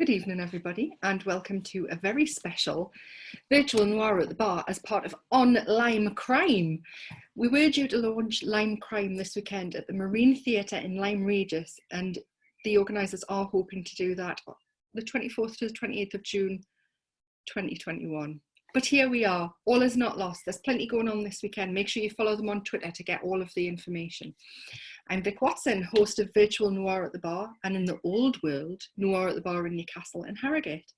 Good evening, everybody, and welcome to a very special Virtual Noir at the Bar as part of On Lyme Crime. We were due to launch Lyme Crime this weekend at the Marine Theatre in Lyme Regis, and the organisers are hoping to do that the 24th to the 28th of June 2021. But here we are, all is not lost. There's plenty going on this weekend. Make sure you follow them on Twitter to get all of the information. I'm Vic Watson, host of Virtual Noir at the Bar, and in the old world, Noir at the Bar in Newcastle and Harrogate.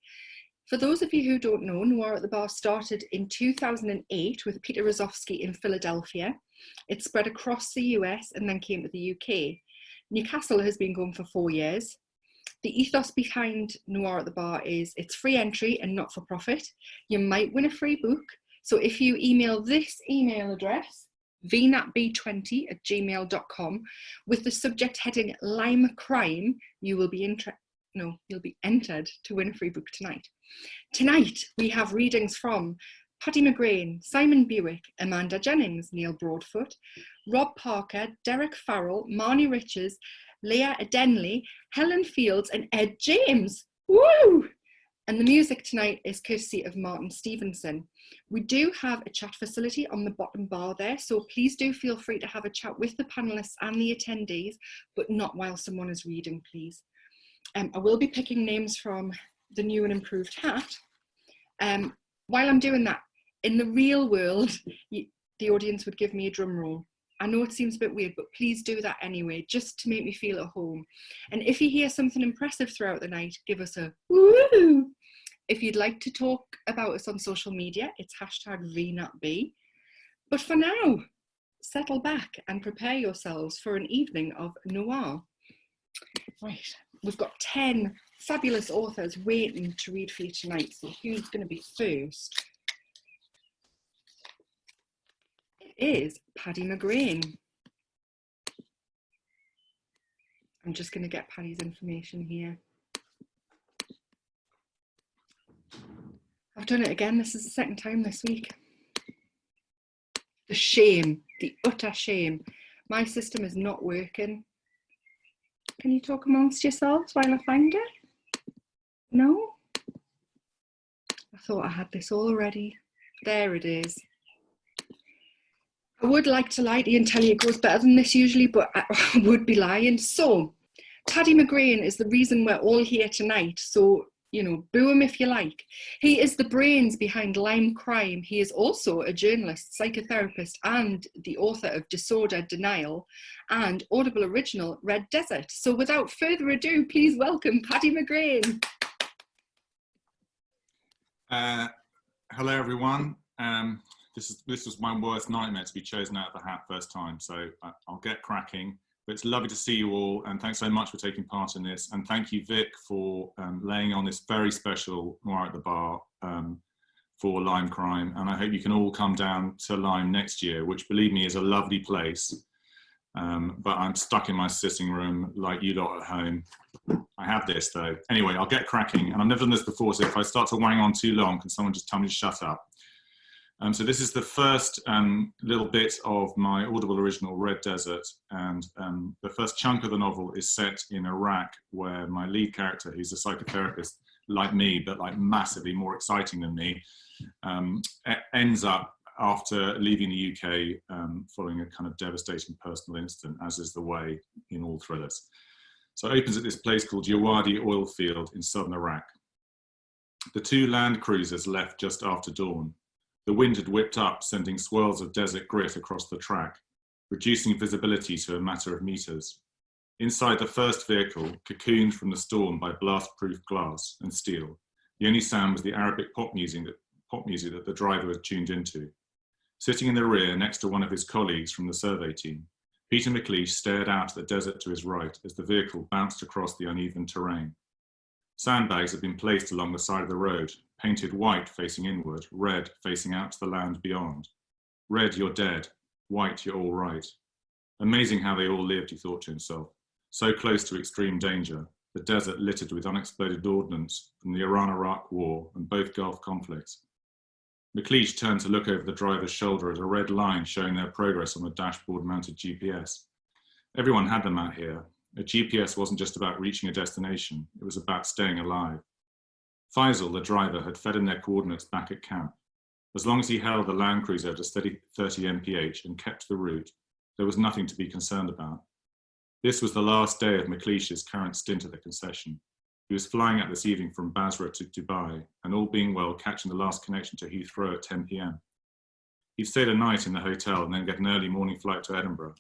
For those of you who don't know, Noir at the Bar started in 2008 with Peter Rozovsky in Philadelphia. It spread across the US and then came to the UK. Newcastle has been going for 4 years. The ethos behind Noir at the Bar is it's free entry and not for profit. You might win a free book. So if you email this email address, vnatb20@gmail.com, with the subject heading Lyme Crime, you'll be entered to win a free book tonight. Tonight, we have readings from Paddy Magrane, Simon Bewick, Amanda Jennings, Neil Broadfoot, Rob Parker, Derek Farrell, Marnie Riches, Leye Adenle, Helen Fields, and Ed James. Woo! And the music tonight is courtesy of Martin Stevenson. We do have a chat facility on the bottom bar there, so please do feel free to have a chat with the panelists and the attendees, but not while someone is reading, please. I will be picking names from the new and improved hat. While I'm doing that, in the real world, the audience would give me a drum roll. I know it seems a bit weird, but please do that anyway, just to make me feel at home. And if you hear something impressive throughout the night, give us a woo! If you'd like to talk about us on social media, it's #VNatB. But for now, settle back and prepare yourselves for an evening of noir. Right, we've got 10 fabulous authors waiting to read for you tonight, so who's going to be first? Is Paddy Magrane. I'm just going to get Paddy's information here. I've done it again. This is the second time this week. The shame, the utter shame. My system is not working. Can you talk amongst yourselves while I find it? No? I thought I had this already. There it is. I would like to lie to you and tell you it goes better than this usually, but I would be lying. So, Paddy Magrane is the reason we're all here tonight. So, you know, boo him if you like. He is the brains behind Lyme Crime. He is also a journalist, psychotherapist, and the author of Disorder, Denial, and Audible original Red Desert. So without further ado, please welcome Paddy Magrane. Hello, everyone. This was my worst nightmare, to be chosen out of the hat first time, so I'll get cracking. But it's lovely to see you all, and thanks so much for taking part in this. And thank you, Vic, for laying on this very special Noir at the Bar for Lyme Crime. And I hope you can all come down to Lyme next year, which, believe me, is a lovely place. But I'm stuck in my sitting room like you lot at home. I have this, though. Anyway, I'll get cracking. And I've never done this before, so if I start to wang on too long, can someone just tell me to shut up? So this is the first little bit of my Audible original Red Desert, and the first chunk of the novel is set in Iraq, where my lead character, who's a psychotherapist like me, but like massively more exciting than me, ends up after leaving the UK following a kind of devastating personal incident, as is the way in all thrillers. So it opens at this place called Yawadi oil field in southern Iraq. The two land cruisers left just after dawn. The wind had whipped up, sending swirls of desert grit across the track, reducing visibility to a matter of meters. Inside the first vehicle, cocooned from the storm by blast-proof glass and steel, the only sound was the Arabic pop music that the driver had tuned into. Sitting in the rear next to one of his colleagues from the survey team, Peter McLeish stared out at the desert to his right as the vehicle bounced across the uneven terrain. Sandbags had been placed along the side of the road, painted white facing inward, red facing out to the land beyond. Red, you're dead. White, you're all right. Amazing how they all lived, he thought to himself. So close to extreme danger, the desert littered with unexploded ordnance from the Iran-Iraq war and both Gulf conflicts. McLeish turned to look over the driver's shoulder at a red line showing their progress on the dashboard-mounted GPS. Everyone had them out here. A GPS wasn't just about reaching a destination, it was about staying alive. Faisal, the driver, had fed in their coordinates back at camp. As long as he held the Land Cruiser at a steady 30 mph and kept the route, there was nothing to be concerned about. This was the last day of McLeish's current stint at the concession. He was flying out this evening from Basra to Dubai, and all being well, catching the last connection to Heathrow at 10 p.m. He'd stayed a night in the hotel and then get an early morning flight to Edinburgh.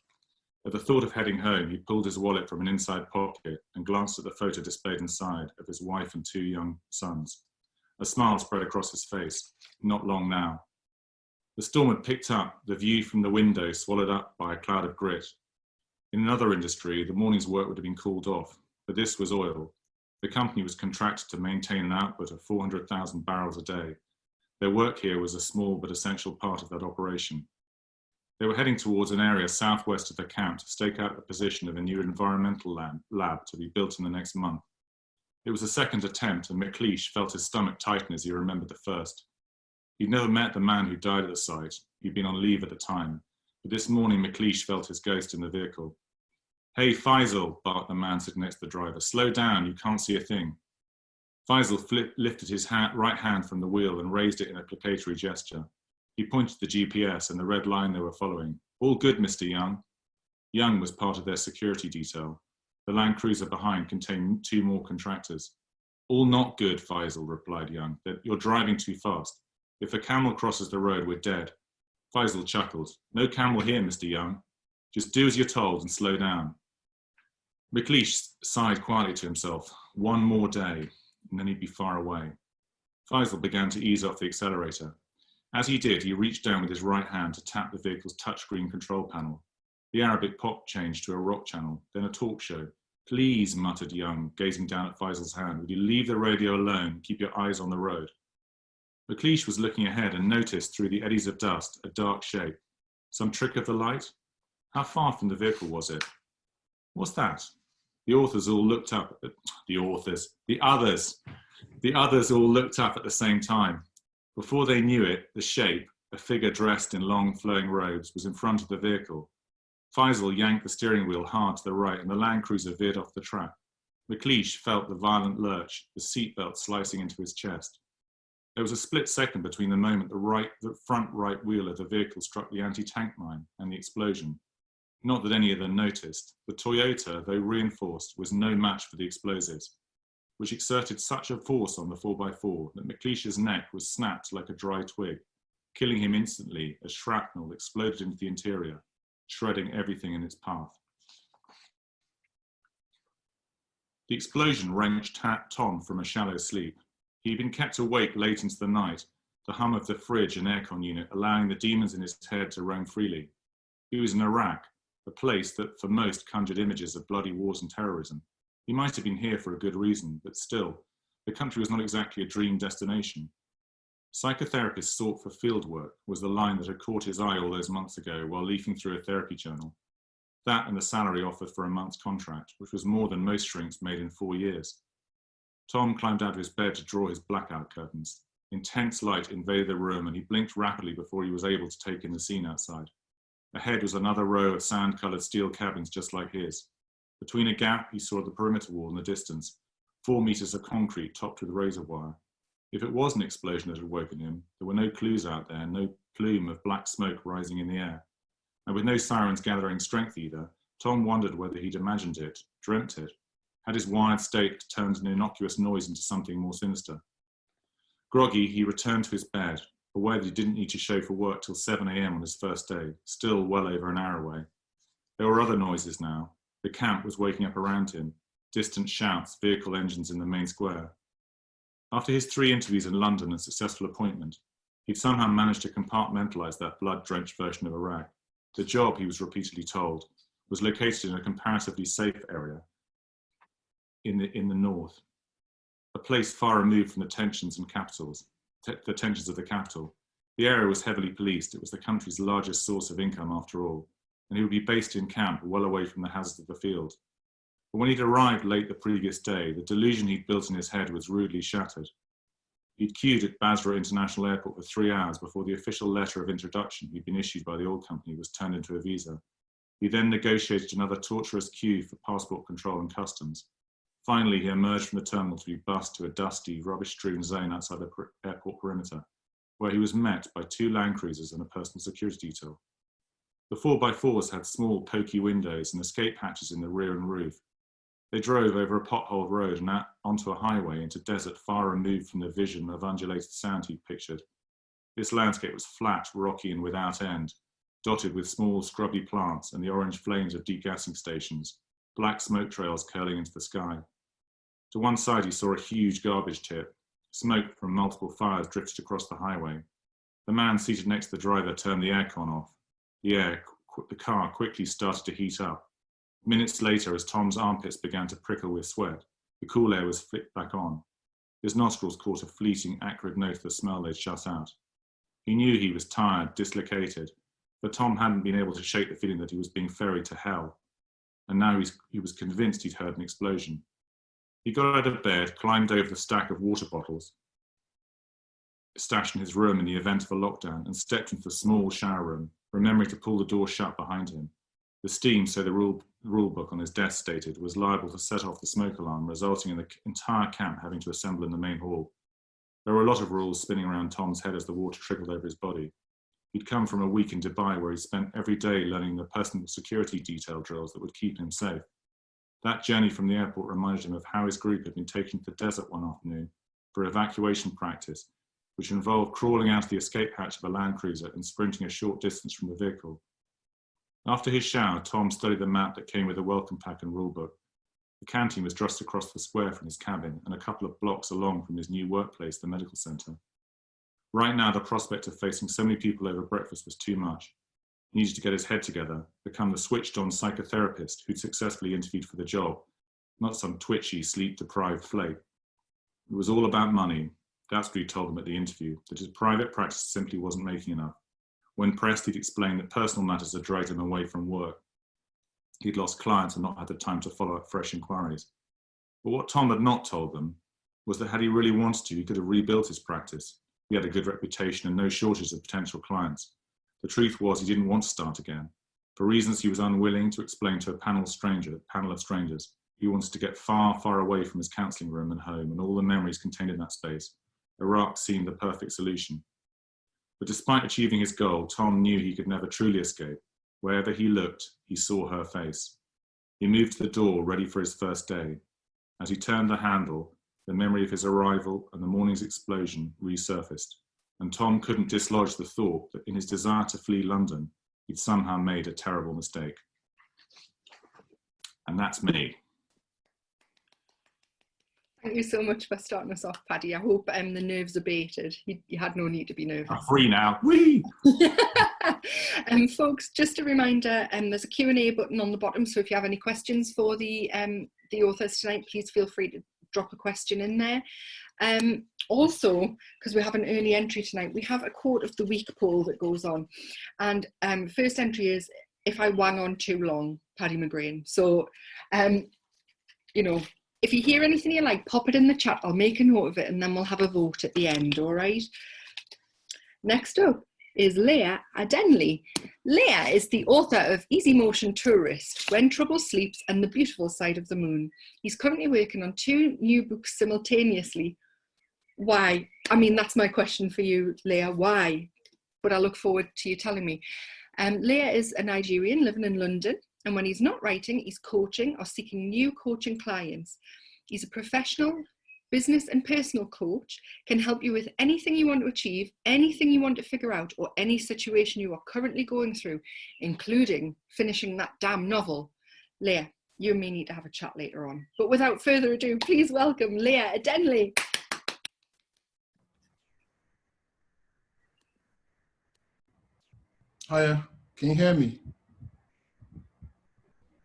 At the thought of heading home, he pulled his wallet from an inside pocket and glanced at the photo displayed inside of his wife and 2 young sons. A smile spread across his face. Not long now. The storm had picked up, the view from the window swallowed up by a cloud of grit. In another industry, the morning's work would have been called off, but this was oil. The company was contracted to maintain an output of 400,000 barrels a day. Their work here was a small but essential part of that operation. They were heading towards an area southwest of the camp to stake out the position of a new environmental lab to be built in the next month. It was the second attempt, and McLeish felt his stomach tighten as he remembered the first. He'd never met the man who died at the site. He'd been on leave at the time, but this morning McLeish felt his ghost in the vehicle. "Hey, Faisal," barked the man sitting next to the driver. "Slow down, you can't see a thing." Faisal lifted his right hand from the wheel and raised it in a placatory gesture. He pointed to the GPS and the red line they were following. "All good, Mr. Young." Young was part of their security detail. The Land Cruiser behind contained 2 more contractors. "All not good," Faisal replied. Young. "You're driving too fast. If a camel crosses the road, we're dead." Faisal chuckled. "No camel here, Mr. Young. Just do as you're told and slow down." McLeish sighed quietly to himself. One more day, and then he'd be far away. Faisal began to ease off the accelerator. As he did, he reached down with his right hand to tap the vehicle's touchscreen control panel. The Arabic pop changed to a rock channel, then a talk show. "Please," muttered Young, gazing down at Faisal's hand, "would you leave the radio alone and keep your eyes on the road?" McLeish was looking ahead and noticed through the eddies of dust a dark shape. Some trick of the light? How far from the vehicle was it? "What's that?" The others all looked up at the others all looked up at the same time. Before they knew it, the shape, a figure dressed in long flowing robes, was in front of the vehicle. Faisal yanked the steering wheel hard to the right and the Land Cruiser veered off the track. McLeish felt the violent lurch, the seatbelt slicing into his chest. There was a split second between the moment the front right wheel of the vehicle struck the anti-tank mine and the explosion. Not that any of them noticed. The Toyota, though reinforced, was no match for the explosives, which exerted such a force on the 4x4 that McLeish's neck was snapped like a dry twig, killing him instantly as shrapnel exploded into the interior, shredding everything in its path. The explosion wrenched Tom from a shallow sleep. He'd been kept awake late into the night, the hum of the fridge and aircon unit allowing the demons in his head to roam freely. He was in Iraq, a place that for most conjured images of bloody wars and terrorism. He might have been here for a good reason, but still, the country was not exactly a dream destination. "Psychotherapists sought for field work" was the line that had caught his eye all those months ago while leafing through a therapy journal. That and the salary offered for a month's contract, which was more than most shrinks made in 4 years. Tom climbed out of his bed to draw his blackout curtains. Intense light invaded the room and he blinked rapidly before he was able to take in the scene outside. Ahead was another row of sand-coloured steel cabins just like his. Between a gap, he saw the perimeter wall in the distance, 4 meters of concrete topped with razor wire. If it was an explosion that had woken him, there were no clues out there, no plume of black smoke rising in the air. And with no sirens gathering strength either, Tom wondered whether he'd imagined it, dreamt it. Had his wired state turned an innocuous noise into something more sinister? Groggy, he returned to his bed, aware that he didn't need to show for work till 7 a.m. on his first day, still well over an hour away. There were other noises now. The camp was waking up around him, distant shouts, vehicle engines in the main square. After his 3 interviews in London and successful appointment, he'd somehow managed to compartmentalise that blood-drenched version of Iraq. The job, he was repeatedly told, was located in a comparatively safe area in the north, a place far removed from the tensions of the capital. The area was heavily policed. It was the country's largest source of income after all, and he would be based in camp well away from the hazards of the field. But when he'd arrived late the previous day, the delusion he'd built in his head was rudely shattered. He'd queued at Basra International Airport for 3 hours before the official letter of introduction he'd been issued by the oil company was turned into a visa. He then negotiated another torturous queue for passport control and customs. Finally, he emerged from the terminal to be bussed to a dusty, rubbish-strewn zone outside the airport perimeter, where he was met by 2 Land Cruisers and a personal security detail. The 4x4s had small, pokey windows and escape hatches in the rear and roof. They drove over a potholed road and out onto a highway into desert far removed from the vision of undulated sound he'd pictured. This landscape was flat, rocky, and without end, dotted with small, scrubby plants and the orange flames of degassing stations, black smoke trails curling into the sky. To one side, he saw a huge garbage tip. Smoke from multiple fires drifted across the highway. The man seated next to the driver turned the aircon off. The car quickly started to heat up. Minutes later, as Tom's armpits began to prickle with sweat, the cool air was flicked back on. His nostrils caught a fleeting, acrid note of the smell they'd shut out. He knew he was tired, dislocated, but Tom hadn't been able to shake the feeling that he was being ferried to hell. And now he was convinced he'd heard an explosion. He got out of bed, climbed over the stack of water bottles stashed in his room in the event of a lockdown, and stepped into the small shower room, remembering to pull the door shut behind him. The steam, so the rule book on his desk stated, was liable to set off the smoke alarm, resulting in the entire camp having to assemble in the main hall. There were a lot of rules spinning around Tom's head as the water trickled over his body. He'd come from a week in Dubai where he spent every day learning the personal security detail drills that would keep him safe. That journey from the airport reminded him of how his group had been taken to the desert one afternoon for evacuation practice, which involved crawling out of the escape hatch of a Land Cruiser and sprinting a short distance from the vehicle. After his shower, Tom studied the map that came with the welcome pack and rulebook. The canteen was just across the square from his cabin and a couple of blocks along from his new workplace, the medical centre. Right now, the prospect of facing so many people over breakfast was too much. He needed to get his head together, become the switched-on psychotherapist who'd successfully interviewed for the job, not some twitchy, sleep-deprived flake. It was all about money. That's what he told them at the interview, that his private practice simply wasn't making enough. When pressed, he'd explained that personal matters had dragged him away from work. He'd lost clients and not had the time to follow up fresh inquiries. But what Tom had not told them was that had he really wanted to, he could have rebuilt his practice. He had a good reputation and no shortage of potential clients. The truth was he didn't want to start again. For reasons he was unwilling to explain to a panel of strangers, he wanted to get far, far away from his counselling room and home and all the memories contained in that space. Iraq seemed the perfect solution. But despite achieving his goal, Tom knew he could never truly escape. Wherever he looked, he saw her face. He moved to the door, ready for his first day. As he turned the handle, the memory of his arrival and the morning's explosion resurfaced, and Tom couldn't dislodge the thought that in his desire to flee London, he'd somehow made a terrible mistake. And that's me. Thank you so much for starting us off, Paddy. I hope the nerves abated. You had no need to be nervous. I'm free now. Whee! Folks, just a reminder, there's a Q&A button on the bottom, so if you have any questions for the authors tonight, please feel free to drop a question in there. Also, because we have an early entry tonight, we have a quote of the week poll that goes on. And first entry is, if I wang on too long, Paddy Magrane. So, you know, if you hear anything you like, pop it in the chat. I'll make a note of it and then we'll have a vote at the end, all right? Next up is Leye Adenle. Leye is the author of Easy Motion Tourist, When Trouble Sleeps and The Beautiful Side of the Moon. He's currently working on 2 new books simultaneously. Why? I mean, that's my question for you, Leye. Why? But I look forward to you telling me. Leye is a Nigerian living in London, and when he's not writing, he's coaching or seeking new coaching clients. He's a professional business and personal coach, can help you with anything you want to achieve, anything you want to figure out, or any situation you are currently going through, including finishing that damn novel. Leye, you and me need to have a chat later on. But without further ado, please welcome Leye Adenle. Hiya, can you hear me?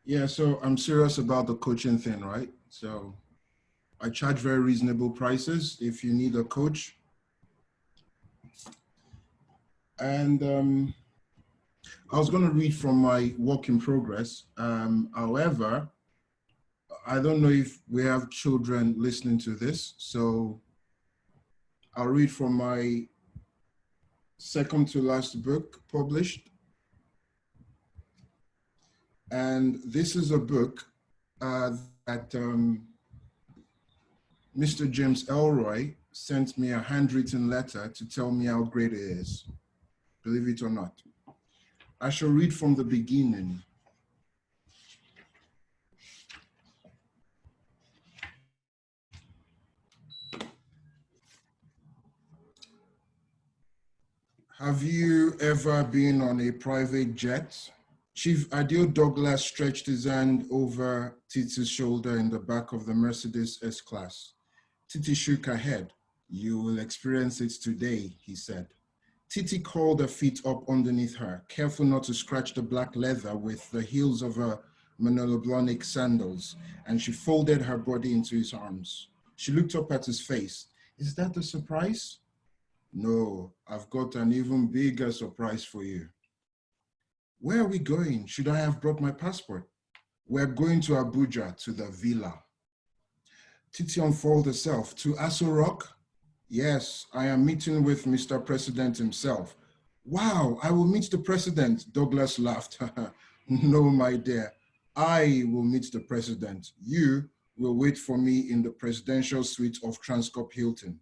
Yeah, so I'm serious about the coaching thing, right? So I charge very reasonable prices if you need a coach. And I was going to read from my work in progress. However, I don't know if we have children listening to this, so I'll read from my second to last book published. And this is a book that Mr. James Elroy sent me a handwritten letter to tell me how great it is. Believe it or not. I shall read from the beginning. Have you ever been on a private jet? Chief Adil Douglas stretched his hand over Titi's shoulder in the back of the Mercedes S-Class. Titi shook her head. You will experience it today, he said. Titi curled her feet up underneath her, careful not to scratch the black leather with the heels of her monoblonic sandals, and she folded her body into his arms. She looked up at his face. Is that a surprise? No, I've got an even bigger surprise for you. Where are we going? Should I have brought my passport? We're going to Abuja, to the villa. Titi unfolded herself. To Aso Rock? Yes, I am meeting with Mr. President himself. Wow, I will meet the president, Douglas laughed. No, my dear, I will meet the president. You will wait for me in the presidential suite of Transcorp Hilton.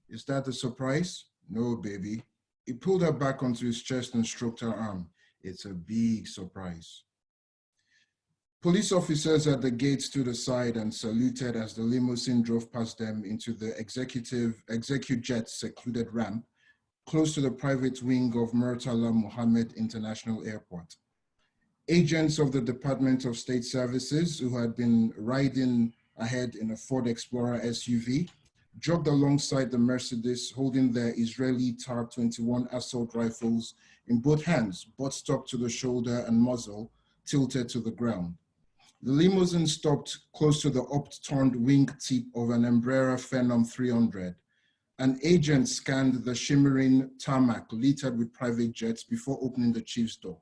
Is that a surprise? No, baby. He pulled her back onto his chest and stroked her arm. It's a big surprise. Police officers at the gate stood aside and saluted as the limousine drove past them into the ExecuJet's secluded ramp close to the private wing of Murtala Mohammed International Airport. Agents of the Department of State Services, who had been riding ahead in a Ford Explorer SUV, jogged alongside the Mercedes, holding their Israeli TAR-21 assault rifles in both hands, butt stock to the shoulder and muzzle tilted to the ground. The limousine stopped close to the upturned wing tip of an Embraer Phenom 300. An agent scanned the shimmering tarmac littered with private jets before opening the chief's door.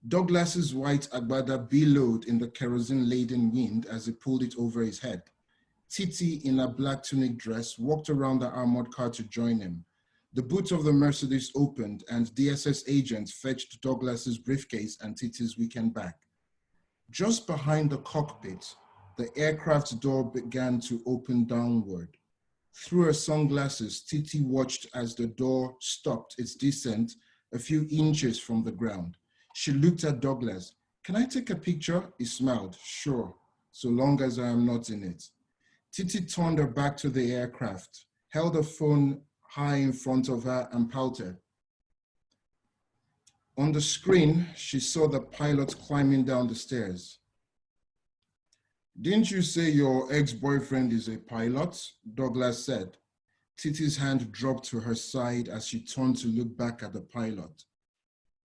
Douglas's white agbada billowed in the kerosene-laden wind as he pulled it over his head. Titi, in a black tunic dress, walked around the armored car to join him. The boot of the Mercedes opened and DSS agents fetched Douglas's briefcase and Titi's weekend bag. Just behind the cockpit, the aircraft's door began to open downward. Through her sunglasses, Titi watched as the door stopped its descent a few inches from the ground. She looked at Douglas. Can I take a picture? He smiled. Sure, so long as I am not in it. Titi turned her back to the aircraft, held her phone high in front of her and pouted. On the screen, she saw the pilot climbing down the stairs. Didn't you say your ex-boyfriend is a pilot? Douglas said. Titi's hand dropped to her side as she turned to look back at the pilot.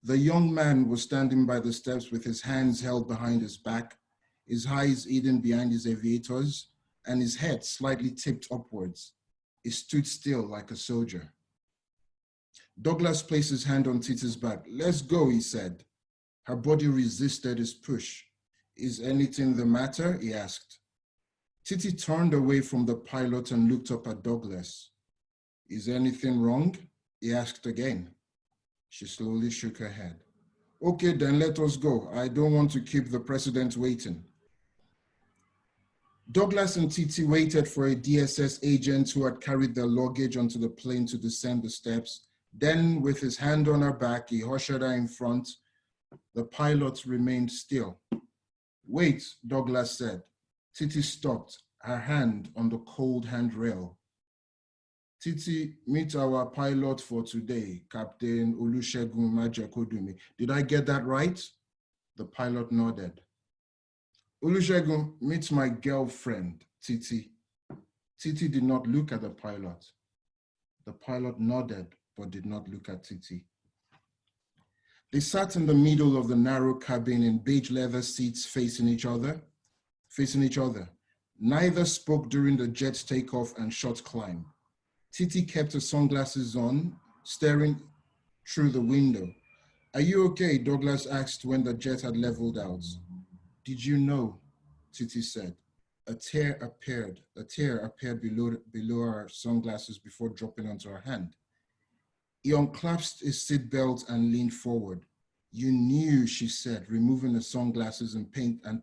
The young man was standing by the steps with his hands held behind his back, his eyes hidden behind his aviators, and his head slightly tipped upwards. He stood still like a soldier. Douglas placed his hand on Titi's back. Let's go, he said. Her body resisted his push. Is anything the matter? He asked. Titi turned away from the pilot and looked up at Douglas. Is anything wrong? He asked again. She slowly shook her head. Okay, then let us go. I don't want to keep the president waiting. Douglas and Titi waited for a DSS agent who had carried their luggage onto the plane to descend the steps. Then, with his hand on her back, he ushered her in front. The pilot remained still. Wait, Douglas said. Titi stopped, her hand on the cold handrail. Titi, meet our pilot for today, Captain Olusegun Majekodunmi. Did I get that right? The pilot nodded. Olusegun, meet my girlfriend, Titi. Titi did not look at the pilot. The pilot nodded, but did not look at Titi. They sat in the middle of the narrow cabin in beige leather seats facing each other. Neither spoke during the jet's takeoff and short climb. Titi kept her sunglasses on, staring through the window. Are you okay? Douglas asked when the jet had leveled out. Did you know? Titi said. A tear appeared below her sunglasses before dropping onto her hand. He unclasped his seatbelt and leaned forward. You knew, she said, removing the sunglasses and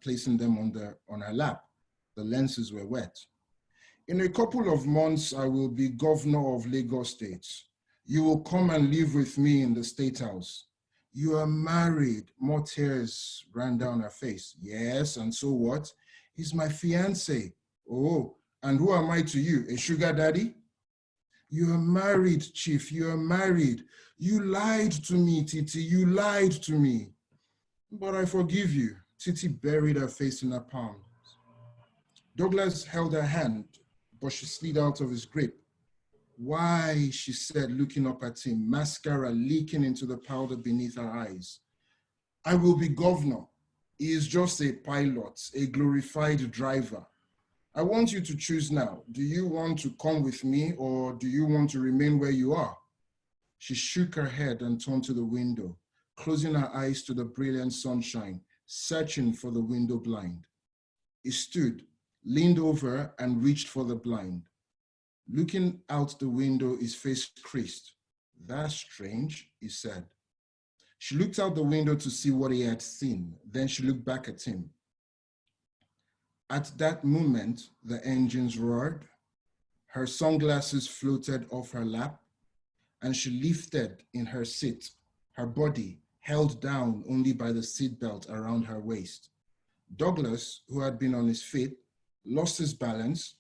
placing them on her lap. The lenses were wet. In a couple of months, I will be governor of Lagos State. You will come and live with me in the State House. You are married. More tears ran down her face. Yes, and so what? He's my fiancé. Oh, and who am I to you? A sugar daddy? You are married, Chief. You are married. You lied to me, Titi. You lied to me. But I forgive you. Titi buried her face in her palms. Douglas held her hand, but she slid out of his grip. Why, she said, looking up at him, mascara leaking into the powder beneath her eyes. I will be governor. He is just a pilot, a glorified driver. I want you to choose now. Do you want to come with me or do you want to remain where you are? She shook her head and turned to the window, closing her eyes to the brilliant sunshine, searching for the window blind. He stood, leaned over and reached for the blind. Looking out the window, his face creased. That's strange, he said. She looked out the window to see what he had seen. Then she looked back at him. At that moment, the engines roared. Her sunglasses floated off her lap, and she lifted in her seat, her body held down only by the seatbelt around her waist. Douglas, who had been on his feet, lost his balance,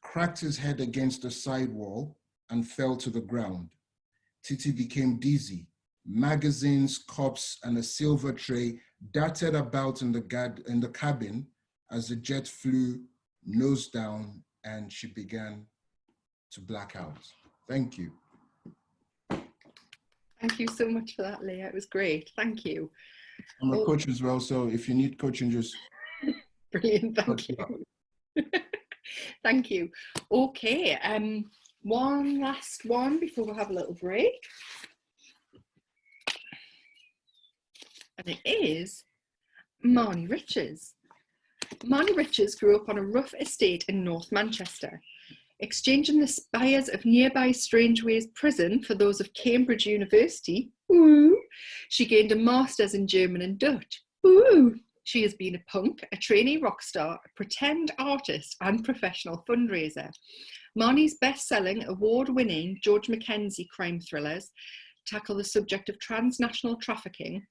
cracked his head against the side wall, and fell to the ground. Titi became dizzy. Magazines, cups, and a silver tray darted about in the cabin as the jet flew nose down and she began to black out. Thank you. Thank you so much for that, Leah. It was great. Thank you. I'm a coach as well, so if you need coaching, just... Brilliant, thank you. Thank you. Okay, one last one before we have a little break. And it is Marnie Riches. Marnie Riches grew up on a rough estate in North Manchester. Exchanging the spires of nearby Strangeways prison for those of Cambridge University, ooh, she gained a master's in German and Dutch. Ooh. She has been a punk, a trainee rock star, a pretend artist, and professional fundraiser. Marnie's best-selling, award-winning George Mackenzie crime thrillers tackle the subject of transnational trafficking,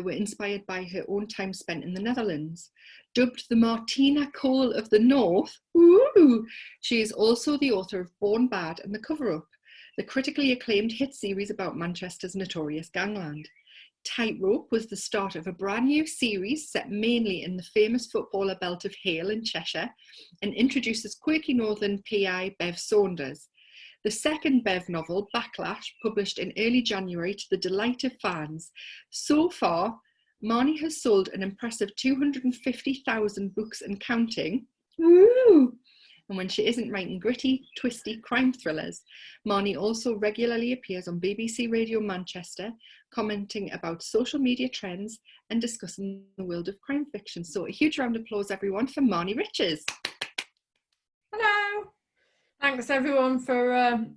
were inspired by her own time spent in the Netherlands. Dubbed the Martina Cole of the North, ooh, she is also the author of Born Bad and The Cover-Up, the critically acclaimed hit series about Manchester's notorious gangland. Tightrope was the start of a brand new series set mainly in the famous footballer belt of Hale in Cheshire and introduces quirky northern PI Bev Saunders. The second Bev novel, Backlash, published in early January to the delight of fans. So far, Marnie has sold an impressive 250,000 books and counting. Woo! And when she isn't writing gritty, twisty crime thrillers, Marnie also regularly appears on BBC Radio Manchester, commenting about social media trends and discussing the world of crime fiction. So a huge round of applause, everyone, for Marnie Riches. Hello. Thanks, everyone, for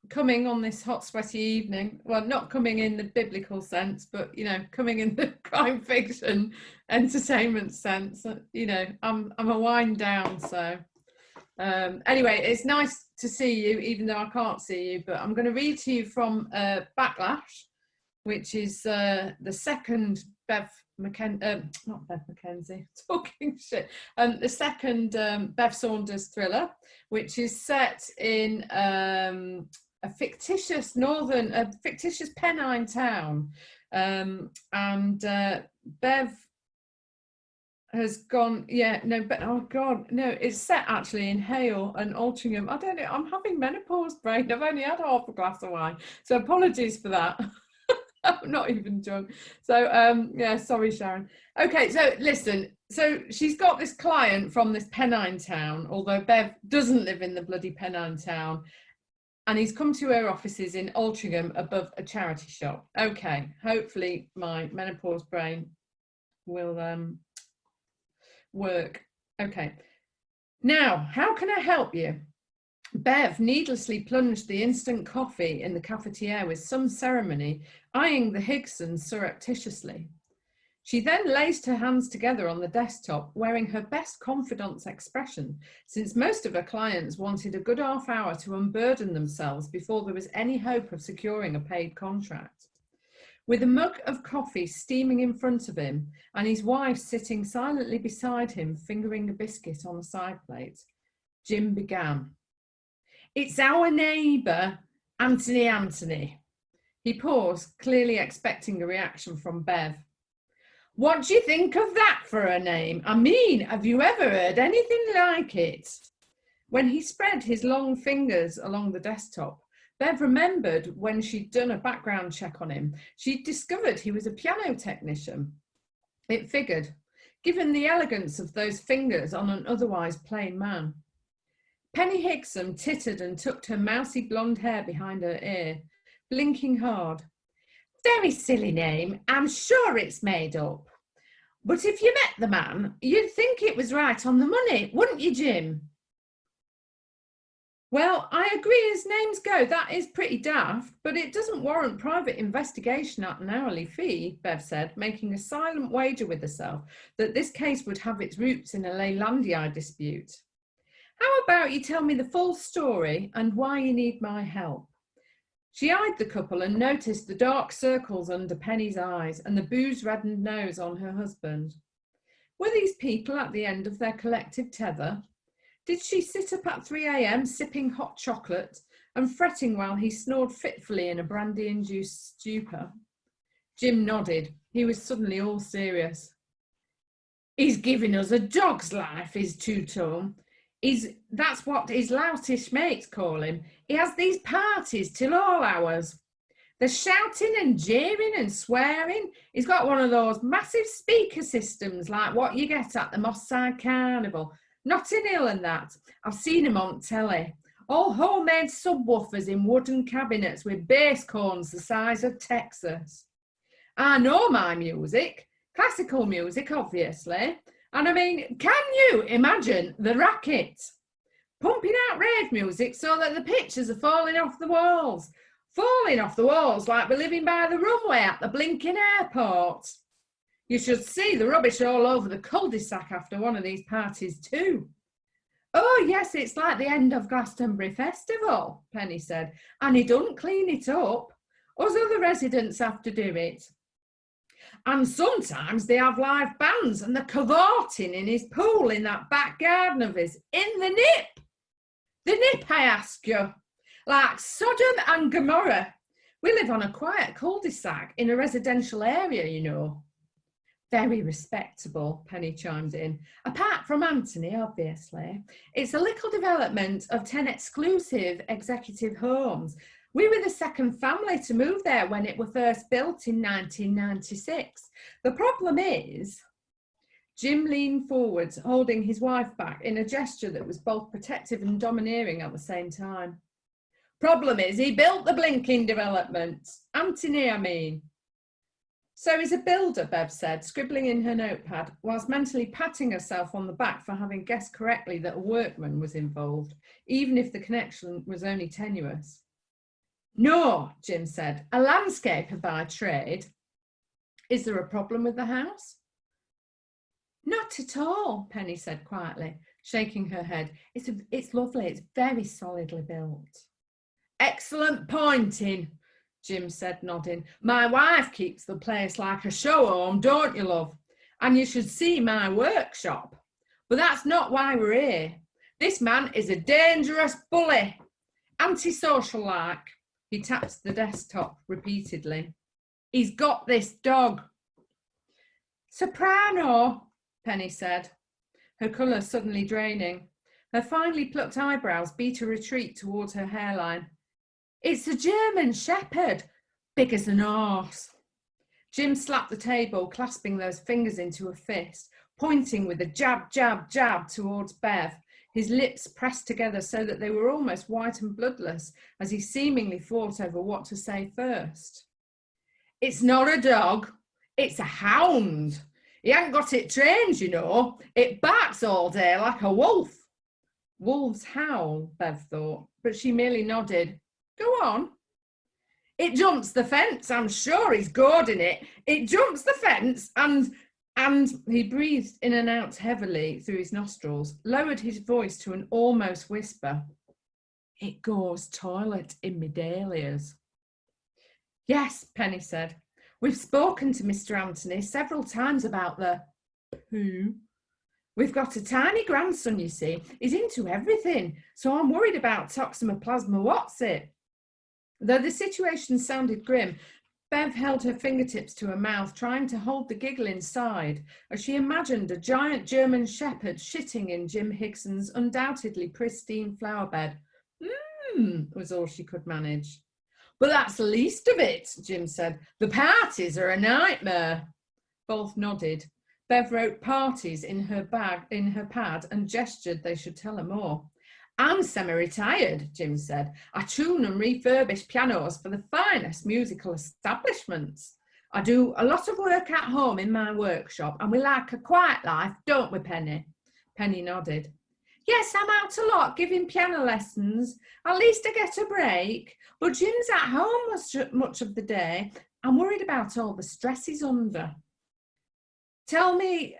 coming on this hot, sweaty evening. Well, not coming in the biblical sense, but, you know, coming in the crime fiction entertainment sense. You know, I'm a wind down, so... anyway, it's nice to see you, even though I can't see you, but I'm going to read to you from Backlash, which is the second not Bev Mackenzie, talking shit, the second Bev Saunders thriller, which is set in a fictitious Pennine town, and Bev has gone, oh God, no, it's set actually in Hale and Altrincham. I don't know, I'm having menopause brain. I've only had half a glass of wine, so apologies for that. I'm not even drunk. So, yeah, sorry, Sharon. Okay, so listen, so she's got this client from this Pennine town, although Bev doesn't live in the bloody Pennine town, and he's come to her offices in Altrincham above a charity shop. Okay, hopefully my menopause brain will work. Okay, now how can I help you? Bev needlessly plunged the instant coffee in the cafetiere with some ceremony, eyeing the Higsons surreptitiously. She then laced her hands together on the desktop, wearing her best confidante's expression, since most of her clients wanted a good half hour to unburden themselves before there was any hope of securing a paid contract. With a mug of coffee steaming in front of him and his wife sitting silently beside him, fingering a biscuit on a side plate, Jim began. "It's our neighbour, Anthony. He paused, clearly expecting a reaction from Bev. "What do you think of that for a name? I mean, have you ever heard anything like it?" When he spread his long fingers along the desktop, Bev remembered when she'd done a background check on him, she'd discovered he was a piano technician. It figured, given the elegance of those fingers on an otherwise plain man. Penny Hickson tittered and tucked her mousy blonde hair behind her ear, blinking hard. "Very silly name. I'm sure it's made up. But if you met the man, you'd think it was right on the money, wouldn't you, Jim?" "Well, I agree as names go, that is pretty daft, but it doesn't warrant private investigation at an hourly fee," Bev said, making a silent wager with herself that this case would have its roots in a Leylandii dispute. "How about you tell me the full story and why you need my help?" She eyed the couple and noticed the dark circles under Penny's eyes and the booze-reddened nose on her husband. Were these people at the end of their collective tether? Did she sit up at 3 a.m. sipping hot chocolate and fretting while he snored fitfully in a brandy-induced stupor? Jim nodded. He was suddenly all serious. "He's giving us a dog's life, his two-tone. That's what his loutish mates call him. He has these parties till all hours. They're shouting and jeering and swearing. He's got one of those massive speaker systems like what you get at the Moss Side Carnival. Notting Hill and that. I've seen him on telly. All homemade subwoofers in wooden cabinets with bass cones the size of Texas. I know my music. Classical music, obviously. And I mean, can you imagine the racket? Pumping out rave music so that the pictures are falling off the walls. Falling off the walls like we're living by the runway at the blinking airport. You should see the rubbish all over the cul-de-sac after one of these parties too." "Oh yes, it's like the end of Glastonbury Festival," Penny said, "and he doesn't clean it up. Us other residents have to do it. And sometimes they have live bands and they're cavorting in his pool in that back garden of his, in the nip. The nip, I ask you. Like Sodom and Gomorrah. We live on a quiet cul-de-sac in a residential area, you know." "Very respectable," Penny chimed in. "Apart from Anthony, obviously. It's a little development of 10 exclusive executive homes. We were the second family to move there when it was first built in 1996. The problem is..." Jim leaned forwards, holding his wife back in a gesture that was both protective and domineering at the same time. "Problem is, he built the blinking development. Anthony, I mean." "So he's a builder," Bev said, scribbling in her notepad, whilst mentally patting herself on the back for having guessed correctly that a workman was involved, even if the connection was only tenuous. "No," Jim said, "a landscaper by trade." "Is there a problem with the house?" "Not at all," Penny said quietly, shaking her head. It's lovely. It's very solidly built." "Excellent pointing," Jim said, nodding. "My wife keeps the place like a show home, don't you, love? And you should see my workshop. But that's not why we're here. This man is a dangerous bully. Antisocial like." He tapped the desktop repeatedly. "He's got this dog." "Soprano," Penny said, her colour suddenly draining. Her finely plucked eyebrows beat a retreat towards her hairline. "It's a German shepherd, big as an horse." Jim slapped the table, clasping those fingers into a fist, pointing with a jab, jab, jab towards Bev, his lips pressed together so that they were almost white and bloodless as he seemingly fought over what to say first. "It's not a dog, it's a hound. He hasn't got it trained, you know. It barks all day like a wolf." "Wolves howl," Bev thought, but she merely nodded. "Go on." It jumps the fence. I'm sure he's gored in it. It jumps the fence and he breathed in and out heavily through his nostrils, lowered his voice to an almost whisper. It goes toilet in me dahlias. Yes, Penny said. We've spoken to Mr. Anthony several times about the poo. We've got a tiny grandson, you see. He's into everything, so I'm worried about toxoplasma what's it. Though the situation sounded grim, Bev held her fingertips to her mouth, trying to hold the giggle inside as she imagined a giant German shepherd shitting in Jim Higson's undoubtedly pristine flower bed. Was all she could manage. But that's the least of it, Jim said. The parties are a nightmare. Both nodded. Bev wrote parties in her pad and gestured they should tell her more. I'm semi-retired, Jim said. I tune and refurbish pianos for the finest musical establishments. I do a lot of work at home in my workshop, and we like a quiet life, don't we, Penny? Penny nodded. Yes, I'm out a lot giving piano lessons. At least I get a break. But Jim's at home much of the day. I'm worried about all the stress he's under. Tell me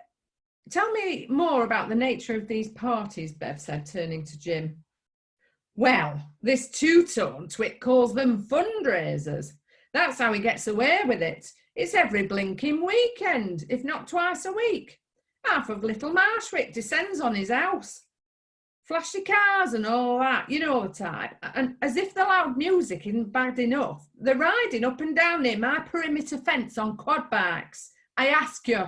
more about the nature of these parties, Bev said, turning to Jim. Well, this two-tone twit calls them fundraisers. That's how he gets away with it. It's every blinking weekend, if not twice a week. Half of Little Marshwick descends on his house. Flashy cars and all that, you know the type. And as if the loud music isn't bad enough, they're riding up and down near my perimeter fence on quad bikes. I ask you.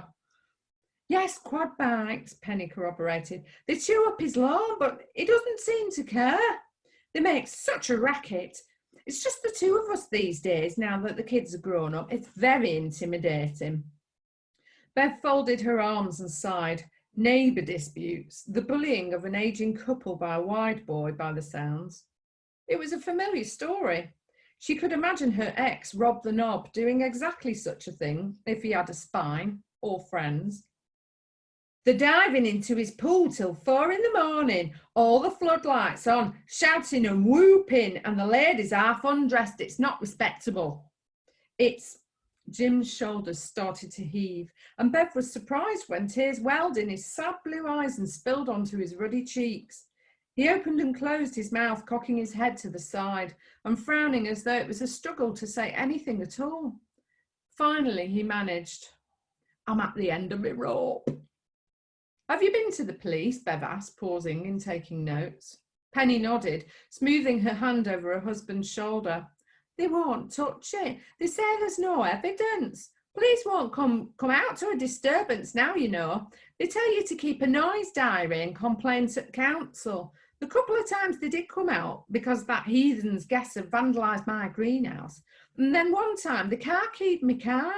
Yes, quad bikes, Penny corroborated. They chew up his lawn, but he doesn't seem to care. They make such a racket. It's just the two of us these days, now that the kids are grown up. It's very intimidating. Bev folded her arms and sighed. Neighbour disputes, the bullying of an ageing couple by a wide boy by the sounds. It was a familiar story. She could imagine her ex, Rob the Knob, doing exactly such a thing if he had a spine or friends. They're diving into his pool till 4 a.m, all the floodlights on, shouting and whooping, and the ladies half undressed. It's not respectable. Jim's shoulders started to heave, and Bev was surprised when tears welled in his sad blue eyes and spilled onto his ruddy cheeks. He opened and closed his mouth, cocking his head to the side and frowning as though it was a struggle to say anything at all. Finally, he managed, I'm at the end of my rope. Have you been to the police? Bev asked, pausing and taking notes. Penny nodded, smoothing her hand over her husband's shoulder. They won't touch it. They say there's no evidence. Police won't come out to a disturbance now, you know. They tell you to keep a noise diary and complaints at council. The couple of times they did come out because that heathen's guests had vandalised my greenhouse. And then one time the car keyed my car.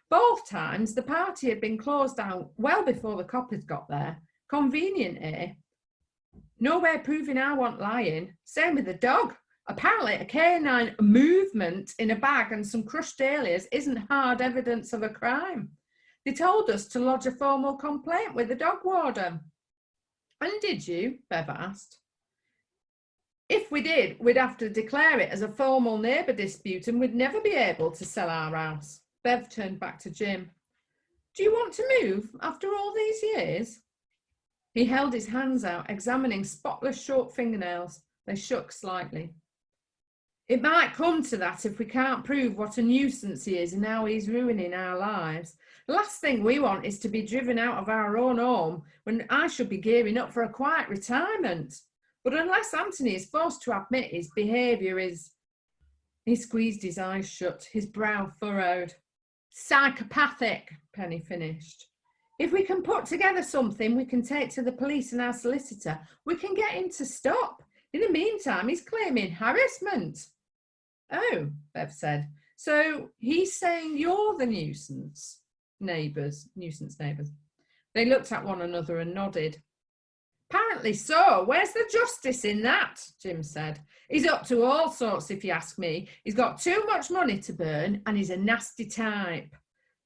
Both times the party had been closed down well before the coppers got there. Convenient, eh? No way proving I wasn't lying. Same with the dog. Apparently a canine movement in a bag and some crushed dahlias isn't hard evidence of a crime. They told us to lodge a formal complaint with the dog warden. And did you? Bev asked. If we did, we'd have to declare it as a formal neighbour dispute and we'd never be able to sell our house. Bev turned back to Jim. Do you want to move after all these years? He held his hands out, examining spotless short fingernails. They shook slightly. It might come to that if we can't prove what a nuisance he is and how he's ruining our lives. The last thing we want is to be driven out of our own home when I should be gearing up for a quiet retirement. But unless Anthony is forced to admit his behaviour is... He squeezed his eyes shut, his brow furrowed. Psychopathic, Penny finished. If we can put together something we can take to the police and our solicitor, we can get him to stop. In the meantime, he's claiming harassment. Oh, Bev said. So he's saying you're the nuisance neighbours. They looked at one another and nodded. Apparently so. Where's the justice in that? Jim said. He's up to all sorts, if you ask me. He's got too much money to burn and he's a nasty type.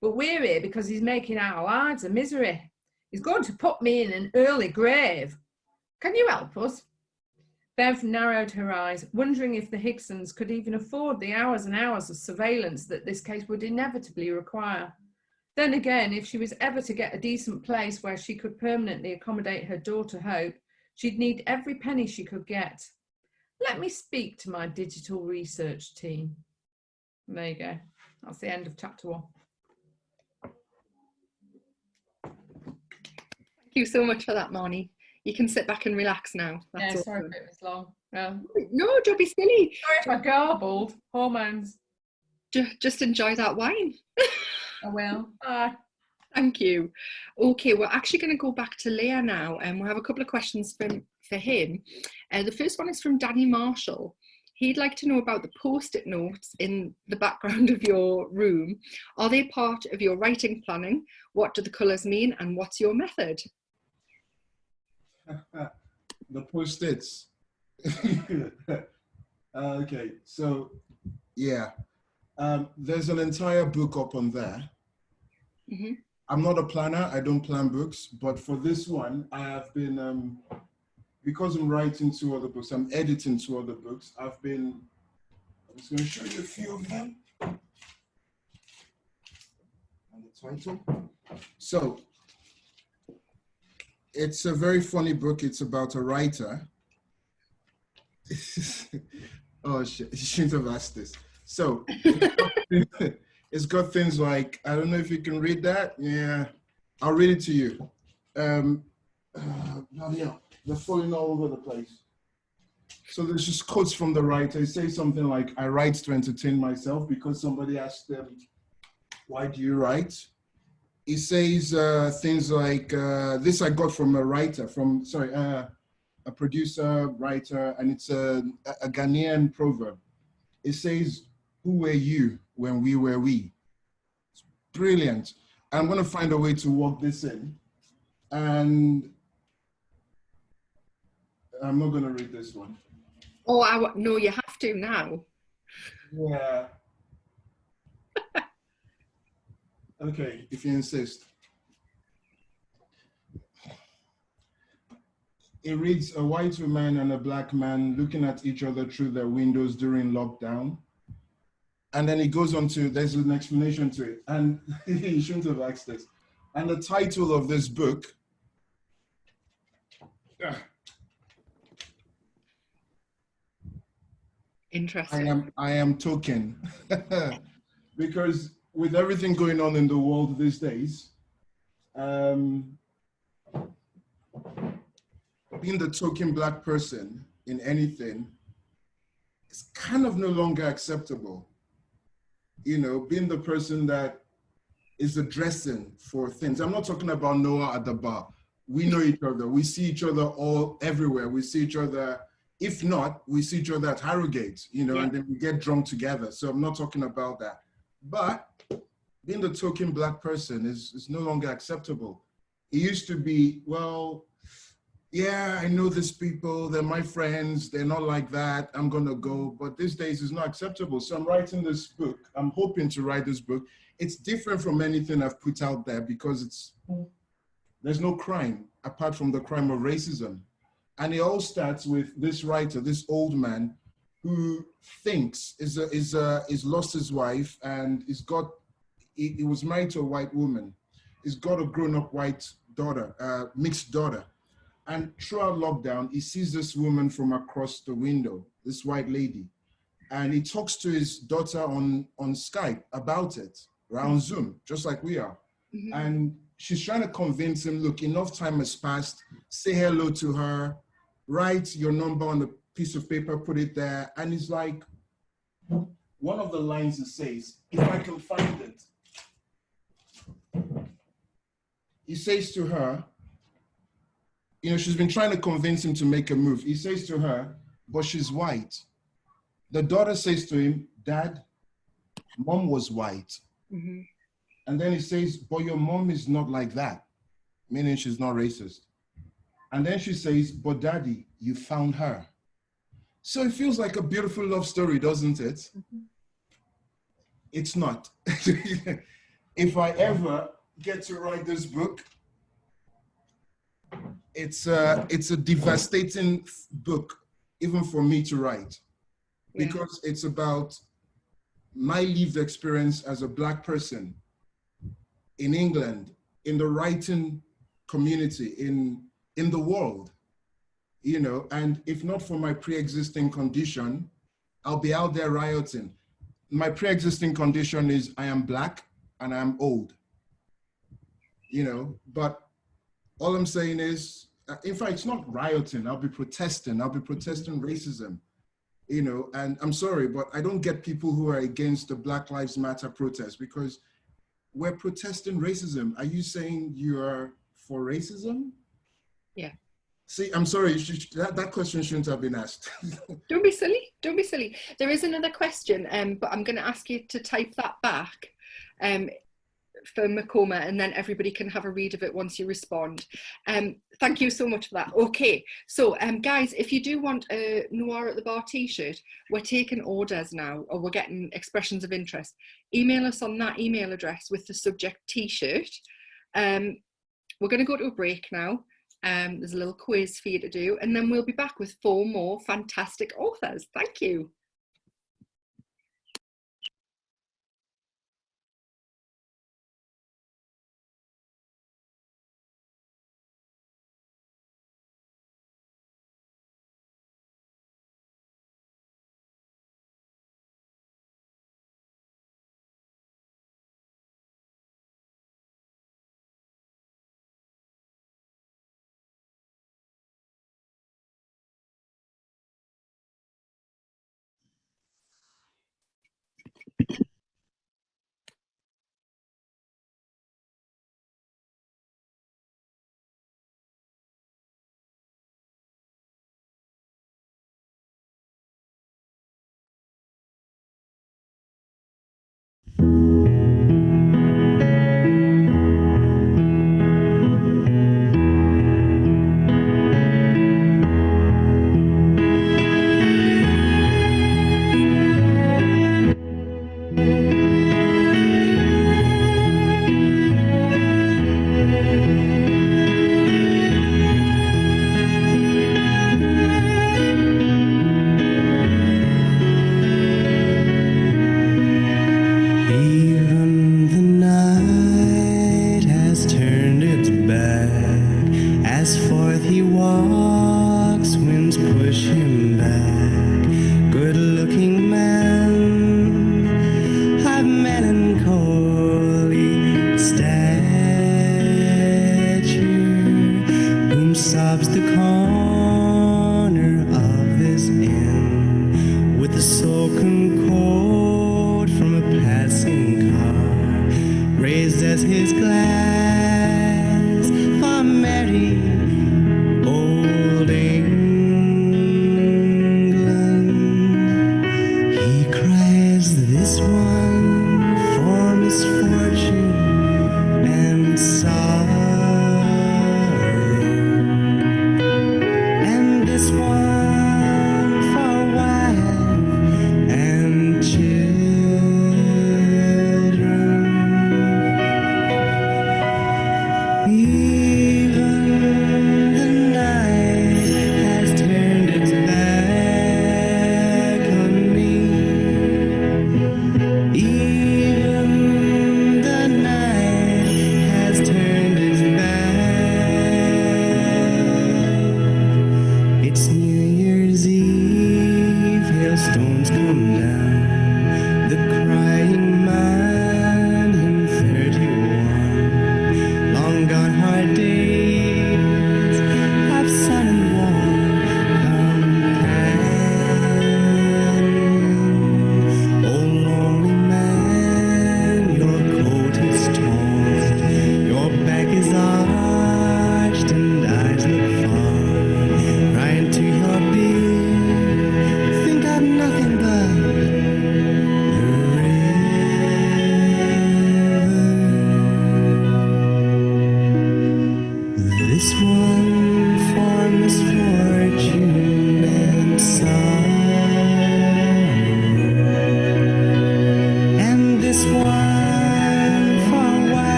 But we're here because he's making our lives a misery. He's going to put me in an early grave. Can you help us? Bev narrowed her eyes, wondering if the Higsons could even afford the hours and hours of surveillance that this case would inevitably require. Then again, if she was ever to get a decent place where she could permanently accommodate her daughter Hope, she'd need every penny she could get. Let me speak to my digital research team. And there you go. That's the end of chapter 1. Thank you so much for that, Marnie. You can sit back and relax now. That's Yeah, sorry awesome. if it was long. Yeah. No, don't be silly. Sorry if I garbled. Hormones. Just enjoy that wine. I will. Bye. Thank you. Okay, we're actually going to go back to Leye now, and we'll have a couple of questions for him. The first one is from Danny Marshall. He'd like to know about the post-it notes in the background of your room. Are they part of your writing planning? What do the colours mean, and what's your method? The post-its. Okay, so yeah, there's an entire book up on there. Mm-hmm. I'm not a planner, I don't plan books, but for this one, I have been, because I'm writing 2 other books, I'm editing 2 other books, I'm just going to show you a few of them. And the title. So, it's a very funny book. It's about a writer. Oh shit, you shouldn't have asked this. So, it's got things like, I don't know if you can read that. Yeah, I'll read it to you. Yeah, they're falling all over the place. So there's just quotes from the writer. It says something like, I write to entertain myself, because somebody asked them, why do you write? He says things like, this I got from a writer, a producer, writer, and it's a Ghanaian proverb. It says, who were you when we were we? It's brilliant. I'm going to find a way to work this in. And I'm not going to read this one. Oh, no, you have to now. Yeah. Okay, if you insist. It reads, a white woman and a black man looking at each other through their windows during lockdown. And then it goes on to, there's an explanation to it. And you shouldn't have asked this. And the title of this book, Interesting. I am token. Because with everything going on in the world these days, being the token black person in anything is kind of no longer acceptable. You know, being the person that is addressing for things. I'm not talking about Noah at the bar. We know each other. We see each other all everywhere. We see each other. If not, we see each other at Harrogate, you know, yeah. And then we get drunk together. So I'm not talking about that. But being the token black person is no longer acceptable. It used to be, well, yeah, I know these people, they're my friends, they're not like that, I'm gonna go. But these days it's not acceptable. So I'm writing this book. I'm hoping to write this book. It's different from anything I've put out there because there's no crime apart from the crime of racism. And it all starts with this writer, this old man who thinks is lost his wife and he was married to a white woman. He's got a grown-up white daughter, mixed daughter. And throughout lockdown, he sees this woman from across the window, this white lady. And he talks to his daughter on Skype about it, around Zoom, just like we are. Mm-hmm. And she's trying to convince him, look, enough time has passed, say hello to her, write your number on a piece of paper, put it there. And it's like, one of the lines it says, if I can find it, he says to her, you know, she's been trying to convince him to make a move. He says to her, but she's white. The daughter says to him, Dad, Mom was white. Mm-hmm. And then he says, but your mom is not like that, meaning she's not racist. And then she says, but Daddy, you found her. So it feels like a beautiful love story, doesn't it? Mm-hmm. It's not. If I ever get to write this book, it's a devastating book even for me to write, Yeah. because it's about my lived experience as a Black person in England, in the writing community, in the world, you know, and if not for my pre-existing condition, I'll be out there rioting. My pre-existing condition is I am Black and I'm old, you know, but all I'm saying is, in fact, it's not rioting. I'll be protesting racism, you know, and I'm sorry, but I don't get people who are against the Black Lives Matter protest, because we're protesting racism. Are you saying you are for racism? Yeah. See, I'm sorry, that question shouldn't have been asked. Don't be silly. Don't be silly. There is another question, but I'm going to ask you to type that back for Makoma, and then everybody can have a read of it once you respond. Thank you so much for that. Okay, so guys, if you do want a Noir at the Bar t-shirt, we're taking orders now, or we're getting expressions of interest. Email us on that email address with the subject t-shirt. We're going to go to a break now. There's a little quiz for you to do, and then we'll be back with 4 more fantastic authors. Thank you.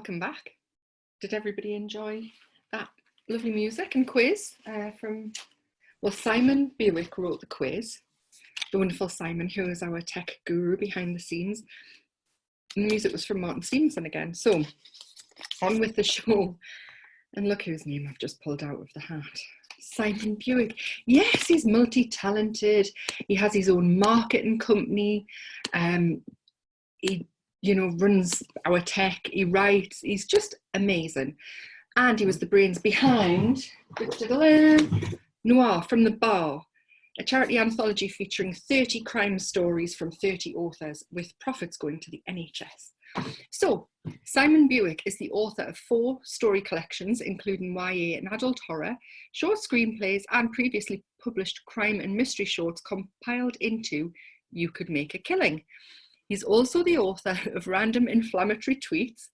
welcome back. Did everybody enjoy that lovely music and quiz from, well, Simon Bewick wrote the quiz, the wonderful Simon, who is our tech guru behind the scenes. And the music was from Martin Stevenson again. So on with the show. And look whose name I've just pulled out of the hat. Simon Bewick. Yes, he's multi-talented. He has his own marketing company. He, you know, runs our tech. He writes. He's just amazing. And he was the brains behind Noir from the Bar, a charity anthology featuring 30 crime stories from 30 authors, with profits going to the NHS. So, Simon Bewick is the author of 4 story collections, including YA and adult horror, short screenplays, and previously published crime and mystery shorts compiled into You Could Make a Killing. He's also the author of Random Inflammatory Tweets.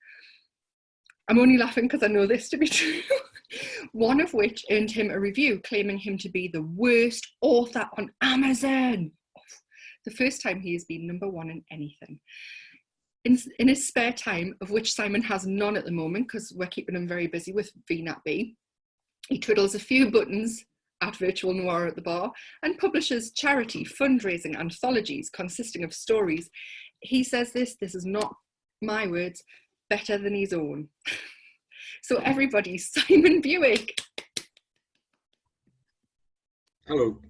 I'm only laughing because I know this to be true. One of which earned him a review claiming him to be the worst author on Amazon. The first time he has been #1 in anything. In his spare time, of which Simon has none at the moment because we're keeping him very busy with VNATB, he twiddles a few buttons at Virtual Noir at the Bar and publishes charity fundraising anthologies consisting of stories. He says this is not my words, better than his own. So everybody, Simon Bewick. Hello.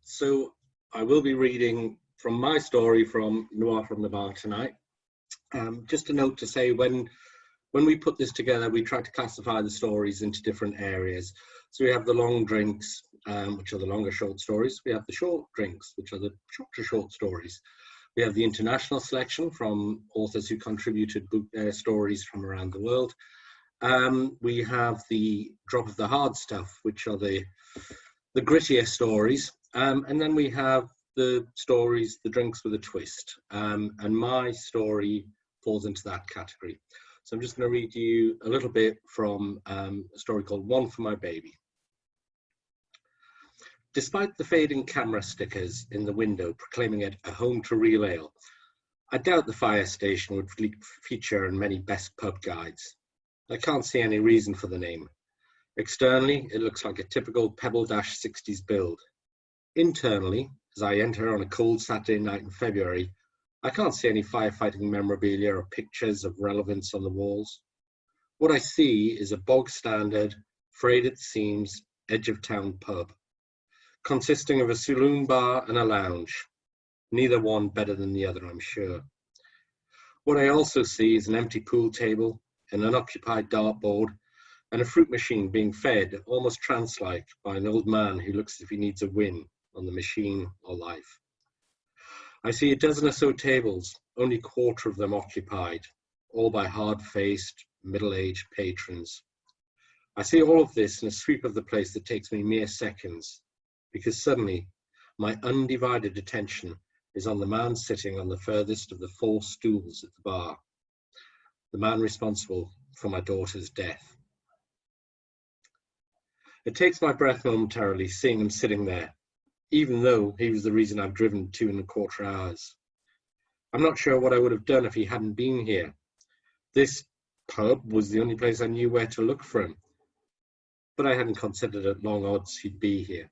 So I will be reading from my story from Noir from the Bar tonight. Just a note to say, when we put this together, we try to classify the stories into different areas. So we have the long drinks, which are the longer short stories. We have the short drinks, which are the shorter short stories. We have the international selection from authors who contributed stories from around the world. We have the drop of the hard stuff, which are the grittier stories. And then we have the stories, the drinks with a twist. And my story falls into that category. So I'm just going to read you a little bit from a story called One for My Baby. Despite the fading camera stickers in the window proclaiming it a home to real ale, I doubt the fire station would feature in many best pub guides. I can't see any reason for the name. Externally, it looks like a typical Pebble-60s build. Internally, as I enter on a cold Saturday night in February, I can't see any firefighting memorabilia or pictures of relevance on the walls. What I see is a bog-standard, frayed at the seams, edge-of-town pub, consisting of a saloon bar and a lounge, neither one better than the other, I'm sure. What I also see is an empty pool table, an unoccupied dartboard, and a fruit machine being fed, almost trance-like, by an old man who looks as if he needs a win on the machine or life. I see a dozen or so tables, only a quarter of them occupied, all by hard-faced, middle-aged patrons. I see all of this in a sweep of the place that takes me mere seconds, because suddenly my undivided attention is on the man sitting on the furthest of the 4 stools at the bar, the man responsible for my daughter's death. It takes my breath momentarily seeing him sitting there, even though he was the reason I've driven 2¼ hours. I'm not sure what I would have done if he hadn't been here. This pub was the only place I knew where to look for him, but I hadn't considered at long odds he'd be here.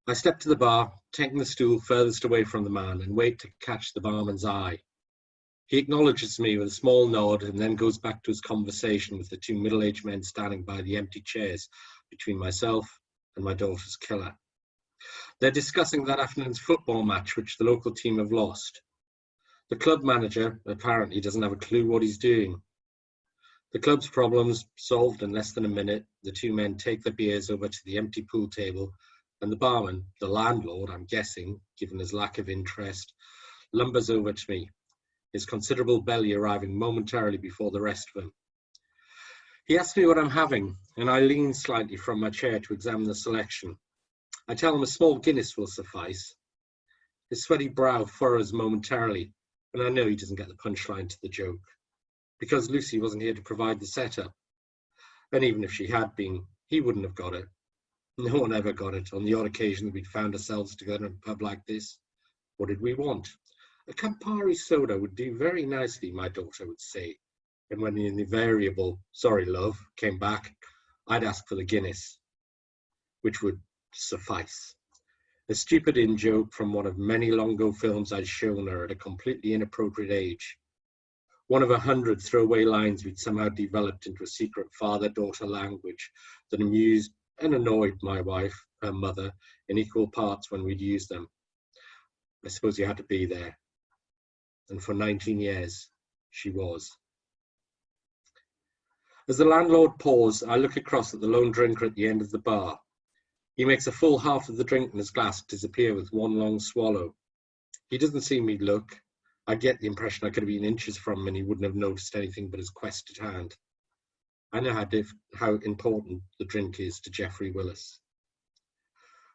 I step to the bar, taking the stool furthest away from the man, and wait to catch the barman's eye. He acknowledges me with a small nod and then goes back to his conversation with the 2 middle-aged men standing by the empty chairs between myself and my daughter's killer. They're discussing that afternoon's football match which the local team have lost. The club manager apparently doesn't have a clue what he's doing. The club's problems solved in less than a minute, the 2 men take their beers over to the empty pool table, and the barman, the landlord, I'm guessing, given his lack of interest, lumbers over to me, his considerable belly arriving momentarily before the rest of them. He asks me what I'm having, and I lean slightly from my chair to examine the selection. I tell him a small Guinness will suffice. His sweaty brow furrows momentarily, and I know he doesn't get the punchline to the joke, because Lucy wasn't here to provide the setup. And even if she had been, he wouldn't have got it. No one ever got it on the odd occasion that we'd found ourselves together in a pub like this. What did we want? A Campari soda would do very nicely, my daughter would say. And when the invariable, sorry, love, came back, I'd ask for the Guinness, which would suffice. A stupid in-joke from one of many long-ago films I'd shown her at a completely inappropriate age. One of 100 throwaway lines we'd somehow developed into a secret father-daughter language that amused and annoyed my wife, her mother, in equal parts when we'd use them. I suppose you had to be there. And for 19 years, she was. As the landlord paused, I look across at the lone drinker at the end of the bar. He makes a full half of the drink in his glass disappear with one long swallow. He doesn't see me look. I get the impression I could have been inches from him and he wouldn't have noticed anything but his quest at hand. I know how important the drink is to Jeffrey Willis.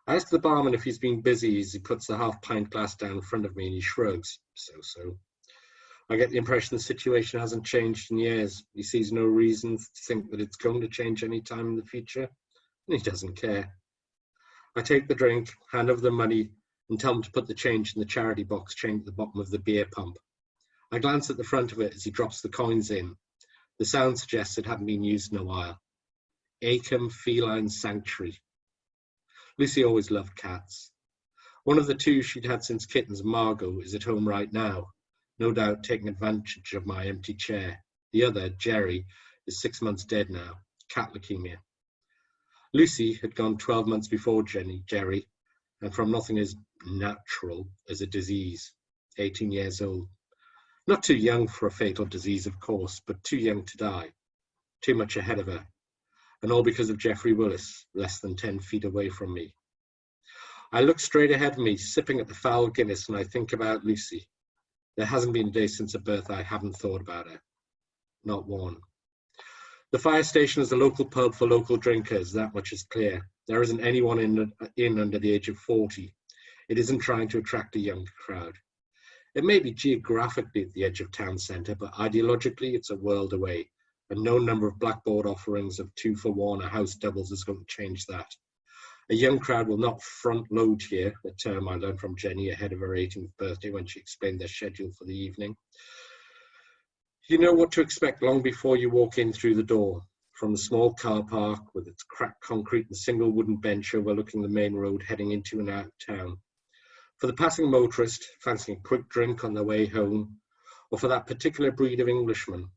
I ask the barman if he's been busy as he puts the half-pint glass down in front of me and he shrugs. So. I get the impression the situation hasn't changed in years. He sees no reason to think that it's going to change any time in the future, and he doesn't care. I take the drink, hand over the money, and tell him to put the change in the charity box chained at the bottom of the beer pump. I glance at the front of it as he drops the coins in. The sound suggests it hadn't been used in a while. Acomb Feline Sanctuary. Lucy always loved cats. One of the two she'd had since kittens, Margot, is at home right now, no doubt taking advantage of my empty chair. The other, Jerry, is 6 months dead now, cat leukemia. Lucy had gone 12 months before Jerry, and from nothing as natural as a disease, 18 years old. Not too young for a fatal disease, of course, but too young to die, too much ahead of her. And all because of Jeffrey Willis, less than 10 feet away from me. I look straight ahead of me, sipping at the foul Guinness, and I think about Lucy. There hasn't been a day since her birth I haven't thought about her. Not one. The fire station is a local pub for local drinkers, that much is clear. There isn't anyone in under the age of 40. It isn't trying to attract a young crowd. It may be geographically at the edge of town centre, but ideologically it's a world away, and no number of blackboard offerings of 2 for 1 or house doubles is going to change that. A young crowd will not front load here, a term I learned from Jenny ahead of her 18th birthday when she explained their schedule for the evening. You know what to expect long before you walk in through the door, from the small car park with its cracked concrete and single wooden bench overlooking the main road heading into and out of town. For the passing motorist fancying a quick drink on their way home, or for that particular breed of Englishman,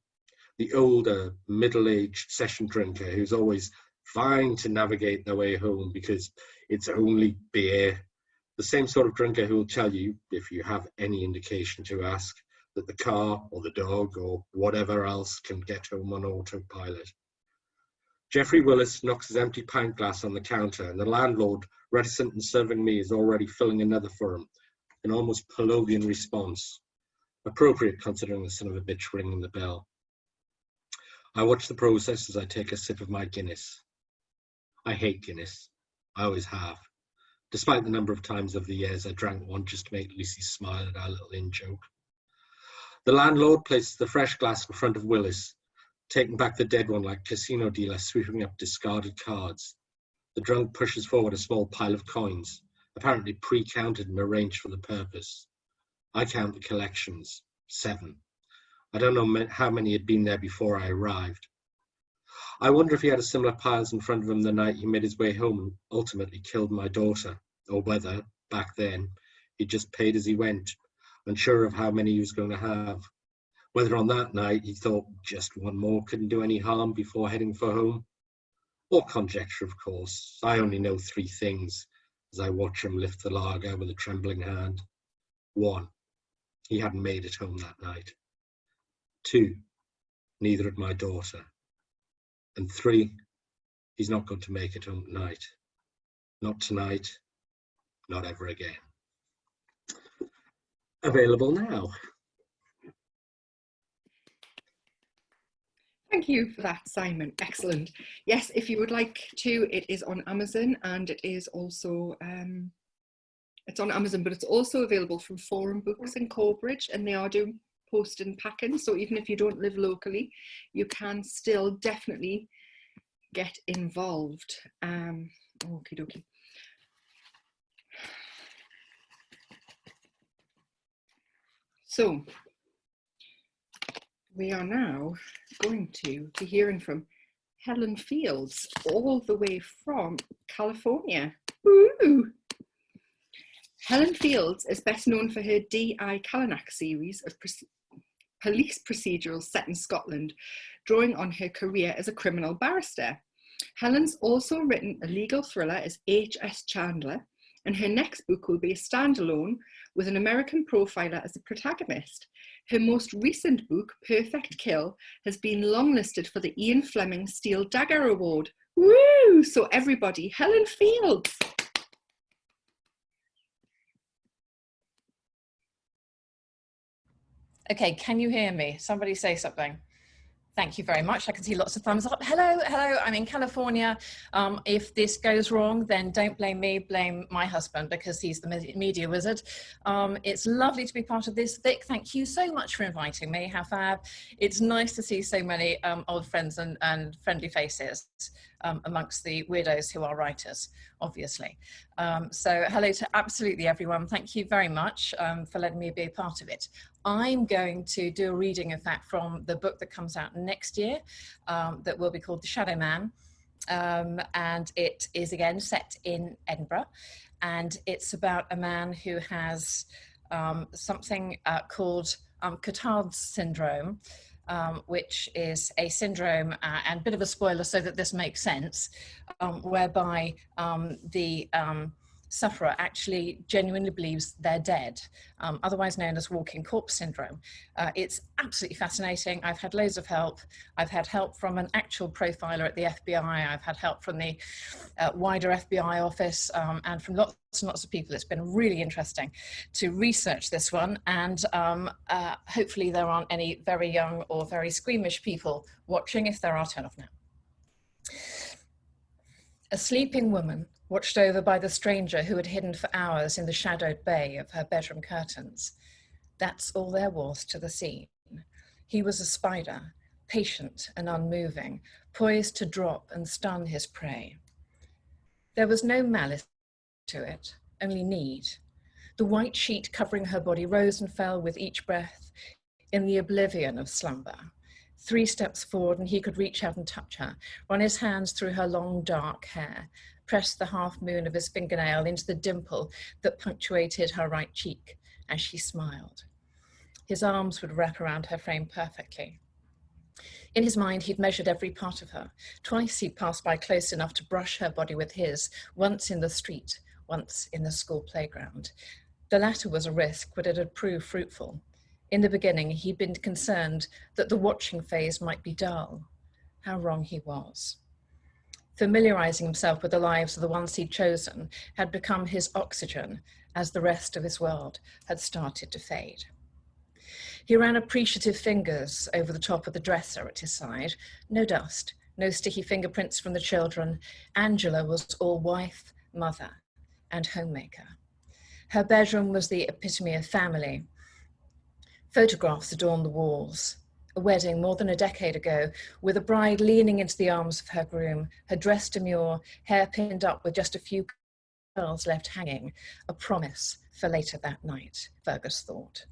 the older, middle-aged session drinker who's always fine to navigate their way home because it's only beer, the same sort of drinker who will tell you, if you have any indication to ask, that the car or the dog or whatever else can get home on autopilot. Jeffrey Willis knocks his empty pint glass on the counter, and the landlord, reticent in serving me, is already filling another for him, an almost Pavlovian response, appropriate considering the son of a bitch ringing the bell. I watch the process as I take a sip of my Guinness. I hate Guinness. I always have, despite the number of times over the years I drank one just to make Lucy smile at our little in-joke. The landlord places the fresh glass in front of Willis, taking back the dead one like casino dealer sweeping up discarded cards. The drunk pushes forward a small pile of coins, apparently pre-counted and arranged for the purpose. I count the collections, 7. I don't know how many had been there before I arrived. I wonder if he had a similar piles in front of him the night he made his way home and ultimately killed my daughter, or whether, back then, he just paid as he went, unsure of how many he was going to have. Whether on that night he thought just one more couldn't do any harm before heading for home. Or conjecture, of course. I only know 3 things as I watch him lift the lager with a trembling hand. 1, he hadn't made it home that night. 2, neither had my daughter. And 3, he's not going to make it home tonight. Not tonight, not ever again. Available now. Thank you for that, Simon. Excellent. Yes, if you would like to, it is on Amazon, and it is also it's on Amazon, but it's also available from Forum Books in Corbridge, and they are doing post and packing. So even if you don't live locally, you can still definitely get involved. Okie dokie. So we are now going to be hearing from Helen Fields, all the way from California. Woo! Helen Fields is best known for her D.I. Callanack series of police procedurals set in Scotland, drawing on her career as a criminal barrister. Helen's also written a legal thriller as H.S. Chandler, and her next book will be a standalone with an American profiler as the protagonist. Her most recent book, Perfect Kill, has been longlisted for the Ian Fleming Steel Dagger Award. Woo! So everybody, Helen Fields. Okay, can you hear me? Somebody say something. Thank you very much. I can see lots of thumbs up. Hello, hello, I'm in California. If this goes wrong, then don't blame me, blame my husband, because he's the media wizard. It's lovely to be part of this. Vic, thank you so much for inviting me. How fab. It's nice to see so many old friends and friendly faces amongst the weirdos who are writers, obviously. So hello to absolutely everyone. Thank you very much for letting me be a part of it. I'm going to do a reading, in fact, from the book that comes out next year that will be called The Shadow Man. And it is again set in Edinburgh. And it's about a man who has something called Cotard's syndrome, which is a syndrome, and a bit of a spoiler so that this makes sense, whereby the sufferer actually genuinely believes they're dead, otherwise known as walking corpse syndrome. It's absolutely fascinating. I've had loads of help. I've had help from an actual profiler at the FBI. I've had help from the wider FBI office, and from lots and lots of people. It's been really interesting to research this one, and hopefully there aren't any very young or very squeamish people watching. If there are, turn off now. A sleeping woman, watched over by the stranger who had hidden for hours in the shadowed bay of her bedroom curtains. That's all there was to the scene. He was a spider, patient and unmoving, poised to drop and stun his prey. There was no malice to it, only need. The white sheet covering her body rose and fell with each breath in the oblivion of slumber. 3 steps forward and he could reach out and touch her, run his hands through her long dark hair, press the half moon of his fingernail into the dimple that punctuated her right cheek as she smiled. His arms would wrap around her frame perfectly. In his mind, he'd measured every part of her. Twice he'd passed by close enough to brush her body with his, once in the street, once in the school playground. The latter was a risk, but it had proved fruitful. In the beginning, he'd been concerned that the watching phase might be dull. How wrong he was. Familiarizing himself with the lives of the ones he'd chosen had become his oxygen as the rest of his world had started to fade. He ran appreciative fingers over the top of the dresser at his side. No dust, no sticky fingerprints from the children. Angela was all wife, mother, and homemaker. Her bedroom was the epitome of family. Photographs adorned the walls. A wedding more than a decade ago, with a bride leaning into the arms of her groom, her dress demure, hair pinned up with just a few curls left hanging, a promise for later that night, Fergus thought.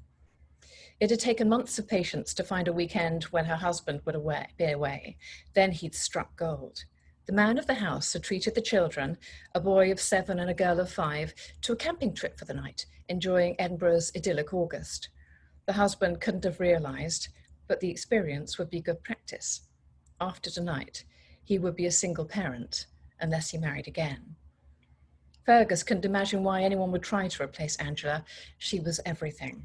It had taken months of patience to find a weekend when her husband would be away. Then he'd struck gold. The man of the house had treated the children, a boy of 7 and a girl of 5, to a camping trip for the night, enjoying Edinburgh's idyllic August. The husband couldn't have realized, but the experience would be good practice. After tonight, he would be a single parent, unless he married again. Fergus couldn't imagine why anyone would try to replace Angela. She was everything.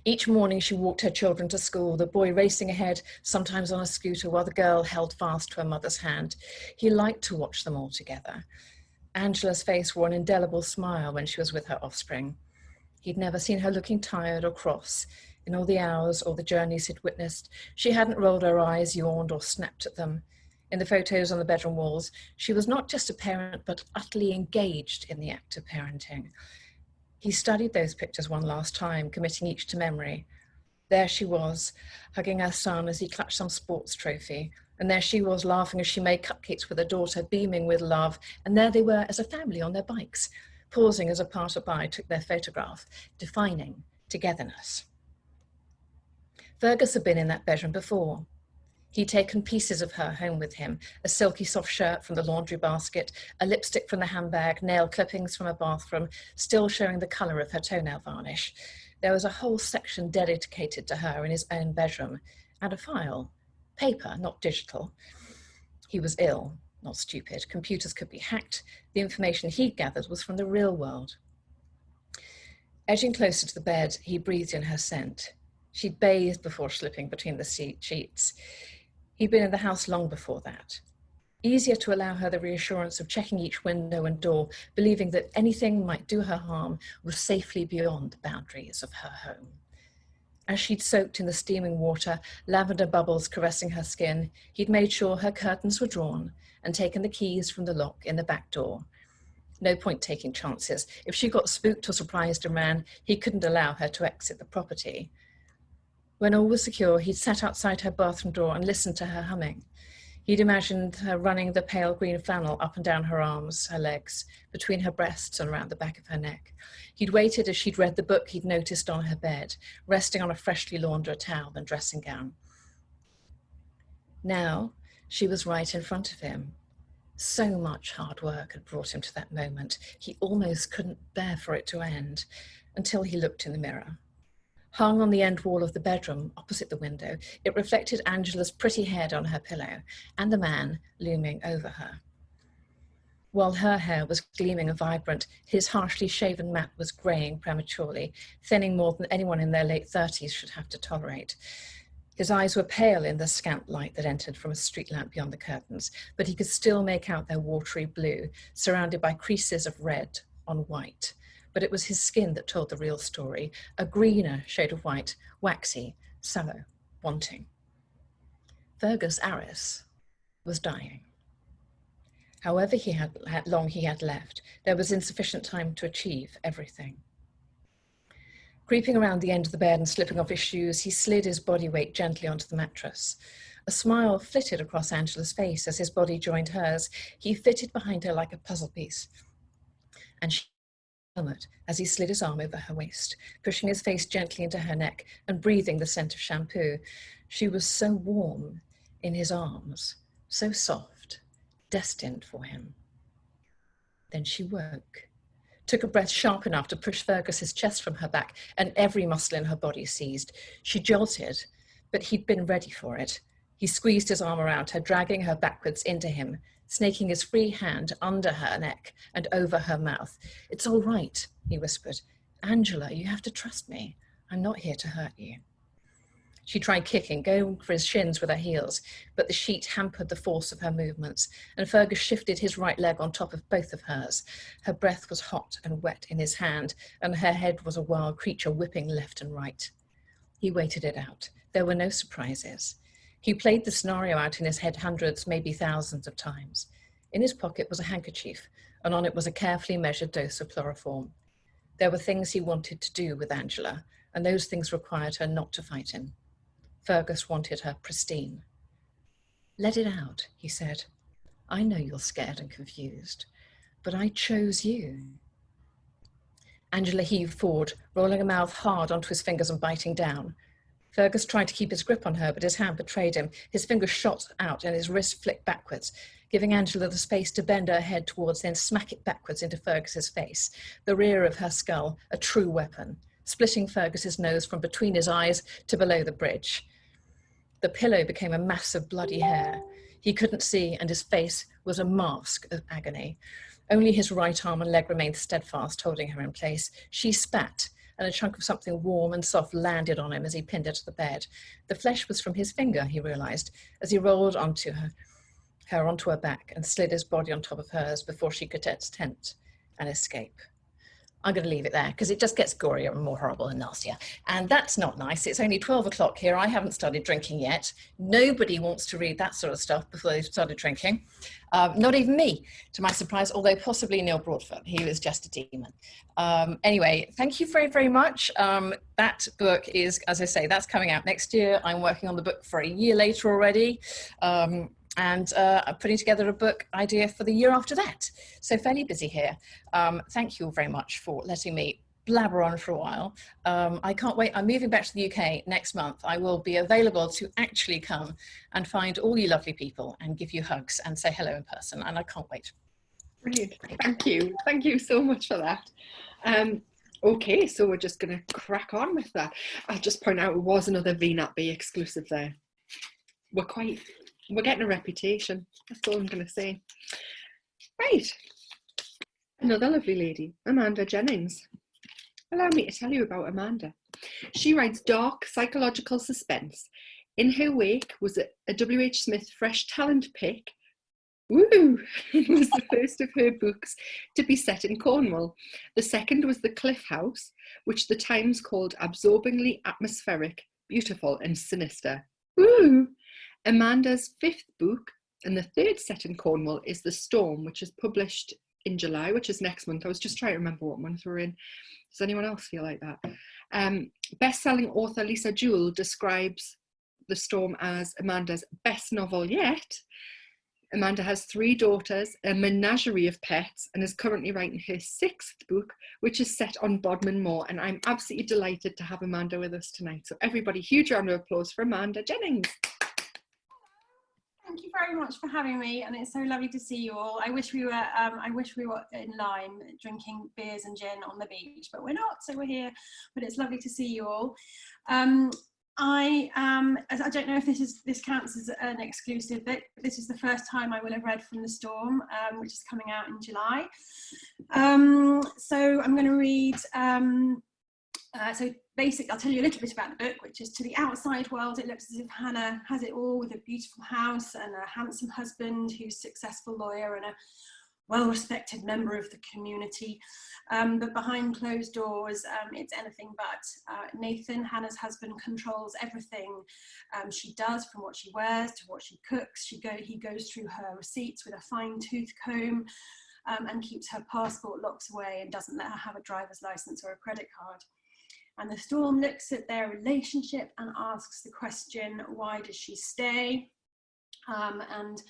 Each morning she walked her children to school, the boy racing ahead, sometimes on a scooter, while the girl held fast to her mother's hand. He liked to watch them all together. Angela's face wore an indelible smile when she was with her offspring. He'd never seen her looking tired or cross. In all the hours or the journeys he'd witnessed, she hadn't rolled her eyes, yawned, or snapped at them. In the photos on the bedroom walls, she was not just a parent, but utterly engaged in the act of parenting. He studied those pictures one last time, committing each to memory. There she was, hugging her son as he clutched some sports trophy. And there she was, laughing as she made cupcakes with her daughter, beaming with love. And there they were as a family on their bikes, pausing as a passerby took their photograph, defining togetherness. Fergus had been in that bedroom before. He'd taken pieces of her home with him, a silky soft shirt from the laundry basket, a lipstick from the handbag, nail clippings from her bathroom, still showing the colour of her toenail varnish. There was a whole section dedicated to her in his own bedroom, and a file. Paper, not digital. He was ill, not stupid. Computers could be hacked. The information he'd gathered was from the real world. Edging closer to the bed, he breathed in her scent. She'd bathed before slipping between the sheets. He'd been in the house long before that. Easier to allow her the reassurance of checking each window and door, believing that anything might do her harm was safely beyond the boundaries of her home. As she'd soaked in the steaming water, lavender bubbles caressing her skin, he'd made sure her curtains were drawn and taken the keys from the lock in the back door. No point taking chances. If she got spooked or surprised and ran, he couldn't allow her to exit the property. When all was secure, he'd sat outside her bathroom door and listened to her humming. He'd imagined her running the pale green flannel up and down her arms, her legs, between her breasts and around the back of her neck. He'd waited as she'd read the book he'd noticed on her bed, resting on a freshly laundered towel and dressing gown. Now, she was right in front of him. So much hard work had brought him to that moment. He almost couldn't bear for it to end, until he looked in the mirror. Hung on the end wall of the bedroom, opposite the window, it reflected Angela's pretty head on her pillow, and the man looming over her. While her hair was gleaming and vibrant, his harshly shaven mat was greying prematurely, thinning more than anyone in their late 30s should have to tolerate. His eyes were pale in the scant light that entered from a street lamp beyond the curtains, but he could still make out their watery blue, surrounded by creases of red on white. But it was his skin that told the real story, a greener shade of white, waxy, sallow, wanting. Fergus Arris was dying. However long he had left, there was insufficient time to achieve everything. Creeping around the end of the bed and slipping off his shoes, he slid his body weight gently onto the mattress. A smile flitted across Angela's face as his body joined hers. He fitted behind her like a puzzle piece. And she murmured as he slid his arm over her waist, pushing his face gently into her neck and breathing the scent of shampoo. She was so warm in his arms, so soft, destined for him. Then she woke, took a breath sharp enough to push Fergus's chest from her back, and every muscle in her body seized. She jolted, but he'd been ready for it. He squeezed his arm around her, dragging her backwards into him, snaking his free hand under her neck and over her mouth. "It's all right," he whispered. "Angela, you have to trust me. I'm not here to hurt you." She tried kicking, going for his shins with her heels, but the sheet hampered the force of her movements, and Fergus shifted his right leg on top of both of hers. Her breath was hot and wet in his hand, and her head was a wild creature whipping left and right. He waited it out. There were no surprises. He played the scenario out in his head hundreds, maybe thousands of times. In his pocket was a handkerchief, and on it was a carefully measured dose of chloroform. There were things he wanted to do with Angela, and those things required her not to fight him. Fergus wanted her pristine. "Let it out," he said. "I know you're scared and confused, but I chose you." Angela heaved forward, rolling her mouth hard onto his fingers and biting down. Fergus tried to keep his grip on her, but his hand betrayed him. His fingers shot out and his wrist flicked backwards, giving Angela the space to bend her head towards, then smack it backwards into Fergus's face, the rear of her skull, a true weapon, splitting Fergus's nose from between his eyes to below the bridge. The pillow became a mass of bloody hair. He couldn't see, and his face was a mask of agony. Only his right arm and leg remained steadfast, holding her in place. She spat, and a chunk of something warm and soft landed on him as he pinned her to the bed. The flesh was from his finger, he realized, as he rolled onto her back and slid his body on top of hers before she could attempt and escape. I'm going to leave it there because it just gets gorier and more horrible and nastier. And that's not nice. It's only 12 o'clock here. I haven't started drinking yet. Nobody wants to read that sort of stuff before they've started drinking. Not even me, to my surprise, although possibly Neil Broadfoot. He was just a demon. Anyway, thank you very, very much. That book is, as I say, that's coming out next year. I'm working on the book for a year later already. And I'm putting together a book idea for the year after that. So fairly busy here. Thank you all very much for letting me blabber on for a while. I can't wait. I'm moving back to the UK next month. I will be available to actually come and find all you lovely people and give you hugs and say hello in person, and I can't wait. Brilliant. Thank you. Thank you so much for that. Okay, so we're just going to crack on with that. I'll just point out it was another VNATB exclusive there. We're getting a reputation. That's all I'm going to say. Right. Another lovely lady, Amanda Jennings. Allow me to tell you about Amanda. She writes dark psychological suspense. In her wake was a W.H. Smith Fresh Talent pick. Woo! It was the first of her books to be set in Cornwall. The second was The Cliff House, which the Times called absorbingly atmospheric, beautiful and sinister. Woo! Amanda's fifth book and the third set in Cornwall is The Storm, which is published in July, which is next month. I was just trying to remember what month we're in. Does anyone else feel like that? Best-selling author Lisa Jewell describes The Storm as Amanda's best novel yet. Amanda has 3 daughters, a menagerie of pets, and is currently writing her 6th book, which is set on Bodmin Moor. And I'm absolutely delighted to have Amanda with us tonight. So everybody, huge round of applause for Amanda Jennings. Thank you very much for having me, and it's so lovely to see you all. I wish we were in Lyme drinking beers and gin on the beach, but we're not, so we're here. But it's lovely to see you all. I don't know if this counts as an exclusive, but this is the first time I will have read from The Storm, which is coming out in July. So I'm going to read. So basically, I'll tell you a little bit about the book, which is to the outside world, it looks as if Hannah has it all, with a beautiful house and a handsome husband who's a successful lawyer and a well-respected member of the community. But behind closed doors, it's anything but. Nathan, Hannah's husband, controls everything she does, from what she wears to what she cooks. He goes through her receipts with a fine-tooth comb and keeps her passport locked away and doesn't let her have a driver's license or a credit card. And The Storm looks at their relationship and asks the question, why does she stay? And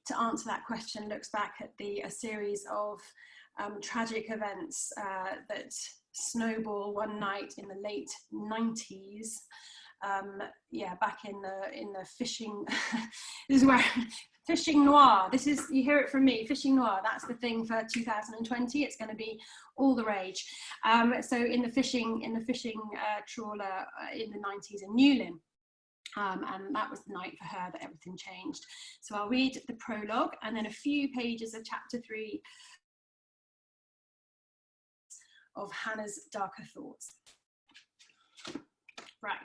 to answer that question, looks back at a series of tragic events that snowball one night in the late 90s. Back in the fishing, this is where fishing noir. This is, you hear it from me, fishing noir. That's the thing for 2020. It's going to be all the rage. So in the fishing trawler in the 90s in Newlyn. And that was the night for her that everything changed. So I'll read the prologue and then a few pages of chapter 3 of Hannah's darker thoughts. Right.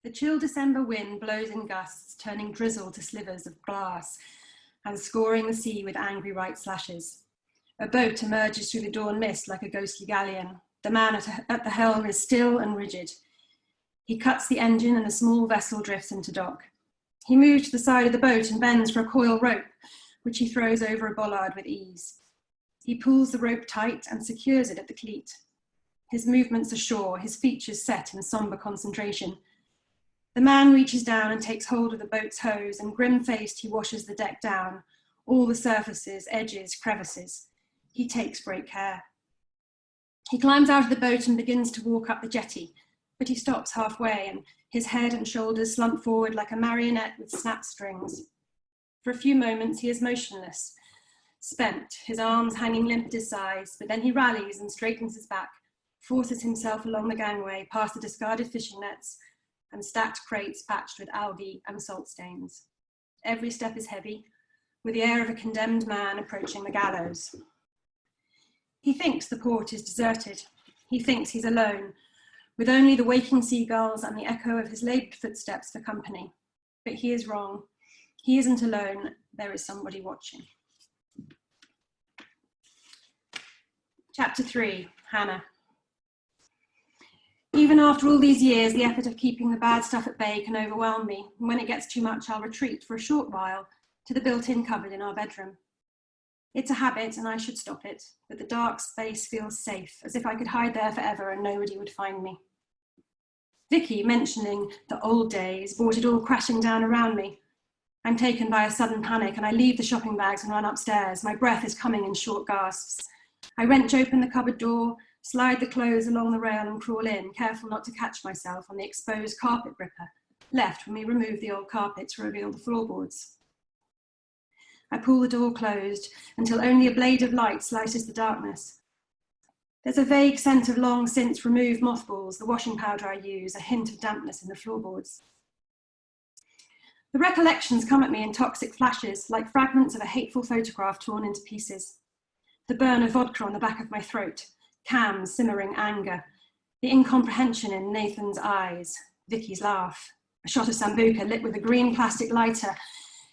The chill December wind blows in gusts, turning drizzle to slivers of glass and scoring the sea with angry right slashes. A boat emerges through the dawn mist like a ghostly galleon. The man at the helm is still and rigid. He cuts the engine and the small vessel drifts into dock. He moves to the side of the boat and bends for a coil rope, which he throws over a bollard with ease. He pulls the rope tight and secures it at the cleat. His movements are sure, his features set in somber concentration. The man reaches down and takes hold of the boat's hose, and grim-faced he washes the deck down, all the surfaces, edges, crevices. He takes great care. He climbs out of the boat and begins to walk up the jetty, but he stops halfway and his head and shoulders slump forward like a marionette with snapped strings. For a few moments he is motionless, spent, his arms hanging limp at his sides, but then he rallies and straightens his back, forces himself along the gangway past the discarded fishing nets and stacked crates patched with algae and salt stains. Every step is heavy, with the air of a condemned man approaching the gallows. He thinks the port is deserted. He thinks he's alone, with only the waking seagulls and the echo of his laboured footsteps for company. But he is wrong. He isn't alone. There is somebody watching. Chapter 3, Hannah. Even after all these years, the effort of keeping the bad stuff at bay can overwhelm me. And when it gets too much, I'll retreat for a short while to the built-in cupboard in our bedroom. It's a habit and I should stop it, but the dark space feels safe, as if I could hide there forever and nobody would find me. Vicky, mentioning the old days, brought it all crashing down around me. I'm taken by a sudden panic and I leave the shopping bags and run upstairs. My breath is coming in short gasps. I wrench open the cupboard door, slide the clothes along the rail and crawl in, careful not to catch myself on the exposed carpet gripper, left when we remove the old carpet to reveal the floorboards. I pull the door closed until only a blade of light slices the darkness. There's a vague scent of long since removed mothballs, the washing powder I use, a hint of dampness in the floorboards. The recollections come at me in toxic flashes, like fragments of a hateful photograph torn into pieces. The burn of vodka on the back of my throat, Cam's simmering anger, the incomprehension in Nathan's eyes, Vicky's laugh, a shot of Sambuca lit with a green plastic lighter,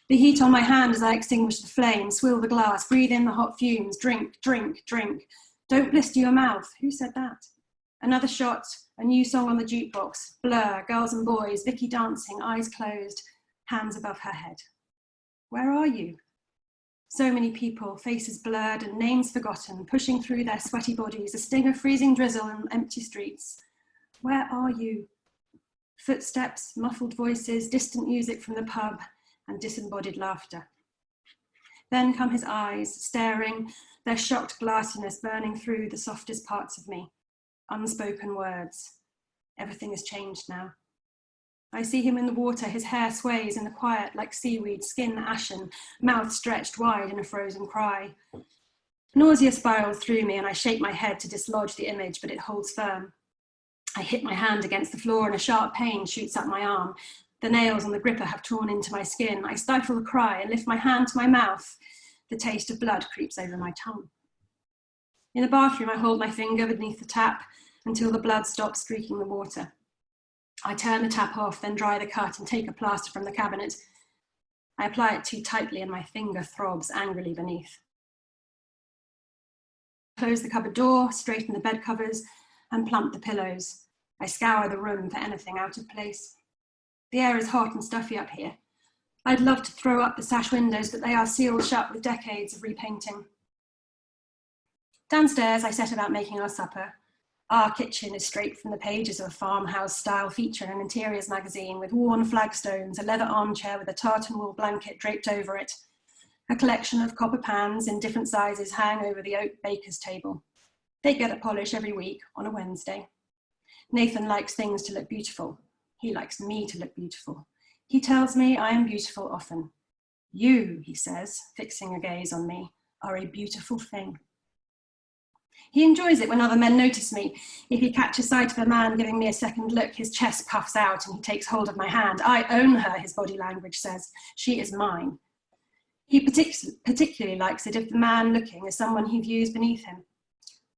the heat on my hand as I extinguish the flame, swill the glass, breathe in the hot fumes, drink, drink, drink. Don't blister your mouth. Who said that? Another shot, a new song on the jukebox, Blur, girls and boys, Vicky dancing, eyes closed, hands above her head. Where are you? So many people, faces blurred and names forgotten, pushing through their sweaty bodies, a sting of freezing drizzle and empty streets. Where are you? Footsteps, muffled voices, distant music from the pub, and disembodied laughter. Then come his eyes, staring, their shocked glassiness burning through the softest parts of me. Unspoken words. Everything has changed now. I see him in the water, his hair sways in the quiet like seaweed, skin ashen, mouth stretched wide in a frozen cry. Nausea spirals through me and I shake my head to dislodge the image, but it holds firm. I hit my hand against the floor and a sharp pain shoots up my arm. The nails on the gripper have torn into my skin. I stifle a cry and lift my hand to my mouth. The taste of blood creeps over my tongue. In the bathroom, I hold my finger beneath the tap until the blood stops streaking the water. I turn the tap off, then dry the cut and take a plaster from the cabinet. I apply it too tightly and my finger throbs angrily beneath. I close the cupboard door, straighten the bed covers, and plump the pillows. I scour the room for anything out of place. The air is hot and stuffy up here. I'd love to throw up the sash windows, but they are sealed shut with decades of repainting. Downstairs, I set about making our supper. Our kitchen is straight from the pages of a farmhouse-style feature in an interiors magazine with worn flagstones, a leather armchair with a tartan wool blanket draped over it. A collection of copper pans in different sizes hang over the oak baker's table. They get a polish every week on a Wednesday. Nathan likes things to look beautiful. He likes me to look beautiful. He tells me I am beautiful often. You, he says, fixing a gaze on me, are a beautiful thing. He enjoys it when other men notice me. If he catches sight of a man giving me a second look, his chest puffs out and he takes hold of my hand. I own her, his body language says. She is mine. He particularly likes it if the man looking is someone he views beneath him,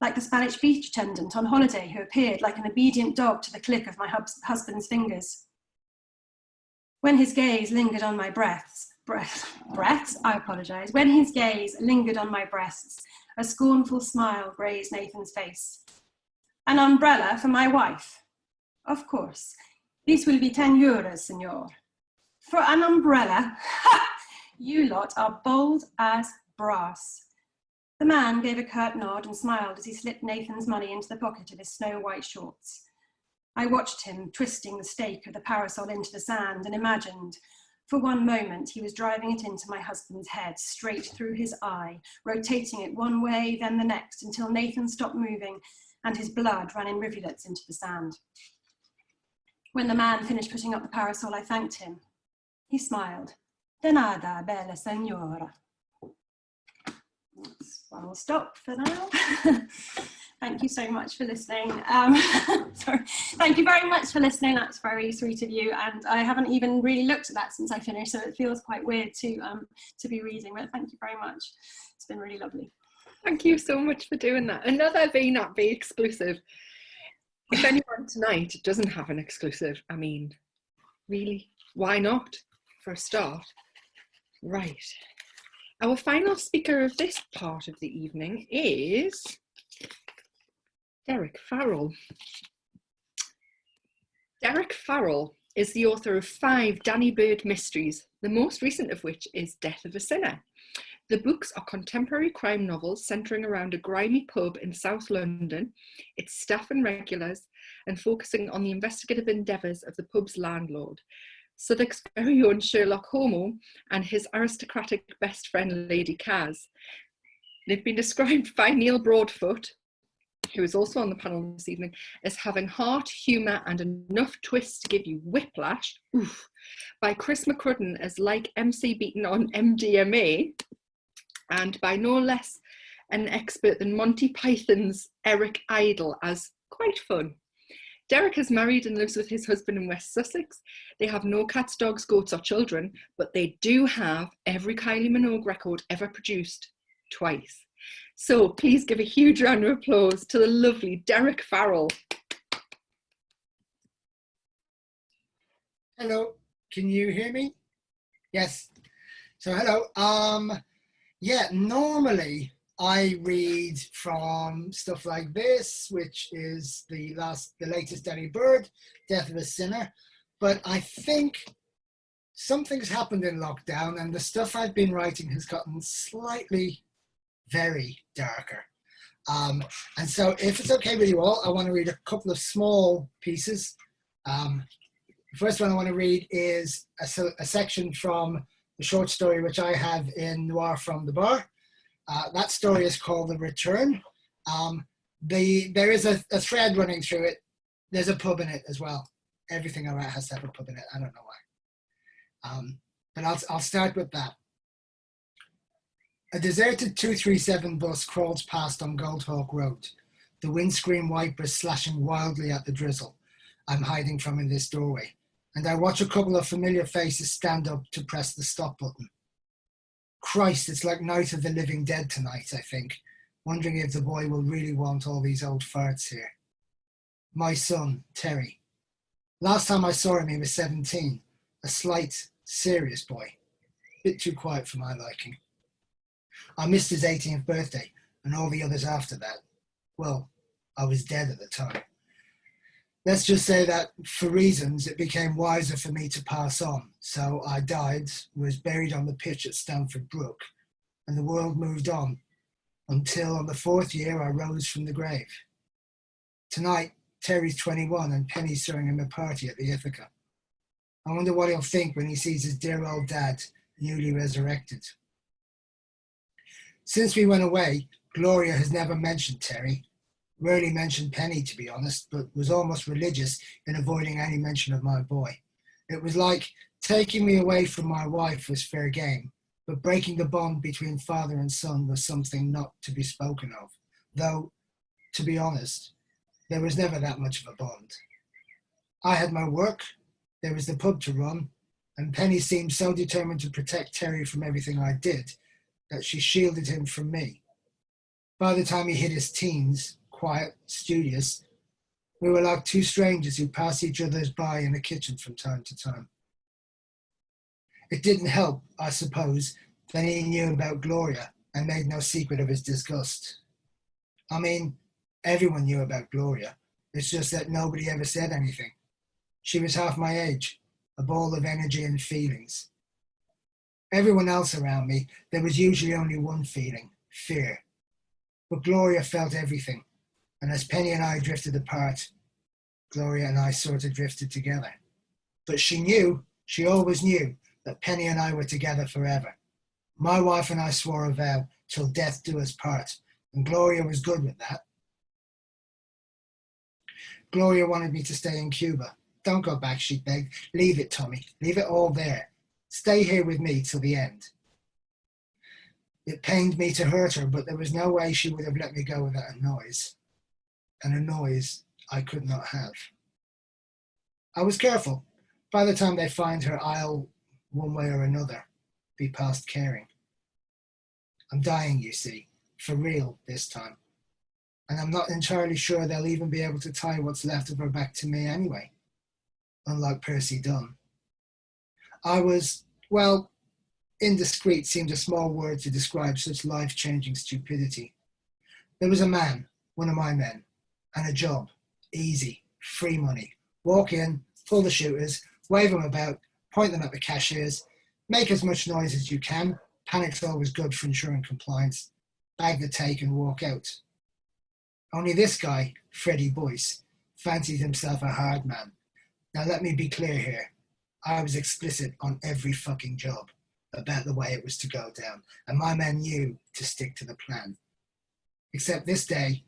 like the Spanish beach attendant on holiday who appeared like an obedient dog to the click of my husband's fingers. When his gaze lingered on my breasts, I apologize. When his gaze lingered on my breasts, a scornful smile grazed Nathan's face. An umbrella for my wife? Of course. This will be 10 euros, senor. For an umbrella? Ha! You lot are bold as brass. The man gave a curt nod and smiled as he slipped Nathan's money into the pocket of his snow-white shorts. I watched him twisting the stake of the parasol into the sand and imagined, for one moment, he was driving it into my husband's head, straight through his eye, rotating it one way, then the next, until Nathan stopped moving and his blood ran in rivulets into the sand. When the man finished putting up the parasol, I thanked him. He smiled. De nada, bella signora. I'll stop for now. Thank you so much for listening. Sorry. Thank you very much for listening. That's very sweet of you. And I haven't even really looked at that since I finished, so it feels quite weird to be reading. But thank you very much. It's been really lovely. Thank you so much for doing that. Another VNAP exclusive. If anyone tonight doesn't have an exclusive, I mean, really, why not? For a start. Right. Our final speaker of this part of the evening is Derek Farrell. Derek Farrell is the author of 5 Danny Bird mysteries, the most recent of which is Death of a Sinner. The books are contemporary crime novels centering around a grimy pub in South London, its staff and regulars, and focusing on the investigative endeavours of the pub's landlord, Southwark's very own Sherlock Holmes, and his aristocratic best friend, Lady Kaz. They've been described by Neil Broadfoot, who is also on the panel this evening, as having heart, humour and enough twist to give you whiplash, oof, by Chris McCrudden as like MC Beaton on MDMA, and by no less an expert than Monty Python's Eric Idle as quite fun. Derek is married and lives with his husband in West Sussex. They have no cats, dogs, goats or children, but they do have every Kylie Minogue record ever produced twice. So please give a huge round of applause to the lovely Derek Farrell. Hello, can you hear me? Yes. So hello. Yeah, normally I read from stuff like this, which is the latest Danny Bird, Death of a Sinner. But I think something's happened in lockdown and the stuff I've been writing has gotten slightly very darker. And so if it's okay with you all, I want to read a couple of small pieces. The first one I want to read is a section from the short story which I have in Noir from the Bar. That story is called The Return. There is a thread running through it. There's a pub in it as well. Everything I write has to have a pub in it. I don't know why. But I'll start with that. A deserted 237 bus crawls past on Goldhawk Road, the windscreen wipers slashing wildly at the drizzle I'm hiding from in this doorway, and I watch a couple of familiar faces stand up to press the stop button. Christ, it's like Night of the Living Dead tonight, I think, wondering if the boy will really want all these old farts here. My son, Terry. Last time I saw him, he was 17, a slight, serious boy. Bit too quiet for my liking. I missed his 18th birthday and all the others after that. Well, I was dead at the time. Let's just say that for reasons it became wiser for me to pass on. So I died, was buried on the pitch at Stamford Brook, and the world moved on until on the 4th year I rose from the grave. Tonight, Terry's 21 and Penny's throwing him a party at the Ithaca. I wonder what he'll think when he sees his dear old dad newly resurrected. Since we went away, Gloria has never mentioned Terry, rarely mentioned Penny to be honest, but was almost religious in avoiding any mention of my boy. It was like taking me away from my wife was fair game, but breaking the bond between father and son was something not to be spoken of, though, to be honest, there was never that much of a bond. I had my work, there was the pub to run, and Penny seemed so determined to protect Terry from everything I did that she shielded him from me. By the time he hit his teens, quiet, studious, we were like two strangers who passed each other by in the kitchen from time to time. It didn't help, I suppose, that he knew about Gloria and made no secret of his disgust. I mean, everyone knew about Gloria. It's just that nobody ever said anything. She was half my age, a ball of energy and feelings. Everyone else around me, there was usually only one feeling, fear. But Gloria felt everything. And as Penny and I drifted apart, Gloria and I sort of drifted together. But she always knew that Penny and I were together forever. My wife and I swore a vow till death do us part, and Gloria was good with that. Gloria wanted me to stay in Cuba. Don't go back, she begged. Leave it, Tommy. Leave it all there. Stay here with me till the end. It pained me to hurt her, but there was no way she would have let me go without a noise. And a noise I could not have. I was careful. By the time they find her, I'll, one way or another, be past caring. I'm dying, you see, for real this time. And I'm not entirely sure they'll even be able to tie what's left of her back to me anyway, unlike Percy Dunn. I was, well, indiscreet seemed a small word to describe such life-changing stupidity. There was a man, one of my men, and a job, easy, free money. Walk in, pull the shooters, wave them about, point them at the cashiers, make as much noise as you can, panic's always good for ensuring compliance, bag the take and walk out. Only this guy, Freddie Boyce, fancied himself a hard man. Now let me be clear here. I was explicit on every fucking job about the way it was to go down, and my men knew to stick to the plan. Except this day,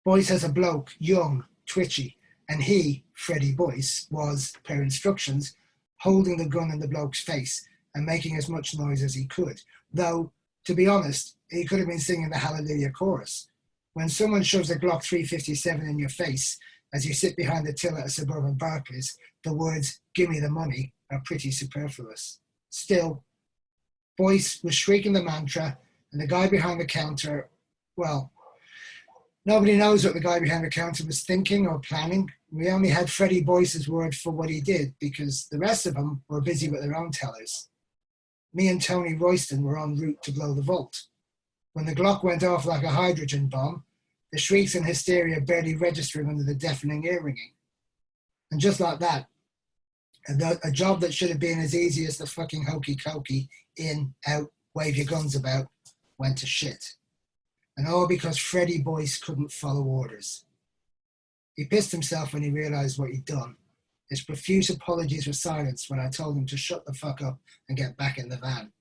Boyce has a bloke, young, twitchy, and he, Freddie Boyce, was, per instructions, holding the gun in the bloke's face and making as much noise as he could. Though, to be honest, he could have been singing the Hallelujah chorus. When someone shoves a Glock 357 in your face as you sit behind the till at a suburban Barclays, the words, "Give me the money," are pretty superfluous. Still, Boyce was shrieking the mantra, and the guy behind the counter, well, nobody knows what the guy behind the counter was thinking or planning. We only had Freddie Boyce's word for what he did because the rest of them were busy with their own tellers. Me and Tony Royston were en route to blow the vault. When the Glock went off like a hydrogen bomb, the shrieks and hysteria barely registering under the deafening ear ringing. And just like that, a job that should have been as easy as the fucking hokey cokey, in, out, wave your guns about, went to shit. And all because Freddie Boyce couldn't follow orders. He pissed himself when he realized what he'd done. His profuse apologies were silenced when I told him to shut the fuck up and get back in the van.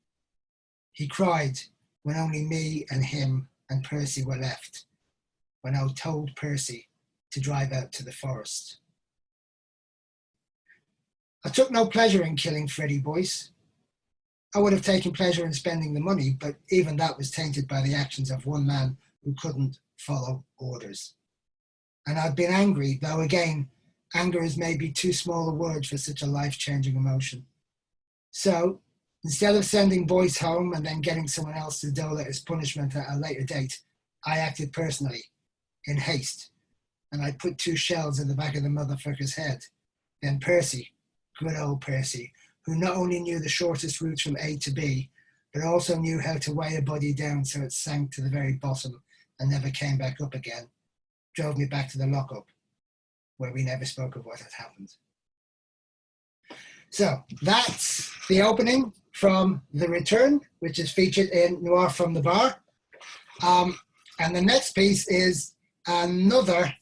He cried when only me and him and Percy were left, when I told Percy to drive out to the forest. I took no pleasure in killing Freddie Boyce. I would have taken pleasure in spending the money, but even that was tainted by the actions of one man who couldn't follow orders. And I'd been angry, though again, anger is maybe too small a word for such a life-changing emotion. So, instead of sending Boyce home and then getting someone else to dole out his punishment at a later date, I acted personally, in haste, and I put 2 shells in the back of the motherfucker's head. Then Percy, good old Percy, who not only knew the shortest routes from A to B, but also knew how to weigh a body down so it sank to the very bottom and never came back up again, drove me back to the lockup, where we never spoke of what had happened. So that's the opening from The Return, which is featured in Noir from the Bar. And the next piece is another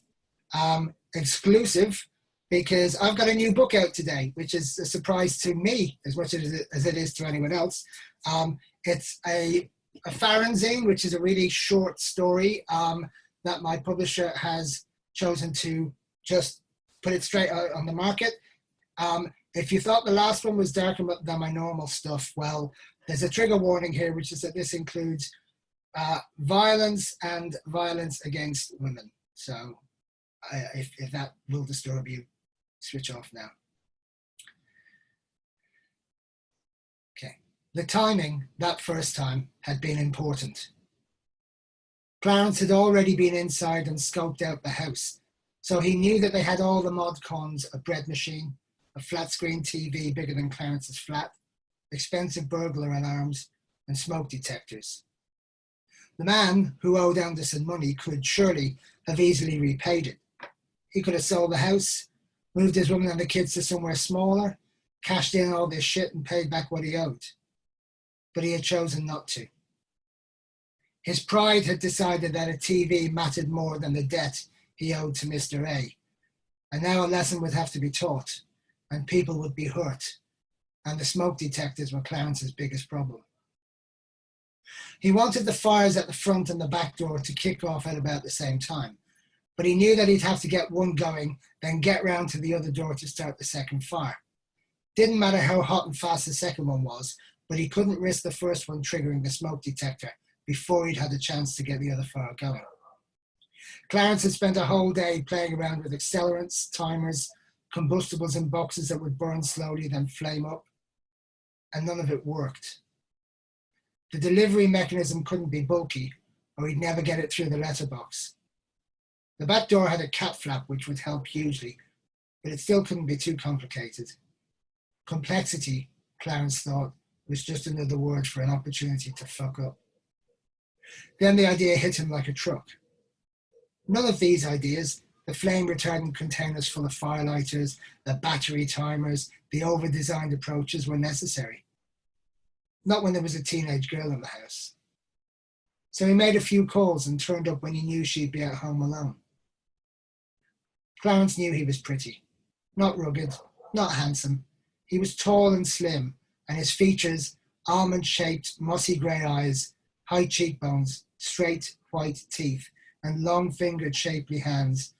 exclusive, because I've got a new book out today, which is a surprise to me as much as it is to anyone else. It's a fanzine, which is a really short story that my publisher has chosen to just put it straight out on the market. If you thought the last one was darker than my normal stuff, well, there's a trigger warning here, which is that this includes violence and violence against women. So if that will disturb you, switch off now. Okay, the timing that first time had been important. Clarence had already been inside and scoped out the house, so he knew that they had all the mod cons: a bread machine, a flat screen TV bigger than Clarence's flat, expensive burglar alarms, and smoke detectors. The man who owed Anderson money could surely have easily repaid it. He could have sold the house, moved his woman and the kids to somewhere smaller, cashed in all this shit and paid back what he owed. But he had chosen not to. His pride had decided that a TV mattered more than the debt he owed to Mr. A. And now a lesson would have to be taught, and people would be hurt, and the smoke detectors were Clarence's biggest problem. He wanted the fires at the front and the back door to kick off at about the same time, but he knew that he'd have to get one going, then get round to the other door to start the second fire. Didn't matter how hot and fast the second one was, but he couldn't risk the first one triggering the smoke detector before he'd had a chance to get the other fire going. Clarence had spent a whole day playing around with accelerants, timers, combustibles in boxes that would burn slowly, then flame up, and none of it worked. The delivery mechanism couldn't be bulky, or he'd never get it through the letterbox. The back door had a cat flap, which would help hugely, but it still couldn't be too complicated. Complexity, Clarence thought, was just another word for an opportunity to fuck up. Then the idea hit him like a truck. None of these ideas, the flame retardant containers full of firelighters, the battery timers, the over-designed approaches, were necessary. Not when there was a teenage girl in the house. So he made a few calls and turned up when he knew she'd be at home alone. Clarence knew he was pretty. Not rugged, not handsome. He was tall and slim, and his features, almond-shaped, mossy grey eyes, high cheekbones, straight white teeth, and long-fingered, shapely hands,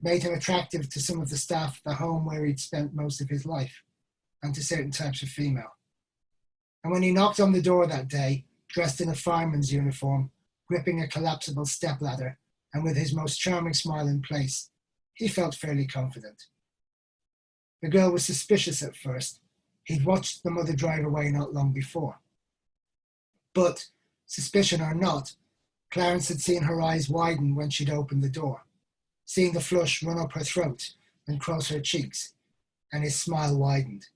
made him attractive to some of the staff at the home where he'd spent most of his life, and to certain types of female. And when he knocked on the door that day, dressed in a fireman's uniform, gripping a collapsible stepladder, and with his most charming smile in place, he felt fairly confident. The girl was suspicious at first. He'd watched the mother drive away not long before. But, suspicion or not, Clarence had seen her eyes widen when she'd opened the door, seen the flush run up her throat and cross her cheeks, and his smile widened.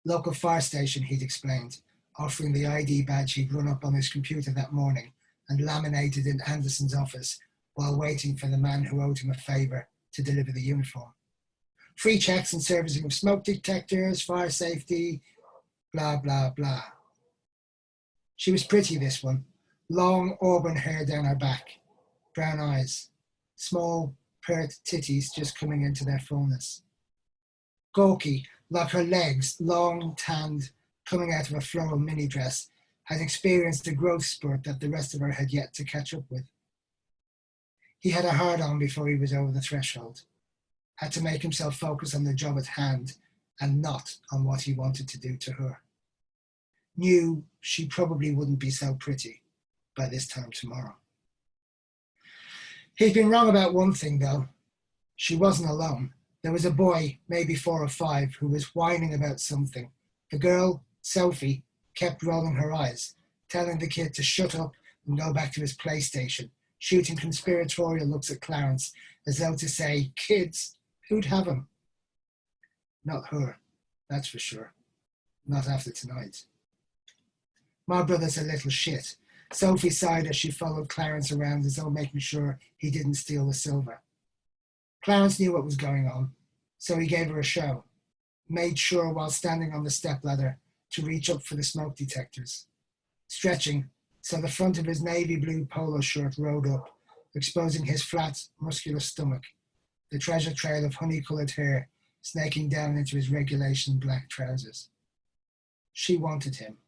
Local fire station, he'd explained, offering the ID badge he'd run up on his computer that morning and laminated in Anderson's office while waiting for the man who owed him a favour to deliver the uniform. Free checks and servicing of smoke detectors, fire safety, blah, blah, blah. She was pretty, this one. Long auburn hair down her back, brown eyes, small, pert titties just coming into their fullness. Gawky, like her legs, long, tanned, coming out of a floral mini dress, had experienced a growth spurt that the rest of her had yet to catch up with. He had a hard-on before he was over the threshold, had to make himself focus on the job at hand and not on what he wanted to do to her. Knew she probably wouldn't be so pretty by this time tomorrow. He'd been wrong about one thing, though. She wasn't alone. There was a boy, maybe 4 or 5, who was whining about something. The girl, Sophie, kept rolling her eyes, telling the kid to shut up and go back to his PlayStation, shooting conspiratorial looks at Clarence as though to say, kids, who'd have him? Not her, that's for sure. Not after tonight. My brother's a little shit. Sophie sighed as she followed Clarence around as though making sure he didn't steal the silver. Clarence knew what was going on, so he gave her a show, made sure while standing on the stepladder to reach up for the smoke detectors. Stretching, so the front of his navy blue polo shirt rode up, exposing his flat, muscular stomach, the treasure trail of honey-coloured hair snaking down into his regulation black trousers. She wanted him,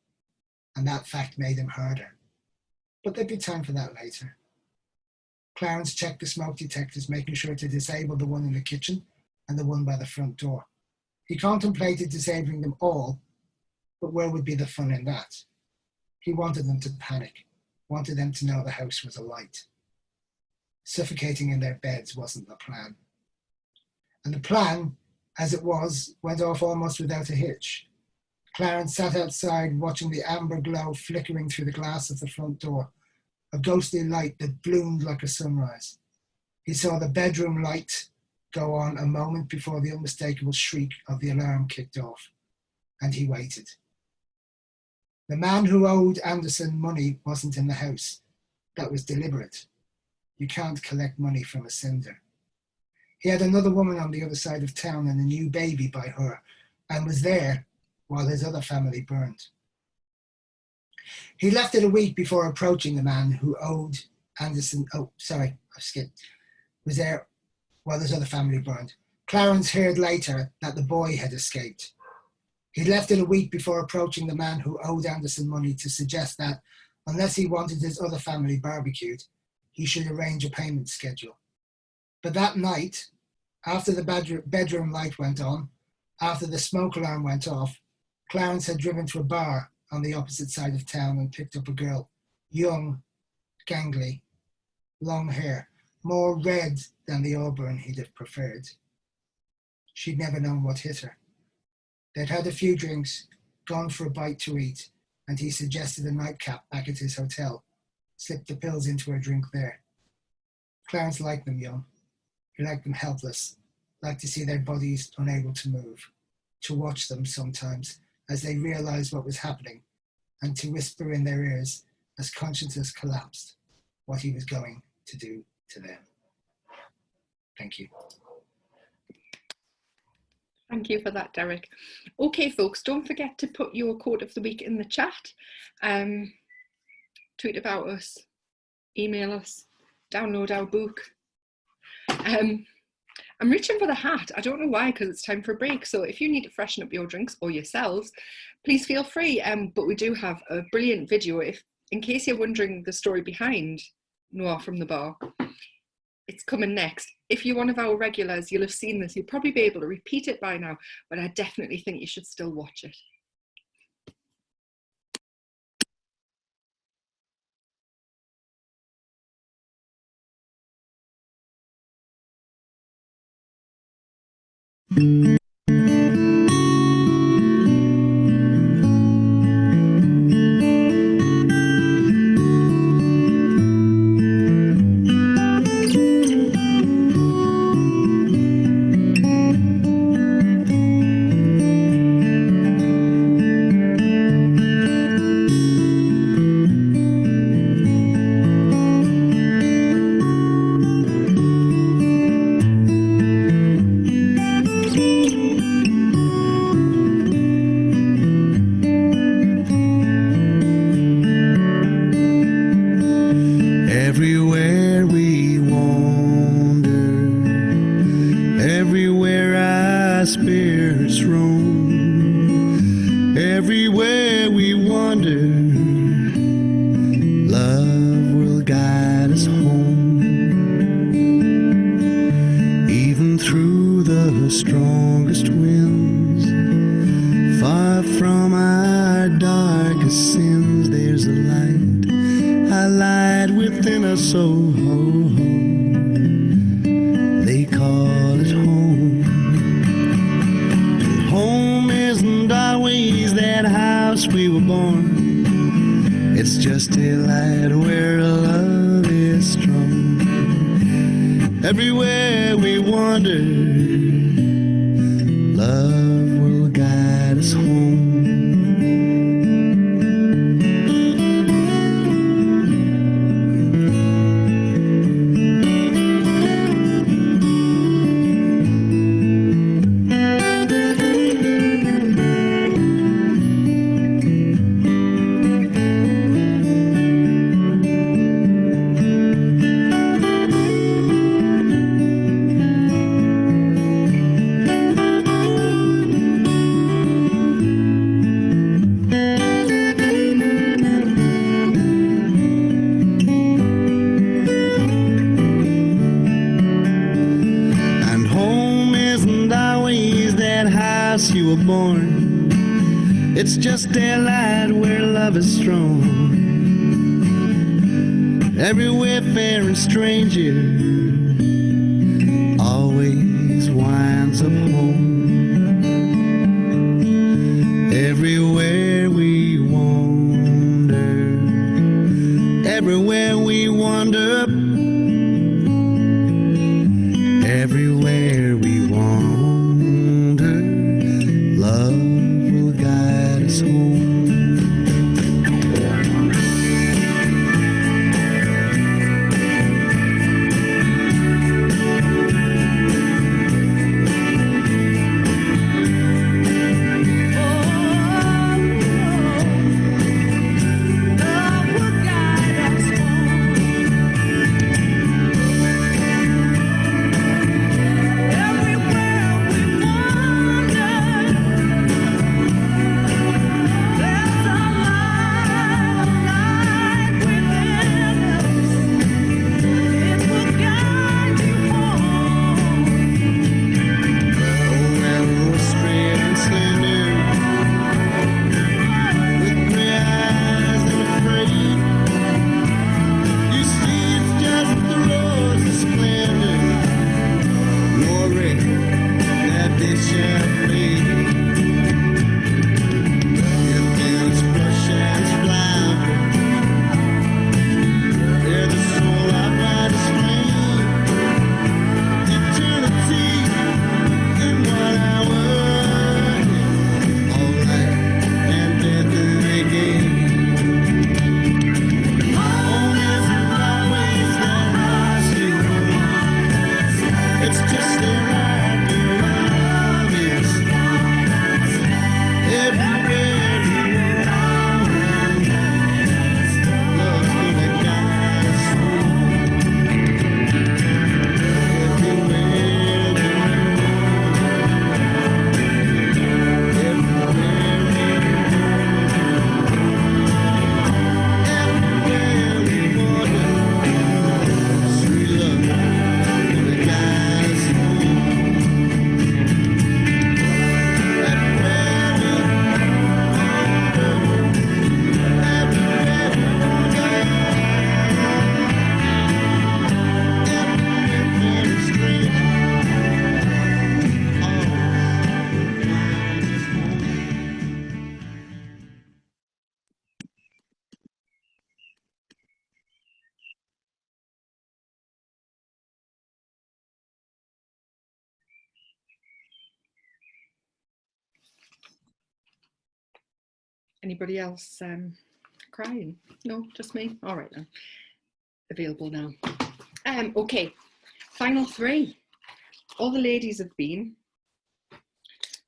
and that fact made him harder. But there'd be time for that later. Clarence checked the smoke detectors, making sure to disable the one in the kitchen and the one by the front door. He contemplated disabling them all, but where would be the fun in that? He wanted them to panic, wanted them to know the house was alight. Suffocating in their beds wasn't the plan. And the plan, as it was, went off almost without a hitch. Clarence sat outside watching the amber glow flickering through the glass of the front door, a ghostly light that bloomed like a sunrise. He saw the bedroom light go on a moment before the unmistakable shriek of the alarm kicked off, and he waited. The man who owed Anderson money wasn't in the house. That was deliberate. You can't collect money from a cinder. He had another woman on the other side of town and a new baby by her, and was there while his other family burned. He left it a week before approaching the man who owed Anderson, was there while his other family burned. Clarence heard later that the boy had escaped. He left it a week before approaching the man who owed Anderson money to suggest that, unless he wanted his other family barbecued, he should arrange a payment schedule. But that night, after the bedroom light went on, after the smoke alarm went off, Clarence had driven to a bar on the opposite side of town and picked up a girl, young, gangly, long hair, more red than the auburn he'd have preferred. She'd never known what hit her. They'd had a few drinks, gone for a bite to eat, and he suggested a nightcap back at his hotel, slipped the pills into her drink there. Clarence liked them young. He liked them helpless, liked to see their bodies unable to move, to watch them sometimes as they realized what was happening, and to whisper in their ears as consciousness collapsed what he was going to do to them. Thank you. Thank you for that, Derek. Okay, folks, don't forget to put your quote of the week in the chat. Tweet about us, email us, download our book. I'm reaching for the hat. I don't know why, because it's time for a break. So if you need to freshen up your drinks or yourselves, please feel free. But we do have a brilliant video. In case you're wondering the story behind Noir from the Bar, it's coming next. If you're one of our regulars, you'll have seen this. You'll probably be able to repeat it by now, but I definitely think you should still watch it. It's just daylight where love is strong. Everywhere fair and stranger always winds up home. Everywhere we wander, everywhere we wander, everywhere we wander, love will guide us home. Anybody else crying? No, just me? All right then. Available now. Okay, final three. All the ladies have been.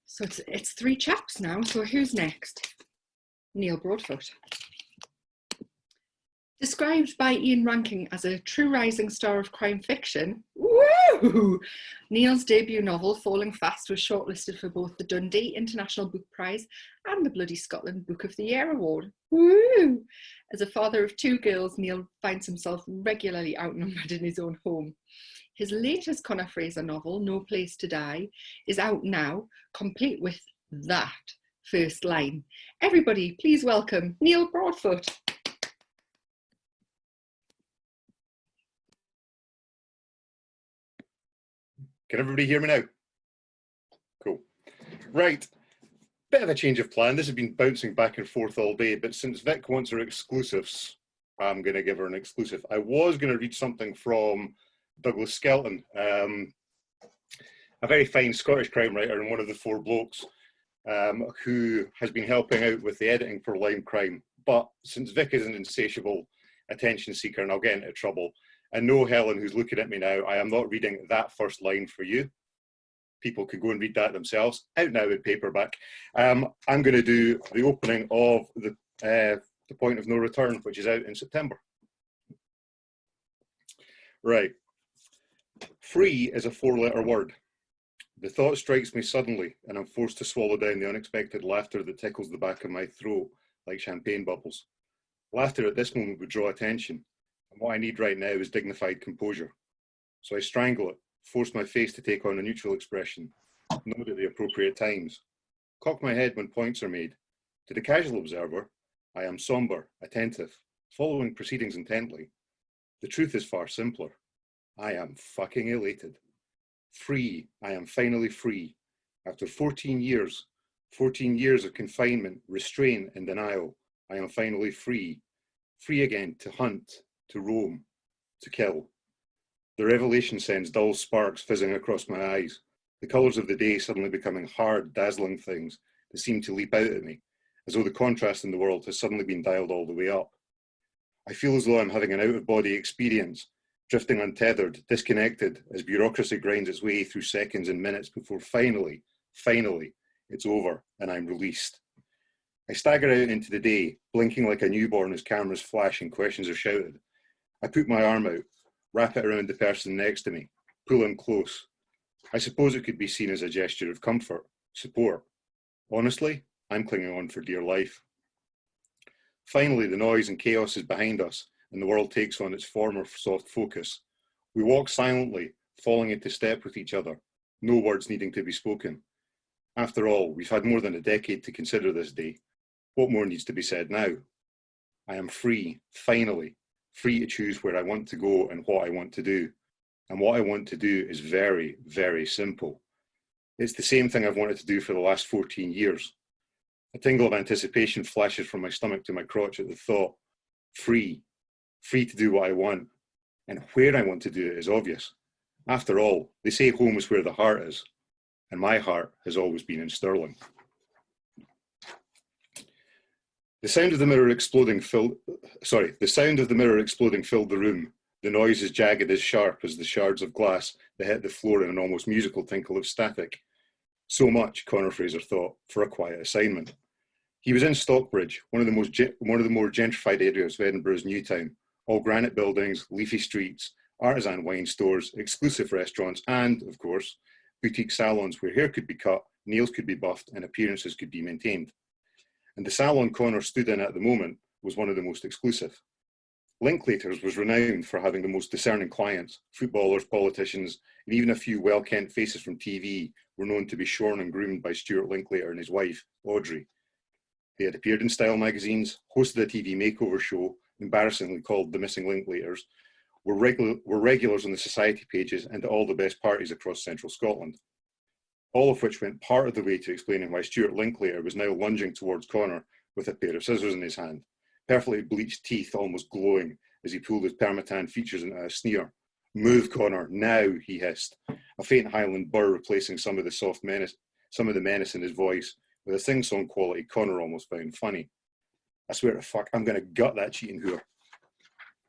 So it's three chaps now. So who's next? Neil Broadfoot. Described by Ian Rankin as a true rising star of crime fiction, woo! Neil's debut novel, Falling Fast, was shortlisted for both the Dundee International Book Prize and the Bloody Scotland Book of the Year Award. Woo! As a father of two girls, Neil finds himself regularly outnumbered in his own home. His latest Conor Fraser novel, No Place to Die, is out now, complete with that first line. Everybody, please welcome Neil Broadfoot. Can everybody hear me now? Cool. Right. Bit of a change of plan. This has been bouncing back and forth all day, but since Vic wants her exclusives, I'm going to give her an exclusive. I was going to read something from Douglas Skelton, a very fine Scottish crime writer and one of the four blokes who has been helping out with the editing for Lyme Crime. But since Vic is an insatiable attention seeker and I'll get into trouble, and no, Helen, who's looking at me now, I am not reading that first line for you. People can go and read that themselves. Out now in paperback. I'm going to do the opening of the Point of No Return, which is out in September. Right. Free is a four-letter word. The thought strikes me suddenly, and I'm forced to swallow down the unexpected laughter that tickles the back of my throat like champagne bubbles. Laughter at this moment would draw attention. And what I need right now is dignified composure. So I strangle it, force my face to take on a neutral expression, nod at the appropriate times, cock my head when points are made. To the casual observer, I am somber, attentive, following proceedings intently. The truth is far simpler. I am fucking elated. Free, I am finally free. After 14 years of confinement, restraint and denial, I am finally free. Free again to hunt, to roam, to kill. The revelation sends dull sparks fizzing across my eyes, the colours of the day suddenly becoming hard, dazzling things that seem to leap out at me, as though the contrast in the world has suddenly been dialed all the way up. I feel as though I'm having an out-of-body experience, drifting untethered, disconnected, as bureaucracy grinds its way through seconds and minutes before finally, it's over and I'm released. I stagger out into the day, blinking like a newborn as cameras flash and questions are shouted. I put my arm out, wrap it around the person next to me, pull him close. I suppose it could be seen as a gesture of comfort, support. Honestly, I'm clinging on for dear life. Finally, the noise and chaos is behind us, and the world takes on its former soft focus. We walk silently, falling into step with each other, no words needing to be spoken. After all, we've had more than a decade to consider this day. What more needs to be said now? I am free, finally, free to choose where I want to go and what I want to do. And what I want to do is very, very simple. It's the same thing I've wanted to do for the last 14 years. A tingle of anticipation flashes from my stomach to my crotch at the thought. Free to do what I want. And where I want to do it is obvious. After all, they say home is where the heart is. And my heart has always been in Stirling. The sound of the mirror exploding filled the room. The noise as jagged as sharp as the shards of glass that hit the floor in an almost musical tinkle of static. So much, Conor Fraser thought, for a quiet assignment. He was in Stockbridge, one of the more gentrified areas of Edinburgh's new town. All granite buildings, leafy streets, artisan wine stores, exclusive restaurants, and, of course, boutique salons where hair could be cut, nails could be buffed, and appearances could be maintained. And the salon Conor stood in at the moment was one of the most exclusive. Linklaters was renowned for having the most discerning clients. Footballers, politicians, and even a few well-kent faces from TV were known to be shorn and groomed by Stuart Linklater and his wife, Audrey. They had appeared in style magazines, hosted a TV makeover show, embarrassingly called The Missing Linklaters, were regulars on the society pages and at all the best parties across central Scotland. All of which went part of the way to explaining why Stuart Linklater was now lunging towards Conor with a pair of scissors in his hand, perfectly bleached teeth almost glowing as he pulled his permatan features into a sneer. "Move, Conor, now," he hissed, a faint Highland burr replacing some of the menace in his voice, with a sing-song quality Conor almost found funny. I swear to fuck, I'm going to gut that cheating whore.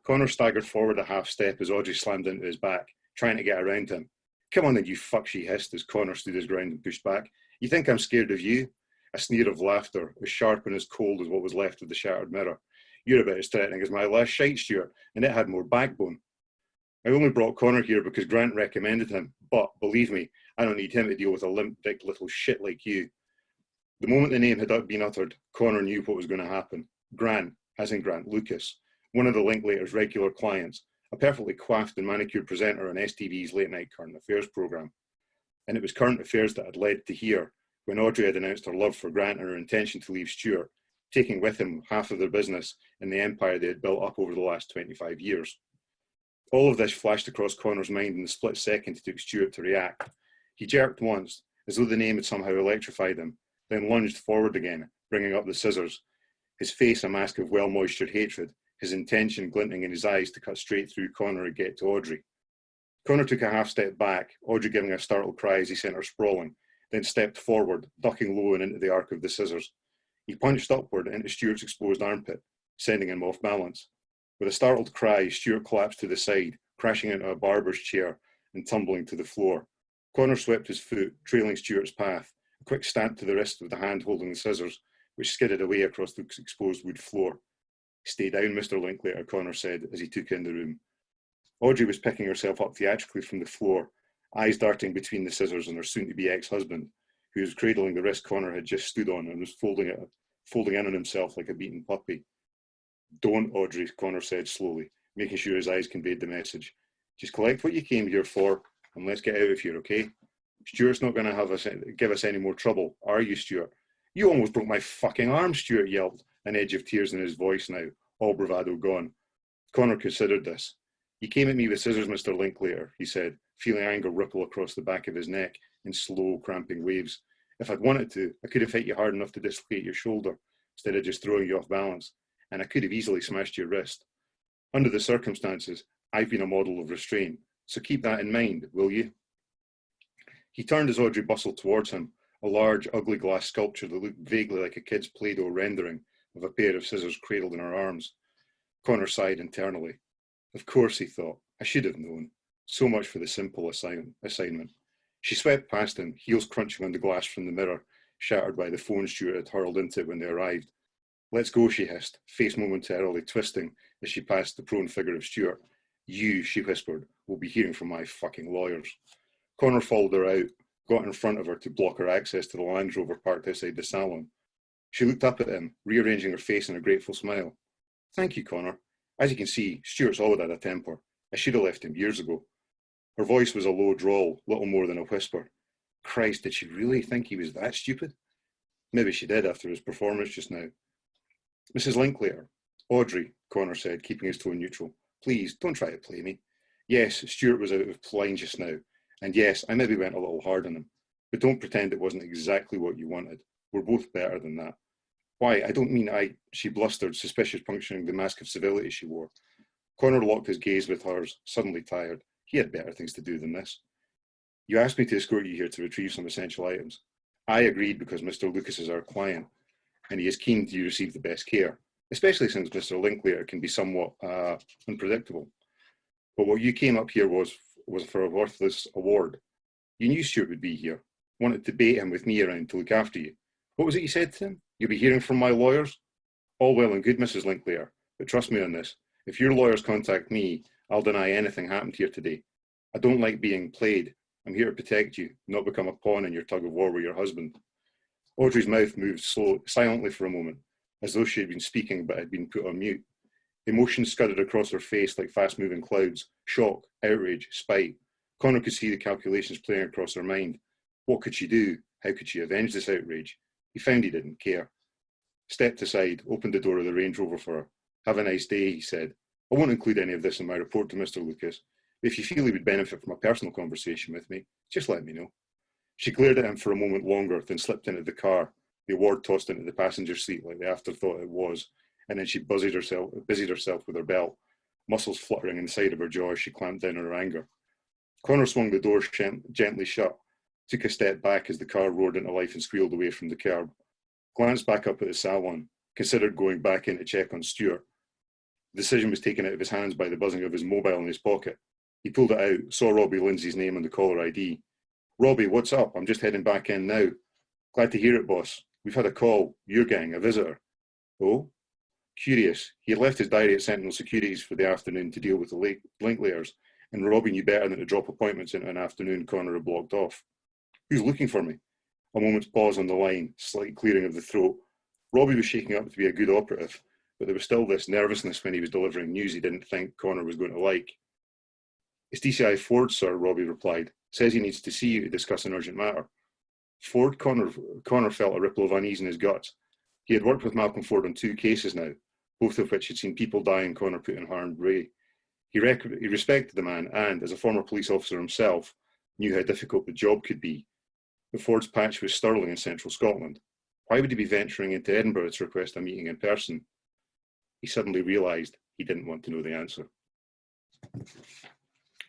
Connor staggered forward a half step as Audrey slammed into his back, trying to get around him. Come on then, you fuck, she hissed as Connor stood his ground and pushed back. You think I'm scared of you? A sneer of laughter, as sharp and as cold as what was left of the shattered mirror. You're about as threatening as my last shite, Stuart, and it had more backbone. I only brought Connor here because Grant recommended him, but believe me, I don't need him to deal with a limp dick little shit like you. The moment the name had been uttered, Connor knew what was going to happen. Grant, as in Grant Lucas, one of the Linklaters' regular clients, a perfectly coiffed and manicured presenter on STV's late-night current affairs programme. And it was current affairs that had led to here, when Audrey had announced her love for Grant and her intention to leave Stuart, taking with him half of their business and the empire they had built up over the last 25 years. All of this flashed across Connor's mind in the split second it took Stuart to react. He jerked once, as though the name had somehow electrified him, then lunged forward again, bringing up the scissors, his face a mask of well-moistured hatred, his intention glinting in his eyes to cut straight through Connor and get to Audrey. Connor took a half step back, Audrey giving a startled cry as he sent her sprawling, then stepped forward, ducking low and into the arc of the scissors. He punched upward into Stuart's exposed armpit, sending him off balance. With a startled cry, Stuart collapsed to the side, crashing into a barber's chair and tumbling to the floor. Connor swept his foot, trailing Stuart's path, a quick stamp to the wrist of the hand holding the scissors, which skidded away across the exposed wood floor. Stay down, Mr. Linklater, Connor said as he took in the room. Audrey was picking herself up theatrically from the floor, eyes darting between the scissors and her soon-to-be ex-husband, who was cradling the wrist Connor had just stood on and was folding in on himself like a beaten puppy. Don't, Audrey, Connor said slowly, making sure his eyes conveyed the message. Just collect what you came here for, and let's get out of here, okay? Stuart's not going to give us any more trouble, are you, Stuart? You almost broke my fucking arm, Stuart yelped, an edge of tears in his voice now, all bravado gone. Connor considered this. You came at me with scissors, Mr. Linklater, he said, feeling anger ripple across the back of his neck in slow, cramping waves. If I'd wanted to, I could have hit you hard enough to dislocate your shoulder, instead of just throwing you off balance, and I could have easily smashed your wrist. Under the circumstances, I've been a model of restraint, so keep that in mind, will you? He turned as Audrey bustled towards him, a large, ugly glass sculpture that looked vaguely like a kid's Play-Doh rendering of a pair of scissors cradled in her arms. Connor sighed internally. Of course, he thought. I should have known. So much for the simple assignment. She swept past him, heels crunching on the glass from the mirror, shattered by the phone Stuart had hurled into it when they arrived. Let's go, she hissed, face momentarily twisting as she passed the prone figure of Stuart. You, she whispered, will be hearing from my fucking lawyers. Connor followed her out, got in front of her to block her access to the Land Rover parked outside the salon. She looked up at him, rearranging her face in a grateful smile. Thank you, Connor. As you can see, Stuart's always had a temper. I should have left him years ago. Her voice was a low drawl, little more than a whisper. Christ, did she really think he was that stupid? Maybe she did after his performance just now. Mrs. Linklater. Audrey, Connor said, keeping his tone neutral. Please, don't try to play me. Yes, Stuart was out of line just now. And yes, I maybe went a little hard on him. But don't pretend it wasn't exactly what you wanted. We're both better than that. Why, I don't mean she blustered, suspicious puncturing the mask of civility she wore. Connor locked his gaze with hers, suddenly tired. He had better things to do than this. You asked me to escort you here to retrieve some essential items. I agreed because Mr. Lucas is our client, and he is keen you receive the best care, especially since Mr. Linklater can be somewhat unpredictable. But what you came up here was for a worthless award. You knew Stuart would be here, wanted to bait him with me around to look after you. What was it you said to him? You'll be hearing from my lawyers? All well and good, Mrs. Linklater, but trust me on this. If your lawyers contact me, I'll deny anything happened here today. I don't like being played. I'm here to protect you, not become a pawn in your tug of war with your husband. Audrey's mouth moved silently for a moment, as though she had been speaking but had been put on mute. Emotion scudded across her face like fast-moving clouds. Shock, outrage, spite. Connor could see the calculations playing across her mind. What could she do? How could she avenge this outrage? He found he didn't care. Stepped aside, opened the door of the Range Rover for her. Have a nice day, he said. I won't include any of this in my report to Mr. Lucas. If you feel he would benefit from a personal conversation with me, just let me know. She glared at him for a moment longer, then slipped into the car, the award tossed into the passenger seat like the afterthought it was, and then she busied herself with her belt, muscles fluttering inside of her jaw as she clamped down on her anger. Connor swung the door gently shut, took a step back as the car roared into life and squealed away from the curb, glanced back up at the salon, considered going back in to check on Stuart. The decision was taken out of his hands by the buzzing of his mobile in his pocket. He pulled it out, saw Robbie Lindsay's name on the caller ID. Robbie, what's up? I'm just heading back in now. Glad to hear it, boss. We've had a call, your gang, a visitor. Oh? Curious. He had left his diary at Sentinel Securities for the afternoon to deal with the Linklayers, and Robbie knew better than to drop appointments into an afternoon Connor had blocked off. Who's looking for me? A moment's pause on the line, slight clearing of the throat. Robbie was shaking up to be a good operative, but there was still this nervousness when he was delivering news he didn't think Connor was going to like. It's DCI Ford, sir, Robbie replied. Says he needs to see you to discuss an urgent matter. Ford, Connor felt a ripple of unease in his guts. He had worked with Malcolm Ford on 2 cases now, both of which had seen people die and Connor put in harm's way. He respected the man and, as a former police officer himself, knew how difficult the job could be. But Ford's patch was Stirling in central Scotland. Why would he be venturing into Edinburgh to request a meeting in person? He suddenly realised he didn't want to know the answer.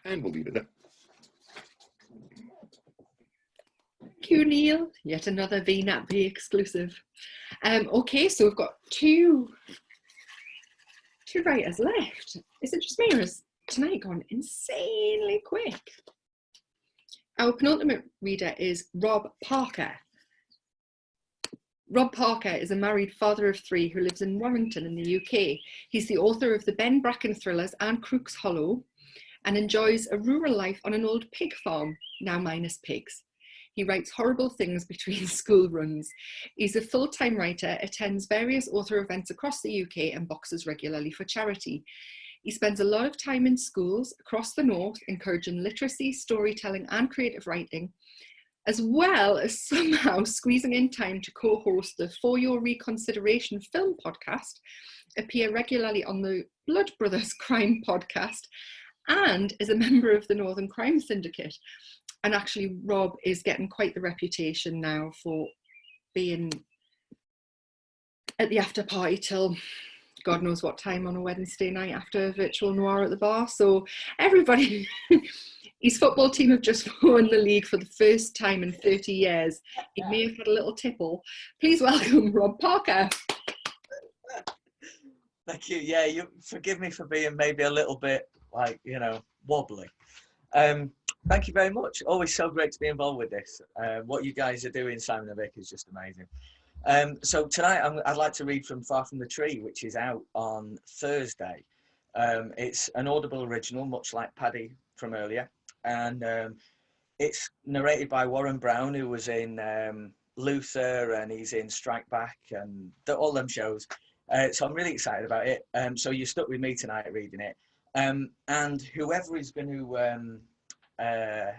And we'll leave it there. Thank you, Neil. Yet another VNAP exclusive. Okay, so we've got two writers left. Is it just me, or has tonight gone insanely quick? Our penultimate reader is Rob Parker. Rob Parker is a married father of 3 who lives in Warrington in the UK. He's the author of the Ben Bracken thrillers and Crook's Hollow, and enjoys a rural life on an old pig farm, now minus pigs. He writes horrible things between school runs. He's a full-time writer, attends various author events across the UK and boxes regularly for charity. He spends a lot of time in schools across the north, encouraging literacy, storytelling and creative writing, as well as somehow squeezing in time to co-host the For Your Reconsideration film podcast, appear regularly on the Blood Brothers Crime podcast, and is a member of the Northern Crime Syndicate. And actually, Rob is getting quite the reputation now for being at the after party till God knows what time on a Wednesday night after Virtual Noir at the bar. So everybody, his football team have just won the league for the first time in 30 years. He may have had a little tipple. Please welcome Rob Parker. Thank you. Yeah, you forgive me for being maybe a little bit wobbly. Thank you very much. Always so great to be involved with this. What you guys are doing, Simon and Vic, is just amazing. So tonight I'd like to read from Far From the Tree, which is out on Thursday. It's an Audible original, much like Paddy from earlier, and it's narrated by Warren Brown, who was in Luther, and he's in Strike Back and all them shows. So I'm really excited about it. So you're stuck with me tonight reading it. And whoever is going to